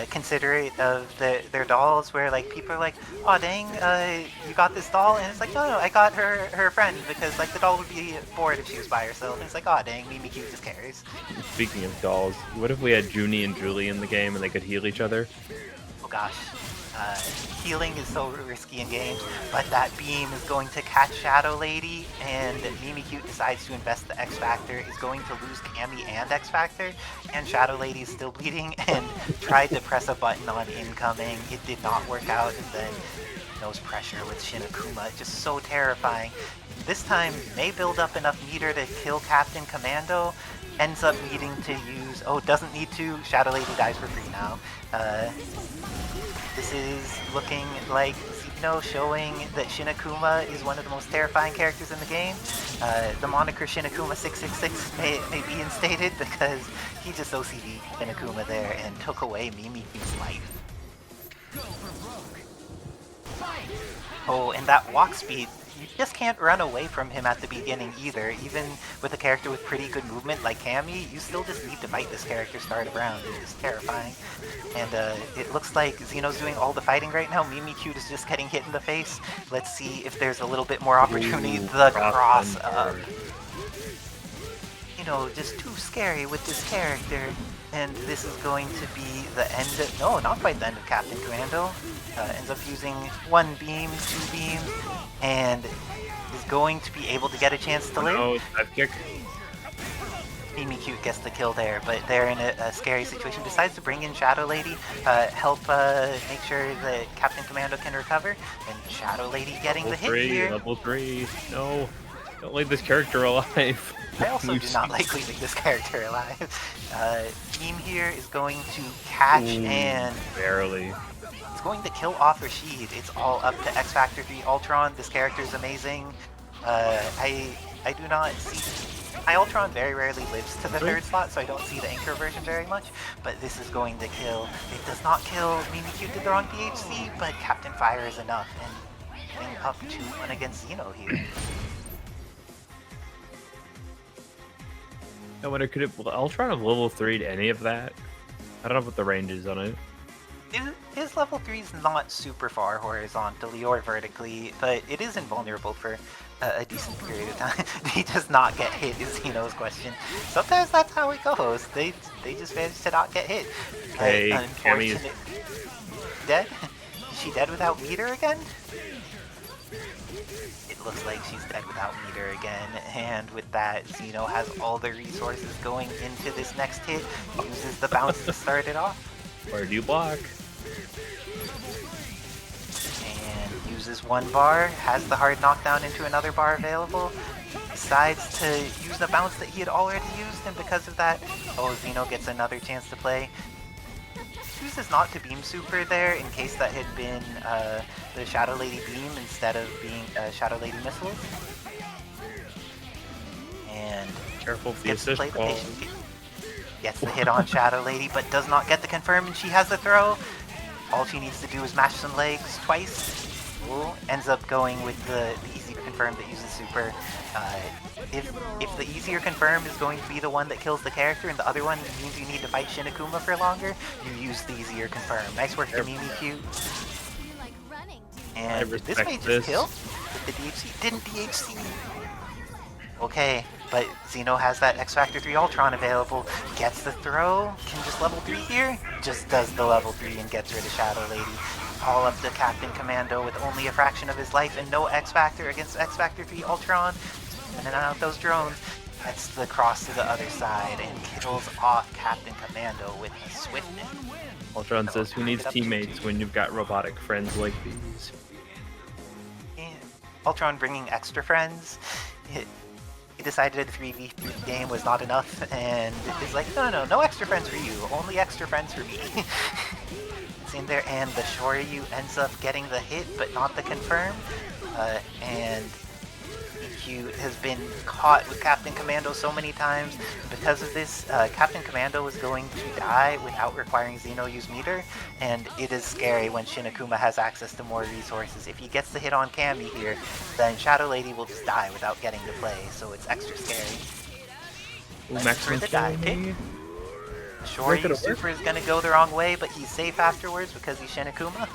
[SPEAKER 1] considerate of their dolls, where like people are like, oh dang, you got this doll, and it's like, no, I got her friend, because like the doll would be bored if she was by herself. And it's like, oh dang, Mimikyu just cares.
[SPEAKER 4] Speaking of dolls, what if we had Junie and Julie in the game and they could heal each other?
[SPEAKER 1] Oh gosh. Healing is so risky in games, but that beam is going to catch Shadow Lady, and Mimikyu decides to invest the X Factor, is going to lose Cammy and X Factor, and Shadow Lady is still bleeding, and tried to press a button on incoming. It did not work out, and then nose pressure with Shinakuma, just so terrifying. This time, may build up enough meter to kill Captain Commando, ends up needing to use, oh, doesn't need to, Shadow Lady dies for free now. This is looking like Xeno showing that Shinakuma is one of the most terrifying characters in the game. The moniker Shinakuma 666 may be instated because he just OCD Shinakuma there and took away Mimikyu's life. Oh, and that walk speed, you just can't run away from him at the beginning either. Even with a character with pretty good movement like Cammy, you still just need to fight this character start of round. It's terrifying. And it looks like Xeno's doing all the fighting right now. Mimikyu is just getting hit in the face. Let's see if there's a little bit more opportunity. The cross up. You know, just too scary with this character. And this is going to be the end of, no, not quite the end of Captain Commando. Ends up using 1 beam, 2 beams, and is going to be able to get a chance to live.
[SPEAKER 4] Oh, dive kick.
[SPEAKER 1] Mimikyu gets the kill there, but they're in a scary situation. Decides to bring in Shadow Lady, help make sure that Captain Commando can recover, and Shadow Lady getting the hit here.
[SPEAKER 4] Level 3, no. Don't leave this character alive.
[SPEAKER 1] I also do not like leaving this character alive. Team here is going to catch and
[SPEAKER 4] barely.
[SPEAKER 1] It's going to kill off Rasheed. It's all up to X Factor 3 Ultron. This character is amazing. I do not see... My Ultron very rarely lives to the 3rd slot, so I don't see the Anchor version very much, but this is going to kill. It does not kill. Mimikyu did the wrong DHC, but Captain Fire is enough, and getting up 2-1 against Xeno here.
[SPEAKER 4] I wonder, could it, will Ultron have level 3'd any of that? I don't know what the range is on it.
[SPEAKER 1] His level 3 is not super far horizontally or vertically, but it is invulnerable for a decent period of time. He does not get hit is Xeno's question. Sometimes that's how it goes. They just manage to not get hit.
[SPEAKER 4] Hey, Cammy is
[SPEAKER 1] dead? Is she dead without meter again? It looks like she's dead without meter again, and with that, Xeno has all the resources going into this next hit, uses the bounce to start it off.
[SPEAKER 4] Where do you block?
[SPEAKER 1] And uses 1 bar, has the hard knockdown into another bar available, decides to use the bounce that he had already used, and because of that, oh, Xeno gets another chance to play. Chooses not to beam super there in case that had been the Shadow Lady beam instead of being Shadow Lady missiles. And
[SPEAKER 4] Careful with the
[SPEAKER 1] gets to play
[SPEAKER 4] assist
[SPEAKER 1] the
[SPEAKER 4] ball.
[SPEAKER 1] patient. Gets the hit on Shadow Lady, but does not get the confirm, and she has the throw. All she needs to do is mash some legs twice. Ooh, ends up going with the easy confirm that uses super. If the easier confirm is going to be the one that kills the character and the other one means you need to fight Shinakuma for longer, you use the easier confirm. Nice work to Mimikyu. And this may just kill with the DHC. Didn't DHC. Okay, but Xeno has that X Factor 3 Ultron available. Gets the throw. Can just level 3 here. Just does the level 3 and gets rid of Shadow Lady. All up to Captain Commando with only a fraction of his life and no X Factor against X Factor 3 Ultron. And then out those drones. Gets the cross to the other side and kills off Captain Commando with a swiftness.
[SPEAKER 4] Ultron says, who needs teammates when you've got robotic friends like these?
[SPEAKER 1] Yeah. Ultron bringing extra friends. He decided a 3v3 game was not enough, and is like, no extra friends for you, only extra friends for me. It's in there, and the Shoryu ends up getting the hit, but not the confirm, and EQ has been caught with Captain Commando so many times. Because of this, Captain Commando is going to die without requiring Xeno use meter, and it is scary when Shinakuma has access to more resources. If he gets the hit on Cammy here, then Shadow Lady will just die without getting to play, so it's extra scary.
[SPEAKER 4] Ooh, maximum
[SPEAKER 1] the dive kick. Shoryu super is going to go the wrong way, but he's safe afterwards because he's Shinakuma.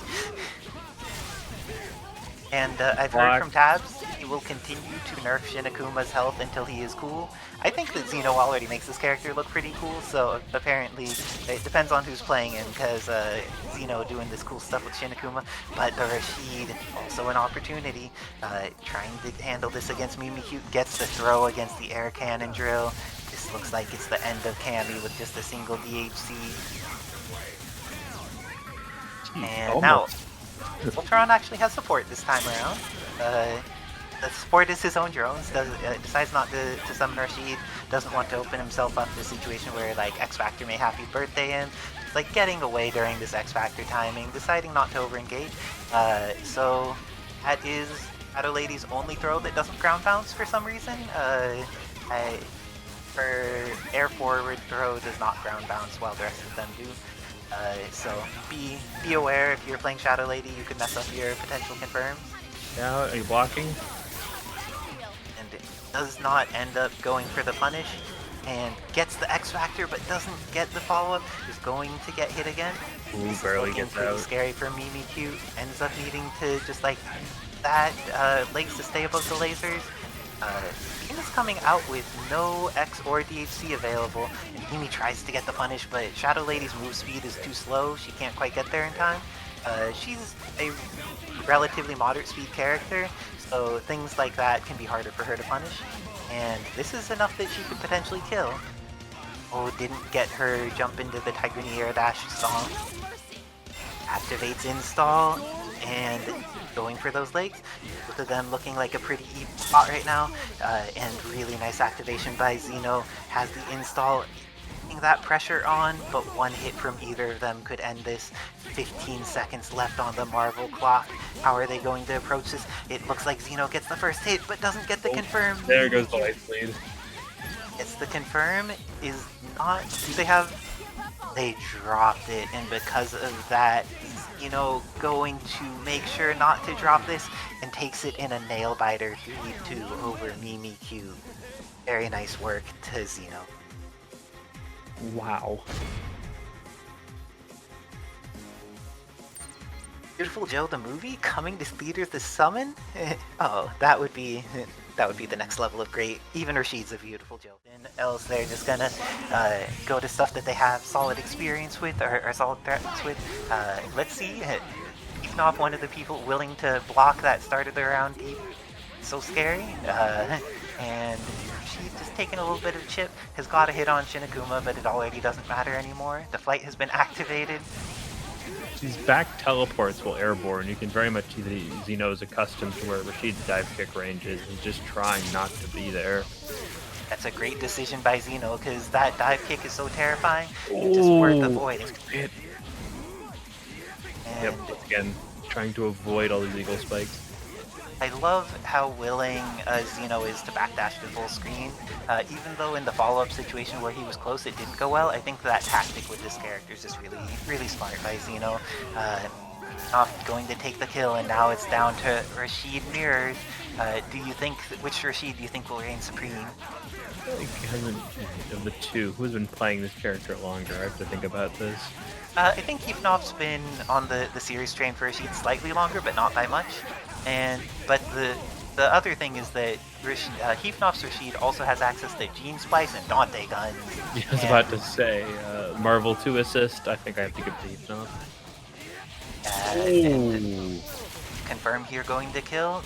[SPEAKER 1] And I've heard from Tabs, he will continue to nerf Shinakuma's health until he is cool. I think that Xeno already makes this character look pretty cool, so apparently it depends on who's playing him, because Xeno doing this cool stuff with Shinakuma, but the Rasheed, also an opportunity, trying to handle this against Mimikyu, gets the throw against the air cannon drill. This looks like it's the end of Cammy with just a single DHC. And now, Ultron actually has support this time around. The support is his own drones, decides not to summon Rasheed, doesn't want to open himself up to a situation where like X Factor may happy birthday him. It's like getting away during this X Factor timing, deciding not to over-engage. So that is Shadow Lady's only throw that doesn't ground bounce for some reason. Her air forward throw does not ground bounce while the rest of them do. So be aware if you're playing Shadow Lady, you could mess up your potential confirms.
[SPEAKER 4] Yeah, are you blocking?
[SPEAKER 1] And it does not end up going for the punish, and gets the X Factor but doesn't get the follow-up, is going to get hit again.
[SPEAKER 4] Ooh,
[SPEAKER 1] This
[SPEAKER 4] barely
[SPEAKER 1] is looking
[SPEAKER 4] gets
[SPEAKER 1] pretty
[SPEAKER 4] out.
[SPEAKER 1] scary for Mimikyu, ends up needing to just like that legs to stay above the lasers. Team is coming out with no X or DHC available, and Mimi tries to get the punish, but Shadow Lady's move speed is too slow, she can't quite get there in time. She's a relatively moderate speed character, so things like that can be harder for her to punish, and this is enough that she could potentially kill. Oh, didn't get her jump into the Tigrani air dash stall. Activates install, and going for those legs. Both of them looking like a pretty even spot right now, and really nice activation by Xeno. Has the install, putting that pressure on, but one hit from either of them could end this. 15 seconds left on the Marvel clock. How are they going to approach this? It looks like Xeno gets the first hit, but doesn't get the confirm.
[SPEAKER 4] There goes the light lead.
[SPEAKER 1] It's the confirm is not. They dropped it, and because of that, going to make sure not to drop this, and takes it in a nail biter 3-2 over Mimikyu. Very nice work to Xeno.
[SPEAKER 4] Wow.
[SPEAKER 1] Beautiful Joe the movie coming to theaters this summer? Oh, that would be the next level of great. Even Rasheed's a Beautiful Joe. And else they're just gonna go to stuff that they have solid experience with or solid threats with. Let's see. Ifnov, one of the people willing to block that start of the round deep. So scary. And she's just taking a little bit of a chip. Has got a hit on Shinakuma, but it already doesn't matter anymore. The flight has been activated.
[SPEAKER 4] These back teleports will airborne. You can very much see that Xeno is accustomed to where Rasheed's dive kick range is and just trying not to be there.
[SPEAKER 1] That's a great decision by Xeno, because that dive kick is so terrifying. It's just worth avoiding.
[SPEAKER 4] Yep,
[SPEAKER 1] And
[SPEAKER 4] once again, trying to avoid all these eagle spikes.
[SPEAKER 1] I love how willing Xeno is to backdash to full screen. Even though in the follow-up situation where he was close it didn't go well, I think that tactic with this character is just really, really smart by Xeno. Not going to take the kill, and now it's down to Rasheed Mirrors. Which Rasheed do you think will reign supreme?
[SPEAKER 4] I think of the two, who's been playing this character longer? I have to think about this.
[SPEAKER 1] I think Ifnov's been on the series train for Rasheed slightly longer, but not by much. But the other thing is that Hefnof's Rasheed also has access to Gene Splice and Dante guns.
[SPEAKER 4] I was about to say, Marvel 2 assist, I think I have to give to Hefnof.
[SPEAKER 1] And confirm here going to kill.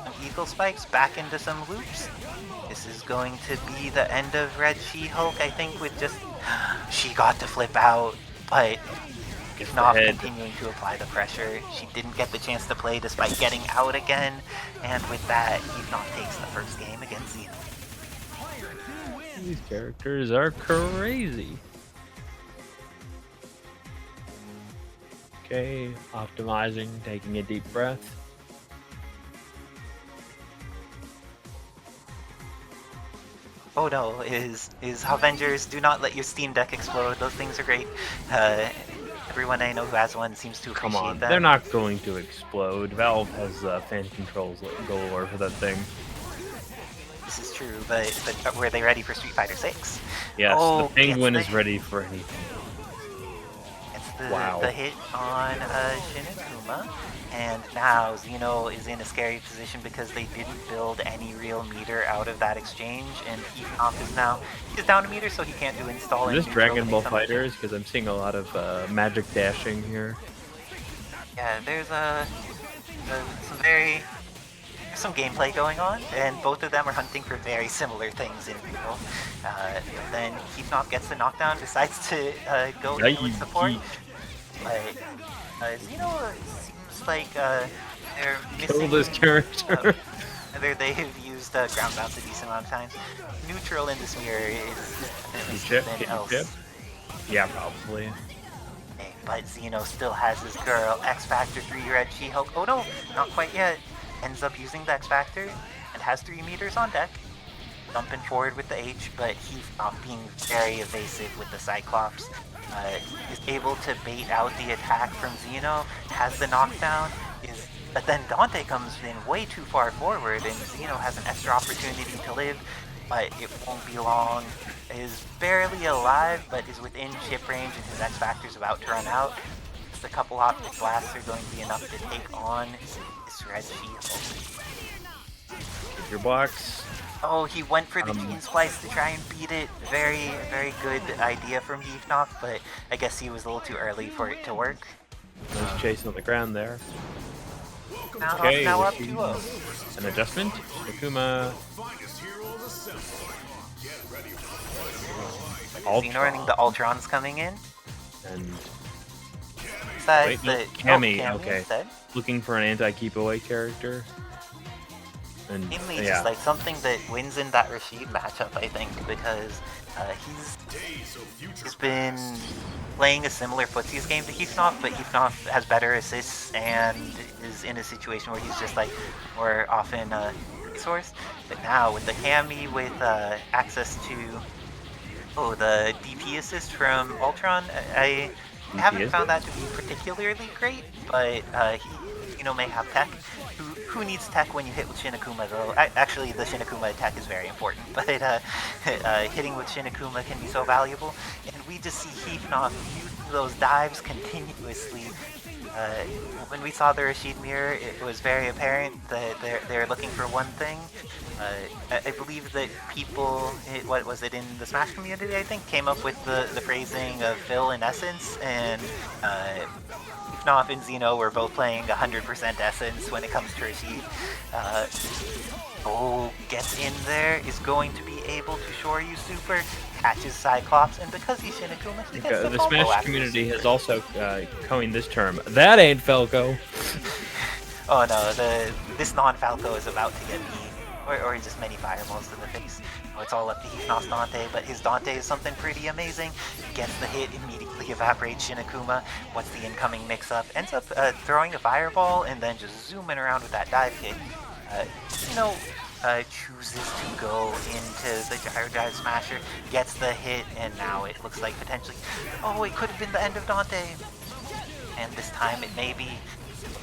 [SPEAKER 1] Some Eagle Spikes back into some loops. This is going to be the end of Red She-Hulk, I think, with just... She got to flip out, but Ifnov continuing to apply the pressure. She didn't get the chance to play despite getting out again, and with that, Ifnov takes the first game against Xeno.
[SPEAKER 4] These characters are crazy. Okay, optimizing, taking a deep breath.
[SPEAKER 1] Oh no, is HAVENGERS, do not let your Steam Deck explode. Those things are great. Everyone I know who has one seems to appreciate
[SPEAKER 4] Come on,
[SPEAKER 1] them.
[SPEAKER 4] they're not going to explode. Valve has fan controls galore for that thing.
[SPEAKER 1] This is true, but were they ready for Street Fighter 6?
[SPEAKER 4] Yes,
[SPEAKER 1] Oh,
[SPEAKER 4] the penguin
[SPEAKER 1] gets
[SPEAKER 4] is ready for anything.
[SPEAKER 1] It's the hit on Shinakuma, and now Xeno is in a scary position because they didn't build any real meter out of that exchange, and Economp is now he's down a meter, so he can't do install.
[SPEAKER 4] Is this
[SPEAKER 1] neutral
[SPEAKER 4] Dragon
[SPEAKER 1] to
[SPEAKER 4] Ball
[SPEAKER 1] make something.
[SPEAKER 4] Fighters? Because I'm seeing a lot of magic dashing here.
[SPEAKER 1] Yeah, there's some gameplay going on, and both of them are hunting for very similar things in real. Then Keepnop gets the knockdown, decides to go in with support, but Xeno seems like they're missing.
[SPEAKER 4] Kill this character.
[SPEAKER 1] They've used ground bounce a decent amount of times. Neutral in this mirror is definitely something else.
[SPEAKER 4] Yeah, probably.
[SPEAKER 1] Okay, but Xeno still has his girl, X Factor 3 Red She-Hulk. Oh no, not quite yet. Ends up using the X Factor and has 3 meters on deck. Jumping forward with the H, but he's not being very evasive with the Cyclops. Is able to bait out the attack from Xeno, has the knockdown, but then Dante comes in way too far forward and Xeno has an extra opportunity to live, but it won't be long. Is barely alive, but is within chip range and his X Factor's about to run out. Just a couple optic blasts are going to be enough to take on this Red She-Hulk.
[SPEAKER 4] Get your blocks.
[SPEAKER 1] Oh, he went for the Gene Splice to try and beat it. Very, very good idea from Heathnock, but I guess he was a little too early for it to work.
[SPEAKER 4] Nice chase on the ground there.
[SPEAKER 1] Now,
[SPEAKER 4] Okay,
[SPEAKER 1] now up 2-0.
[SPEAKER 4] An adjustment. Akuma.
[SPEAKER 1] Xeno running the Ultrons coming in.
[SPEAKER 4] And
[SPEAKER 1] Besides
[SPEAKER 4] no,
[SPEAKER 1] the
[SPEAKER 4] Cammy,
[SPEAKER 1] Cammy
[SPEAKER 4] okay.
[SPEAKER 1] instead.
[SPEAKER 4] Looking for an anti-keep away character. And
[SPEAKER 1] Mainly
[SPEAKER 4] yeah,
[SPEAKER 1] just like something that wins in that Rasheed matchup, I think, because he's been playing a similar footsies game to Heathnoff, but Heathnoff has better assists and is in a situation where he's just like more often resource. But now with the Cammy with access to the DP assist from Ultron, I haven't found that to be particularly great, but he may have tech. Who needs tech when you hit with Shinakuma though? Actually, the Shinakuma attack is very important, but hitting with Shinakuma can be so valuable. And we just see Heathnoff using those dives continuously. When we saw the Rasheed mirror, it was very apparent that they're looking for one thing. I believe that people, what was it, in the Smash community, I think, came up with the phrasing of Phil in Essence, and Knopf and Xeno were both playing 100% Essence when it comes to Rasheed. Gets in there, is going to be able to Shoryu Super, catches Cyclops, and because he's Shinakuma, he gets the combo
[SPEAKER 4] Smash
[SPEAKER 1] after
[SPEAKER 4] community
[SPEAKER 1] Super.
[SPEAKER 4] has also coined this term. That ain't Falco.
[SPEAKER 1] Oh no, this non-Falco is about to get beat, or just many fireballs to the face. It's all up to Heathnoff's Dante, but his Dante is something pretty amazing. Gets the hit, immediately evaporates Shinakuma. What's the incoming mix-up? Ends up throwing a fireball and then just zooming around with that dive kick. Chooses to go into the Gyro Dive Smasher, gets the hit, and now it looks like potentially, it could have been the end of Dante. And this time it maybe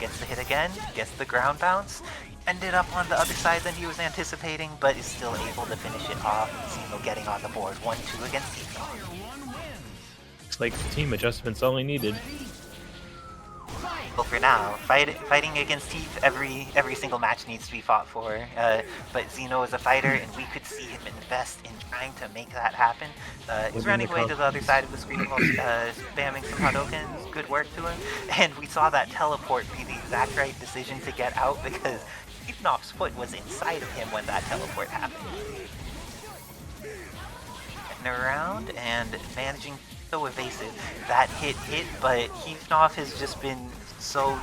[SPEAKER 1] gets the hit again, gets the ground bounce, ended up on the other side than he was anticipating, but is still able to finish it off. Xeno getting on the board 1-2 against Xeno.
[SPEAKER 4] It's like team adjustments only needed.
[SPEAKER 1] Well, for now, fighting against Teeth, every single match needs to be fought for. But Xeno is a fighter, and we could see him invest in trying to make that happen. He's running away to the other side of the screen while spamming some Hadokens. Good work to him. And we saw that teleport be the exact right decision to get out because Heathnoff's foot was inside of him when that teleport happened. Getting around and managing so evasive. That hit, but Heathnoff has just been so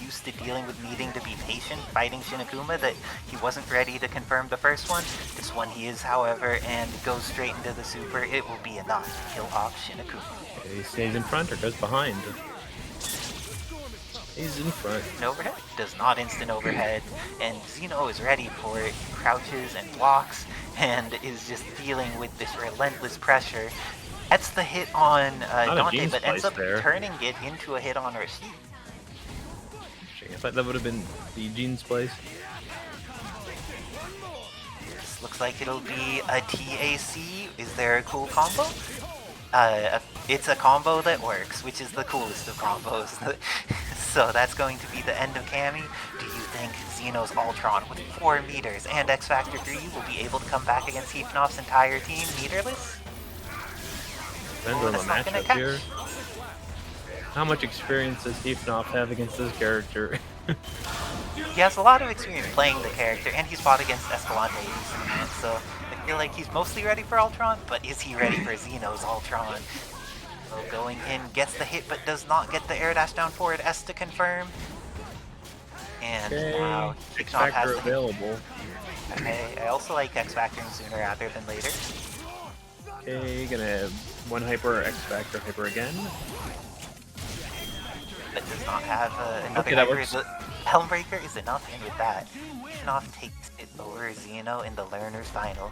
[SPEAKER 1] used to dealing with needing to be patient fighting Shinakuma that he wasn't ready to confirm the first one. This one he is, however, and goes straight into the super. It will be enough to kill off Shinakuma.
[SPEAKER 4] He stays in front or goes behind. He's in front.
[SPEAKER 1] Overhead does not instant overhead, and Xeno is ready for it. Crouches and blocks, and is just dealing with this relentless pressure. Gets the hit on Dante, but ends up turning it into a hit on Rasheed.
[SPEAKER 4] I thought that would have been the Gene's place.
[SPEAKER 1] This looks like it'll be a TAC. Is there a cool combo? A It's a combo that works, which is the coolest of combos. So that's going to be the end of Cammy. Do you think Xeno's Ultron with 4 meters and X Factor 3 will be able to come back against Heapnoff's entire team meterless?
[SPEAKER 4] Depends
[SPEAKER 1] Oh,
[SPEAKER 4] on the
[SPEAKER 1] that's not gonna
[SPEAKER 4] matchup
[SPEAKER 1] catch.
[SPEAKER 4] here. How much experience does Heapnoff have against this character?
[SPEAKER 1] He has a lot of experience playing the character, and he's fought against Escalante a decent amount, so I feel like he's mostly ready for Ultron, but is he ready for Xeno's Ultron? So going in, gets the hit, but does not get the air dash down forward S to confirm. And now
[SPEAKER 4] X
[SPEAKER 1] Heapnoff has
[SPEAKER 4] Factor
[SPEAKER 1] the hit.
[SPEAKER 4] available.
[SPEAKER 1] I also like X Factoring sooner rather than later.
[SPEAKER 4] Okay, gonna one hyper, X Factor hyper again.
[SPEAKER 1] But does not have another
[SPEAKER 4] Okay, that
[SPEAKER 1] hyper.
[SPEAKER 4] works.
[SPEAKER 1] The Helmbreaker is enough, and with that, Heapnoff takes it over Xeno in the Learner's Final.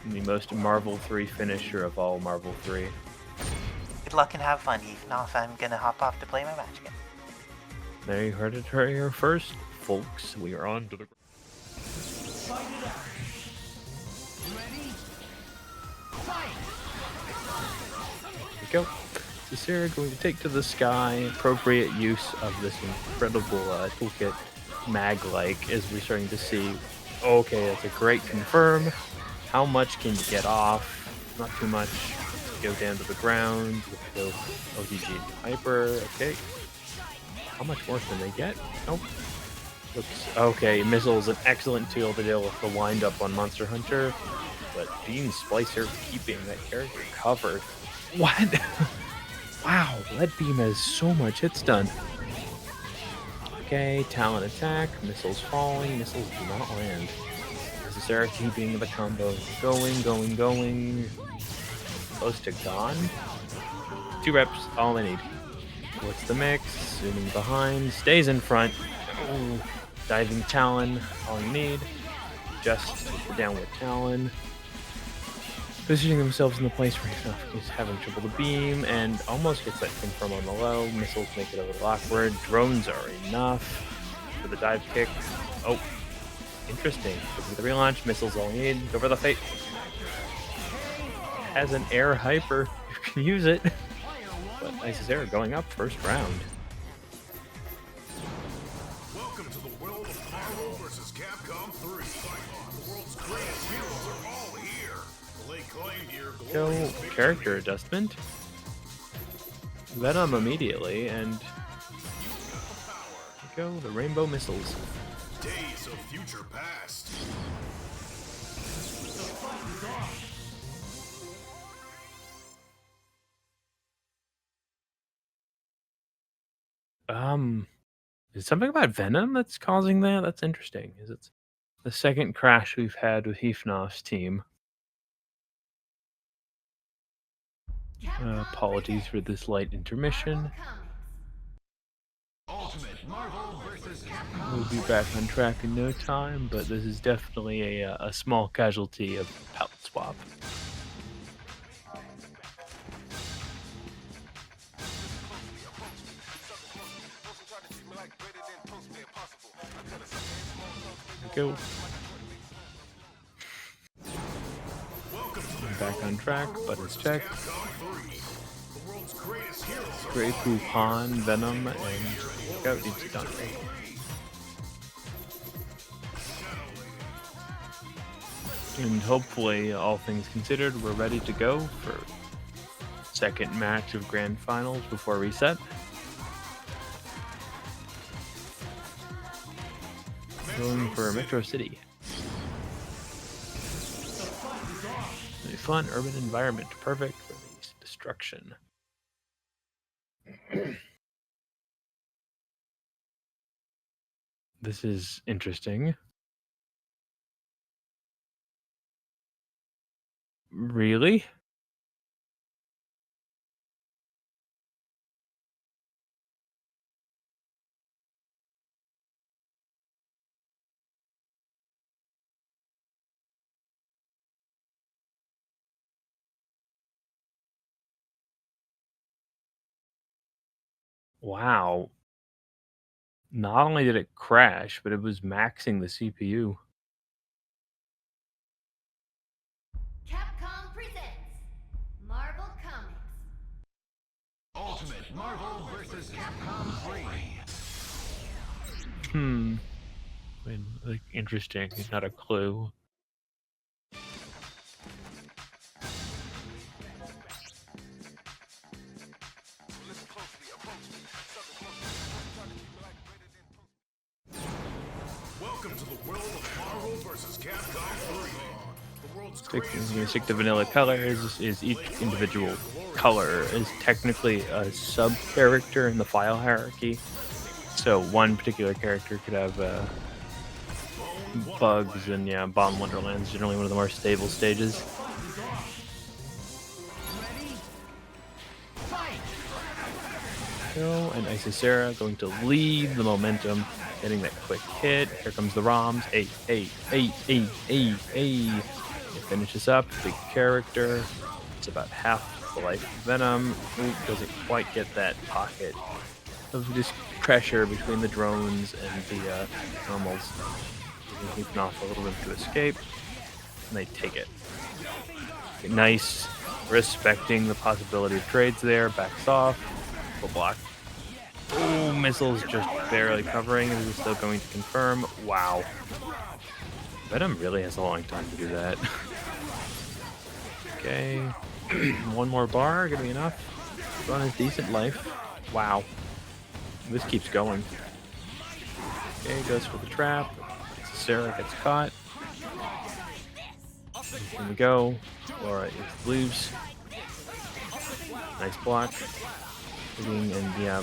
[SPEAKER 4] The most Marvel 3 finisher of all Marvel 3.
[SPEAKER 1] Good luck and have fun, Heapnoff. I'm gonna hop off to play my match again.
[SPEAKER 4] There you heard it here first, folks. We are on to the. Here we go. So Sarah going to take to the sky. Appropriate use of this incredible toolkit, mag-like, as we're starting to see. Okay, that's a great confirm. How much can you get off? Not too much. Go down to the ground. Go OTG into hyper. Okay. How much more can they get? Nope. Looks okay. Missile is an excellent tool to deal with the wind up on Monster Hunter, but Beam Splicer keeping that character covered. What? Wow, Lead Beam has so much hits done. Okay, Talon attack. Missiles falling. Missiles do not land. Necessary keeping the combo going. Close to gone. 2 reps, all they need. What's the mix? Zooming behind, stays in front. Oh, diving Talon, all you need. Just the downward Talon. Positioning themselves in the place where he's having trouble to beam and almost gets that confirm on the low. Missiles make it a little awkward. Drones are enough for the dive kick. Oh, interesting. With the relaunch, missiles all you need. Go for the fate. Has an air hyper. You can use it. But nice as air going up first round.
[SPEAKER 3] Welcome to the world of Marvel vs. Capcom 3. The world's greatest heroes are all here. Lay claim to your
[SPEAKER 4] Go
[SPEAKER 3] glorious victory.
[SPEAKER 4] character adjustment. Venom immediately, and go the rainbow missiles.
[SPEAKER 3] Days of future past.
[SPEAKER 4] Is something about Venom that's causing that? That's interesting. Is it the second crash we've had with Heapnoff's team? Apologies for this light intermission.
[SPEAKER 3] Ultimate Marvel vs. Capcom.
[SPEAKER 4] We'll be back on track in no time, but this is definitely a small casualty of palette swap. Go. Back on track, buttons checked.
[SPEAKER 3] Capcom 3. The world's greatest heroes are
[SPEAKER 4] Grey Poupon, Venom, and go into Dante. And hopefully, all things considered, we're ready to go for second match of Grand Finals before reset. Going for Metro City. A fun urban environment, perfect for the destruction. This is interesting. Really? Wow. Not only did it crash, but it was maxing the CPU.
[SPEAKER 3] Ultimate Marvel vs. Capcom 3.
[SPEAKER 4] Like, interesting. Not a clue.
[SPEAKER 3] Welcome to the world of Marvel vs. Capcom 3. The world's
[SPEAKER 4] I'm gonna stick to vanilla colors. Is each individual color is technically a sub character in the file hierarchy. So one particular character could have bugs, and yeah, Bomb Wonderland is generally one of the more stable stages. And Isisera going to lead the momentum, getting that quick hit. Here comes the ROMs. It finishes up. Big character. It's about half the life of Venom. Ooh, doesn't quite get that pocket of just pressure between the drones and the normals. Leaving off a little bit to escape, and they take it. Nice, respecting the possibility of trades there. Backs off. Full block. Oh, missiles just barely covering. Is it still going to confirm? Wow. Venom really has a long time to do that. Okay. One more bar, gonna be enough. Run a decent life. Wow. This keeps going. Okay, goes for the trap. Sarah gets caught. Here we go. Laura is loose. Nice block. And yeah,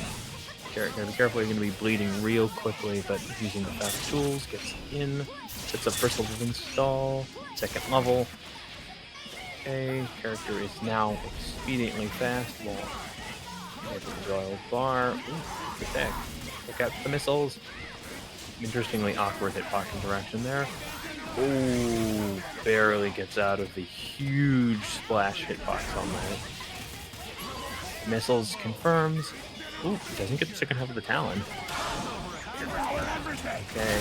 [SPEAKER 4] gotta be careful. You're gonna be bleeding real quickly, but using the fast tools gets in. Sets up first level of install. Second level. Okay, character is now expediently fast. While the royal bar. Ooh, attack. Look out for the missiles. Interestingly awkward hitbox interaction there. Oh, barely gets out of the huge splash hitbox on that. Missiles confirms. Ooh, doesn't get the second half of the Talon. Okay,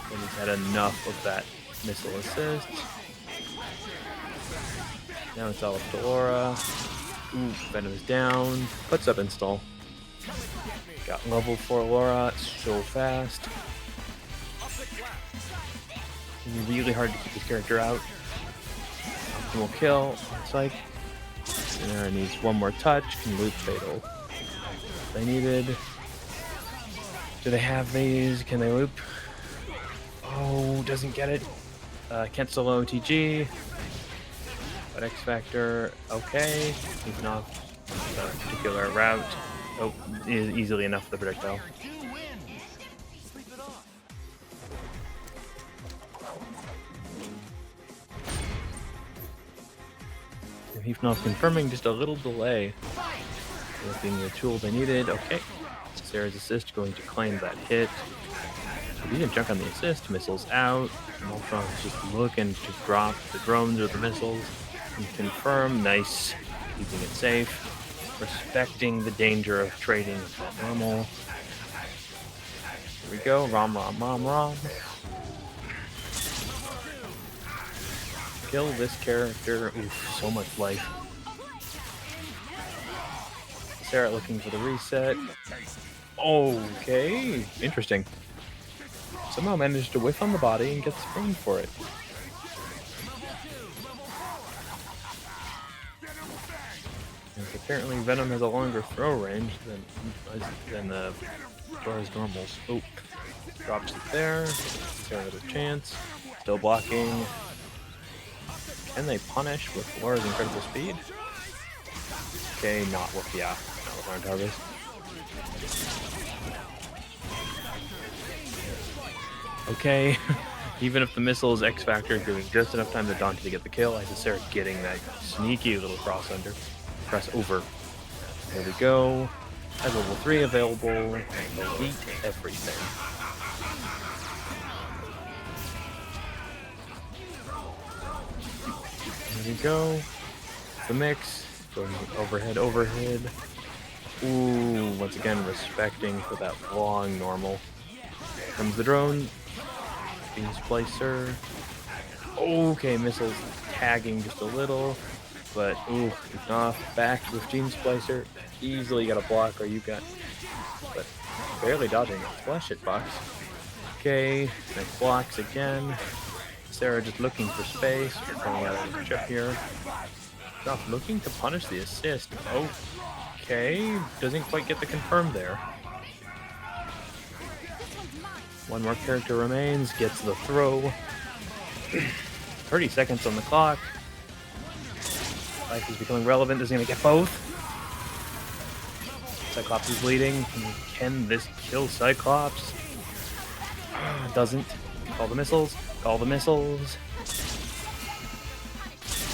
[SPEAKER 4] he's had enough of that missile assist. Now it's all up to Laura. Ooh, Venom is down. Puts up install. Got level 4 Laura. So fast. Really hard to keep this character out. Optimal kill. Looks like. There needs one more touch. Can loop fatal. They needed. Do they have these? Can they loop? Oh, doesn't get it. Can't solo OTG. But X Factor, okay. Even off the particular route. Oh, is easily enough for the projectile. Hefnov confirming just a little delay. Being the tool they needed. Okay. Sarah's assist going to claim that hit. He didn't junk on the assist. Missiles out. Moltron is just looking to drop the drones or the missiles. And confirm. Nice. Keeping it safe. Respecting the danger of trading with that normal. Here we go. Rom. Kill this character. Oof, so much life. Sarah looking for the reset. Okay, interesting. Somehow managed to whiff on the body and get sprained for it. And apparently Venom has a longer throw range than the Dora's normals. Oh, drops it there. Sarah has a chance. Still blocking. Can they punish with Laura's incredible speed? Okay, not with Iron Harvest. Okay, even if the missile is X Factor, giving just enough time to Dante to get the kill, Isisera getting that sneaky little crossover. There we go. Has level 3 available. Elite everything. There we go. The mix. Going overhead. Ooh, once again, respecting for that long normal. Here comes the drone. Beam splicer. Okay, missiles tagging just a little. but ooh, off back with Gene Splicer. Easily got a block, or you got, but barely dodging it. Flash it, box. Okay, nice blocks again. Sarah just looking for space. We're coming out of his chip here. Not looking to punish the assist. Okay, doesn't quite get the confirm there. One more character remains, gets the throw. 30 seconds on the clock. Life is becoming relevant. Is he gonna get both? Cyclops is leading. Can this kill Cyclops? Doesn't. Call the missiles. Call the missiles.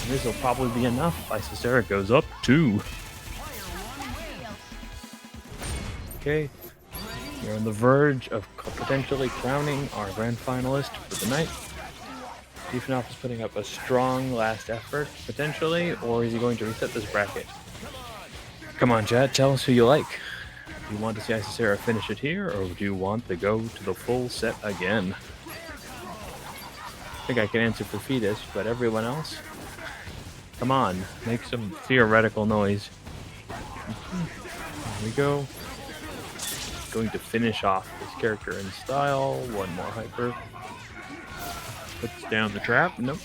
[SPEAKER 4] This will probably be enough. Isocera goes up 2. Okay. We're on the verge of potentially crowning our grand finalist for the night. Tifanov is putting up a strong last effort, potentially, or is he going to reset this bracket? Come on, chat, tell us who you like. Do you want to see Isocera finish it here, or do you want to go to the full set again? I think I can answer for Fetus, but everyone else? Come on, make some theoretical noise. Here we go. Going to finish off this character in style. One more hyper. Puts down the trap. Nope.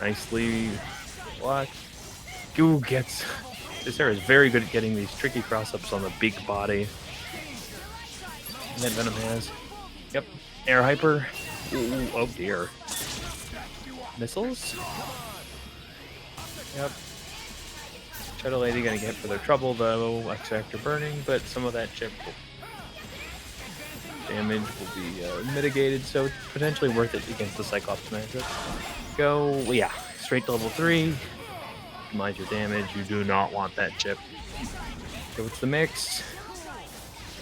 [SPEAKER 4] Nicely blocked. Goo gets... This area is very good at getting these tricky cross-ups on the big body. That Venom has. Yep. Air hyper. Ooh, oh dear. Missiles? Yep. Shadow Lady gonna get for their trouble though. X Factor burning, but some of that chip damage will be mitigated, so it's potentially worth it against the Cyclops magic. Go, yeah, straight to level 3. Optimize your damage. You do not want that chip. So what's the mix?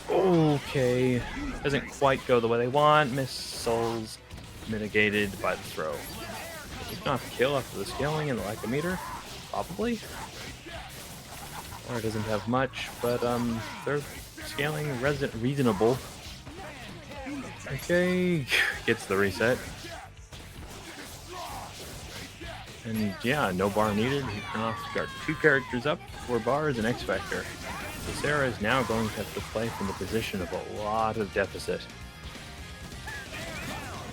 [SPEAKER 4] Okay, doesn't quite go the way they want. Missiles mitigated by the throw. If not kill after the scaling and the lack of meter, probably. Or it doesn't have much, but they're scaling reasonable. Okay, gets the reset. And yeah, no bar needed. He can off got 2 characters up, 4 bars, and X Factor. So Sarah is now going to have to play from the position of a lot of deficit.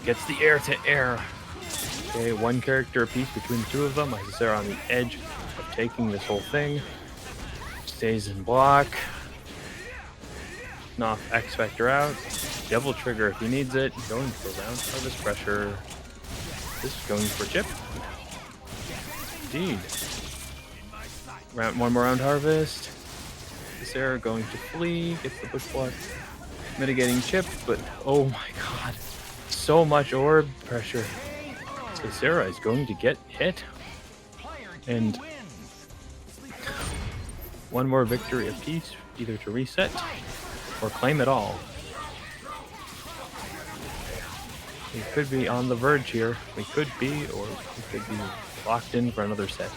[SPEAKER 4] Gets the air to air. Okay, 1 character apiece between the 2 of them. Sarah on the edge of taking this whole thing. Stays in block. Knock X Factor out. Devil Trigger if he needs it. Going for round harvest pressure. This is going for chip. Indeed. One more round harvest. Sarah going to flee. Gets the bush block. Mitigating chip, but oh my god. So much orb pressure. So Sarah is going to get hit. And 1 more victory apiece, either to reset or claim it all. We could be on the verge here. We could be, or we could be locked in for another set.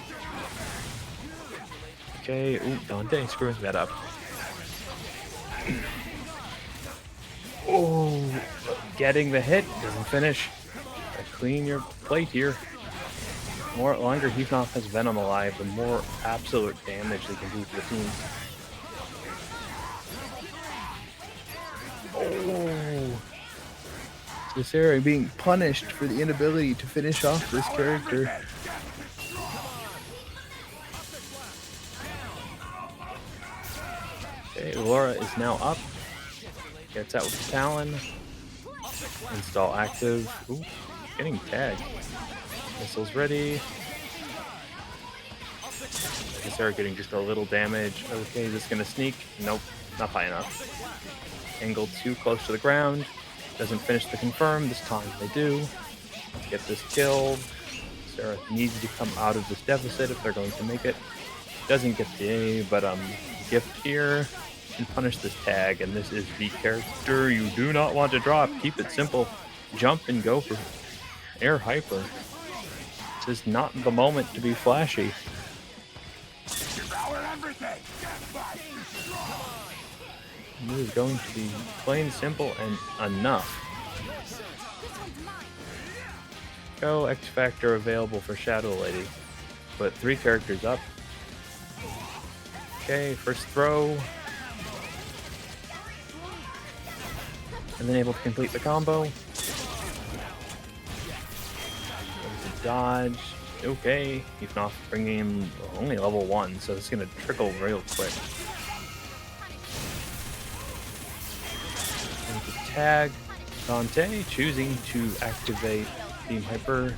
[SPEAKER 4] Okay, ooh, Dante screwing that up. Oh, getting the hit, doesn't finish. Gotta clean your plate here. More longer Heathnoff has Venom alive, the more absolute damage they can do to the team. Oh, this area being punished for the inability to finish off this character. Okay, Laura is now up. Gets out with the Talon. Install active. Ooh, getting tagged. Missiles ready. Sarah getting just a little damage. Okay, is this gonna sneak? Nope, not high enough. Angled too close to the ground. Doesn't finish the confirm. This time they do. Get this killed. Sarah needs to come out of this deficit if they're going to make it. Doesn't get the A, but gift here and punish this tag. And this is the character you do not want to drop. Keep it simple. Jump and go for air hyper. This is not the moment to be flashy. This is going to be plain simple and enough. Go X Factor available for Shadow Lady. put 3 characters up. Okay, first throw. And then able to complete the combo. Dodge. Okay, Ifnoff bringing him only level 1, so it's gonna trickle real quick. And to tag Dante, choosing to activate Beam Hyper.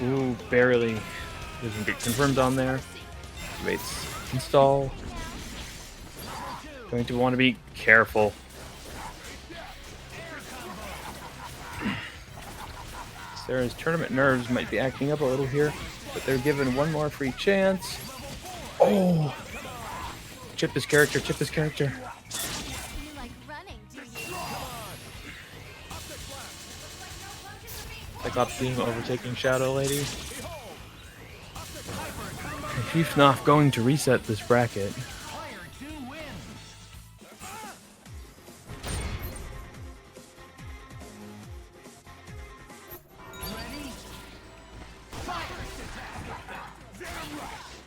[SPEAKER 4] Ooh, barely doesn't get confirmed on there. Activates install. Going to want to be careful. Sarah's tournament nerves might be acting up a little here, but they're given one more free chance. Oh! Chip his character, chip his character. Cyclops beam overtaking Shadow Lady. Ifnoff going to reset this bracket.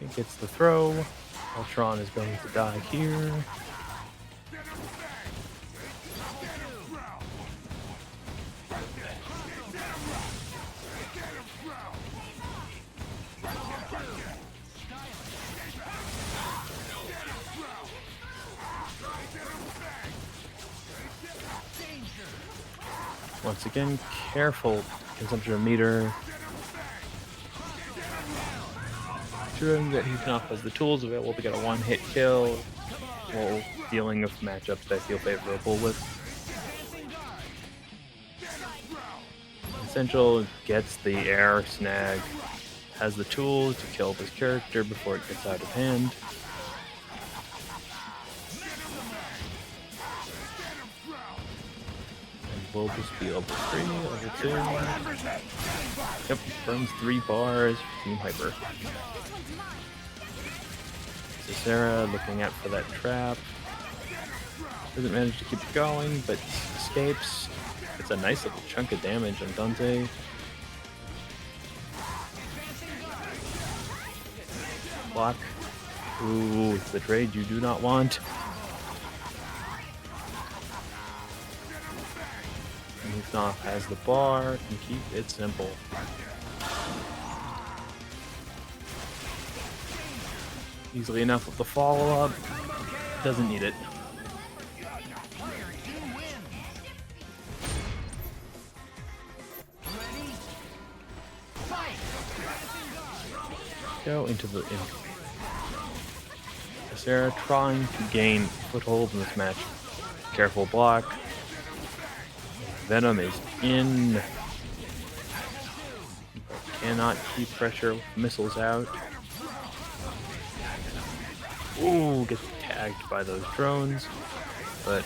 [SPEAKER 4] He gets the throw. Ultron is going to die here. Once again, careful consumption of meter. Ensuring that Ifnoff has the tools available to get a one-hit kill while dealing with matchups I feel favorable with. Essential gets the air snag, has the tools to kill this character before it gets out of hand. And we'll just be level 3, level 2. Yep, burns 3 bars, Team Hyper. So Sarah looking out for that trap. Doesn't manage to keep it going, but escapes. It's a nice little chunk of damage on Dante. Block. Ooh, it's the trade you do not want. And Ifnoff has the bar, can keep it simple. Easily enough with the follow-up. Doesn't need it. Go into the... Sarah trying to gain foothold in this match. Careful block. Venom is in. But cannot keep pressure with missiles out. Ooh, gets tagged by those drones. But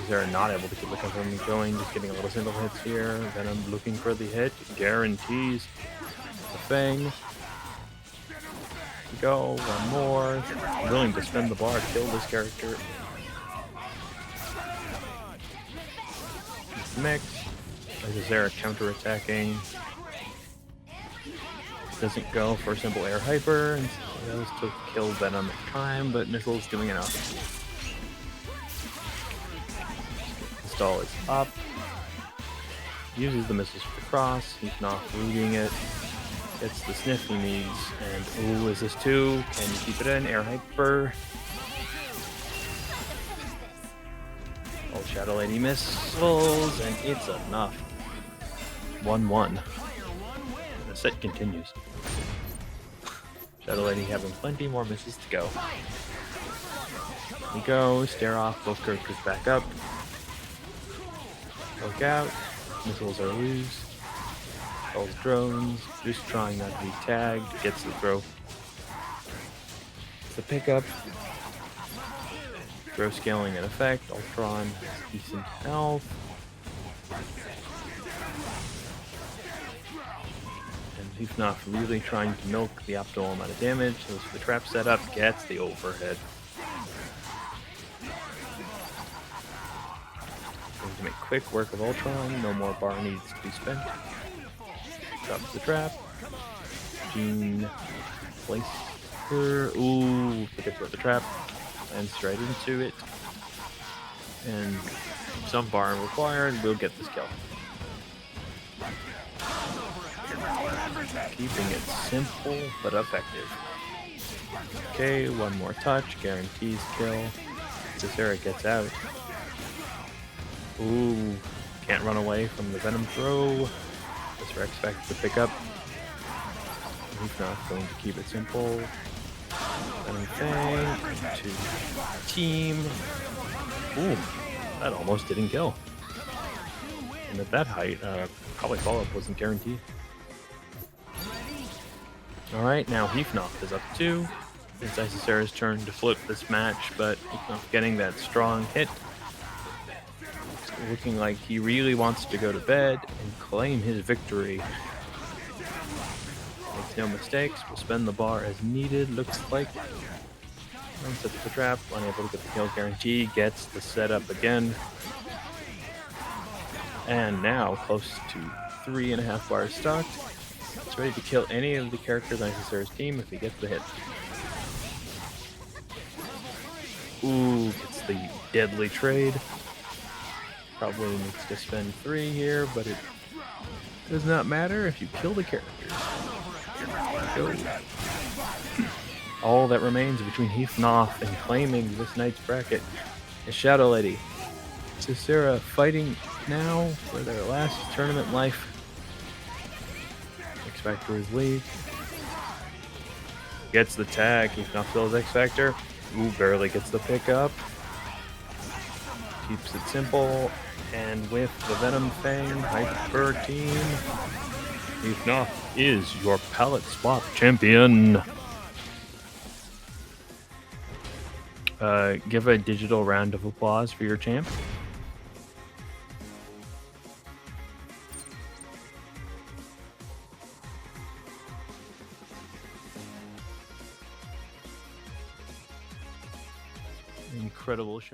[SPEAKER 4] Sarah not able to keep the company going, just getting a little single hits here. Venom looking for the hit, guarantees the Fang. Go, one more. Willing to spend the bar, kill this character. Mix. Sarah counter-attacking. Doesn't go for simple air hyper. And goes to kill Venom at time, but missiles doing enough. Install is up. Uses the missiles for the cross. He's not reading it. Gets the sniff he needs. And ooh, is this 2? Can you keep it in? Air hyper. Oh, Shadow Lady missiles, and it's enough. 1-1. The set continues. Shadow Lady having plenty more misses to go. We go, stare off, both characters back up. Look out, missiles are loose. All drones, just trying not to be tagged, gets the throw. The pickup. Throw scaling in effect, Ultron has decent health. And Ifnoff really trying to milk the optimal amount of damage, so the trap setup gets the overhead. Going to make quick work of Ultron, no more bar needs to be spent. Drops the trap, Gene Placer. Ooh, forgets about the trap. And straight into it. And some farm required. We'll get this kill. Keeping it simple but effective. Okay, one more touch. Guarantees kill. Cicera gets out. Ooh, can't run away from the Venom throw. This Rex Factor to pick up. He's not going to keep it simple. Venom Fang to team. Ooh, that almost didn't kill. And at that height, probably follow-up wasn't guaranteed. Alright, now Heathnoth is up 2. It's Isocera's turn to flip this match, but Heathnoth getting that strong hit. It's looking like he really wants to go to bed and claim his victory. Makes no mistakes, will spend the bar as needed, looks like. Sets the trap, unable to get the kill guarantee, gets the setup again. And now close to 3.5 bars stocked. It's ready to kill any of the characters on Isocera's team if he gets the hit. Ooh, gets the deadly trade. Probably needs to spend 3 here, but it does not matter if you kill the characters. Go. All that remains between Heathnoth and claiming this night's bracket is Shadow Lady. Cicera fighting now for their last tournament life. X Factor is weak. Gets the tag. Heathnoth kills X Factor. Ooh, barely gets the pickup. Keeps it simple. And with the Venom Fang Hyper Team, Heathnoth is your palette swap champion. Give a digital round of applause for your champ. Incredible show.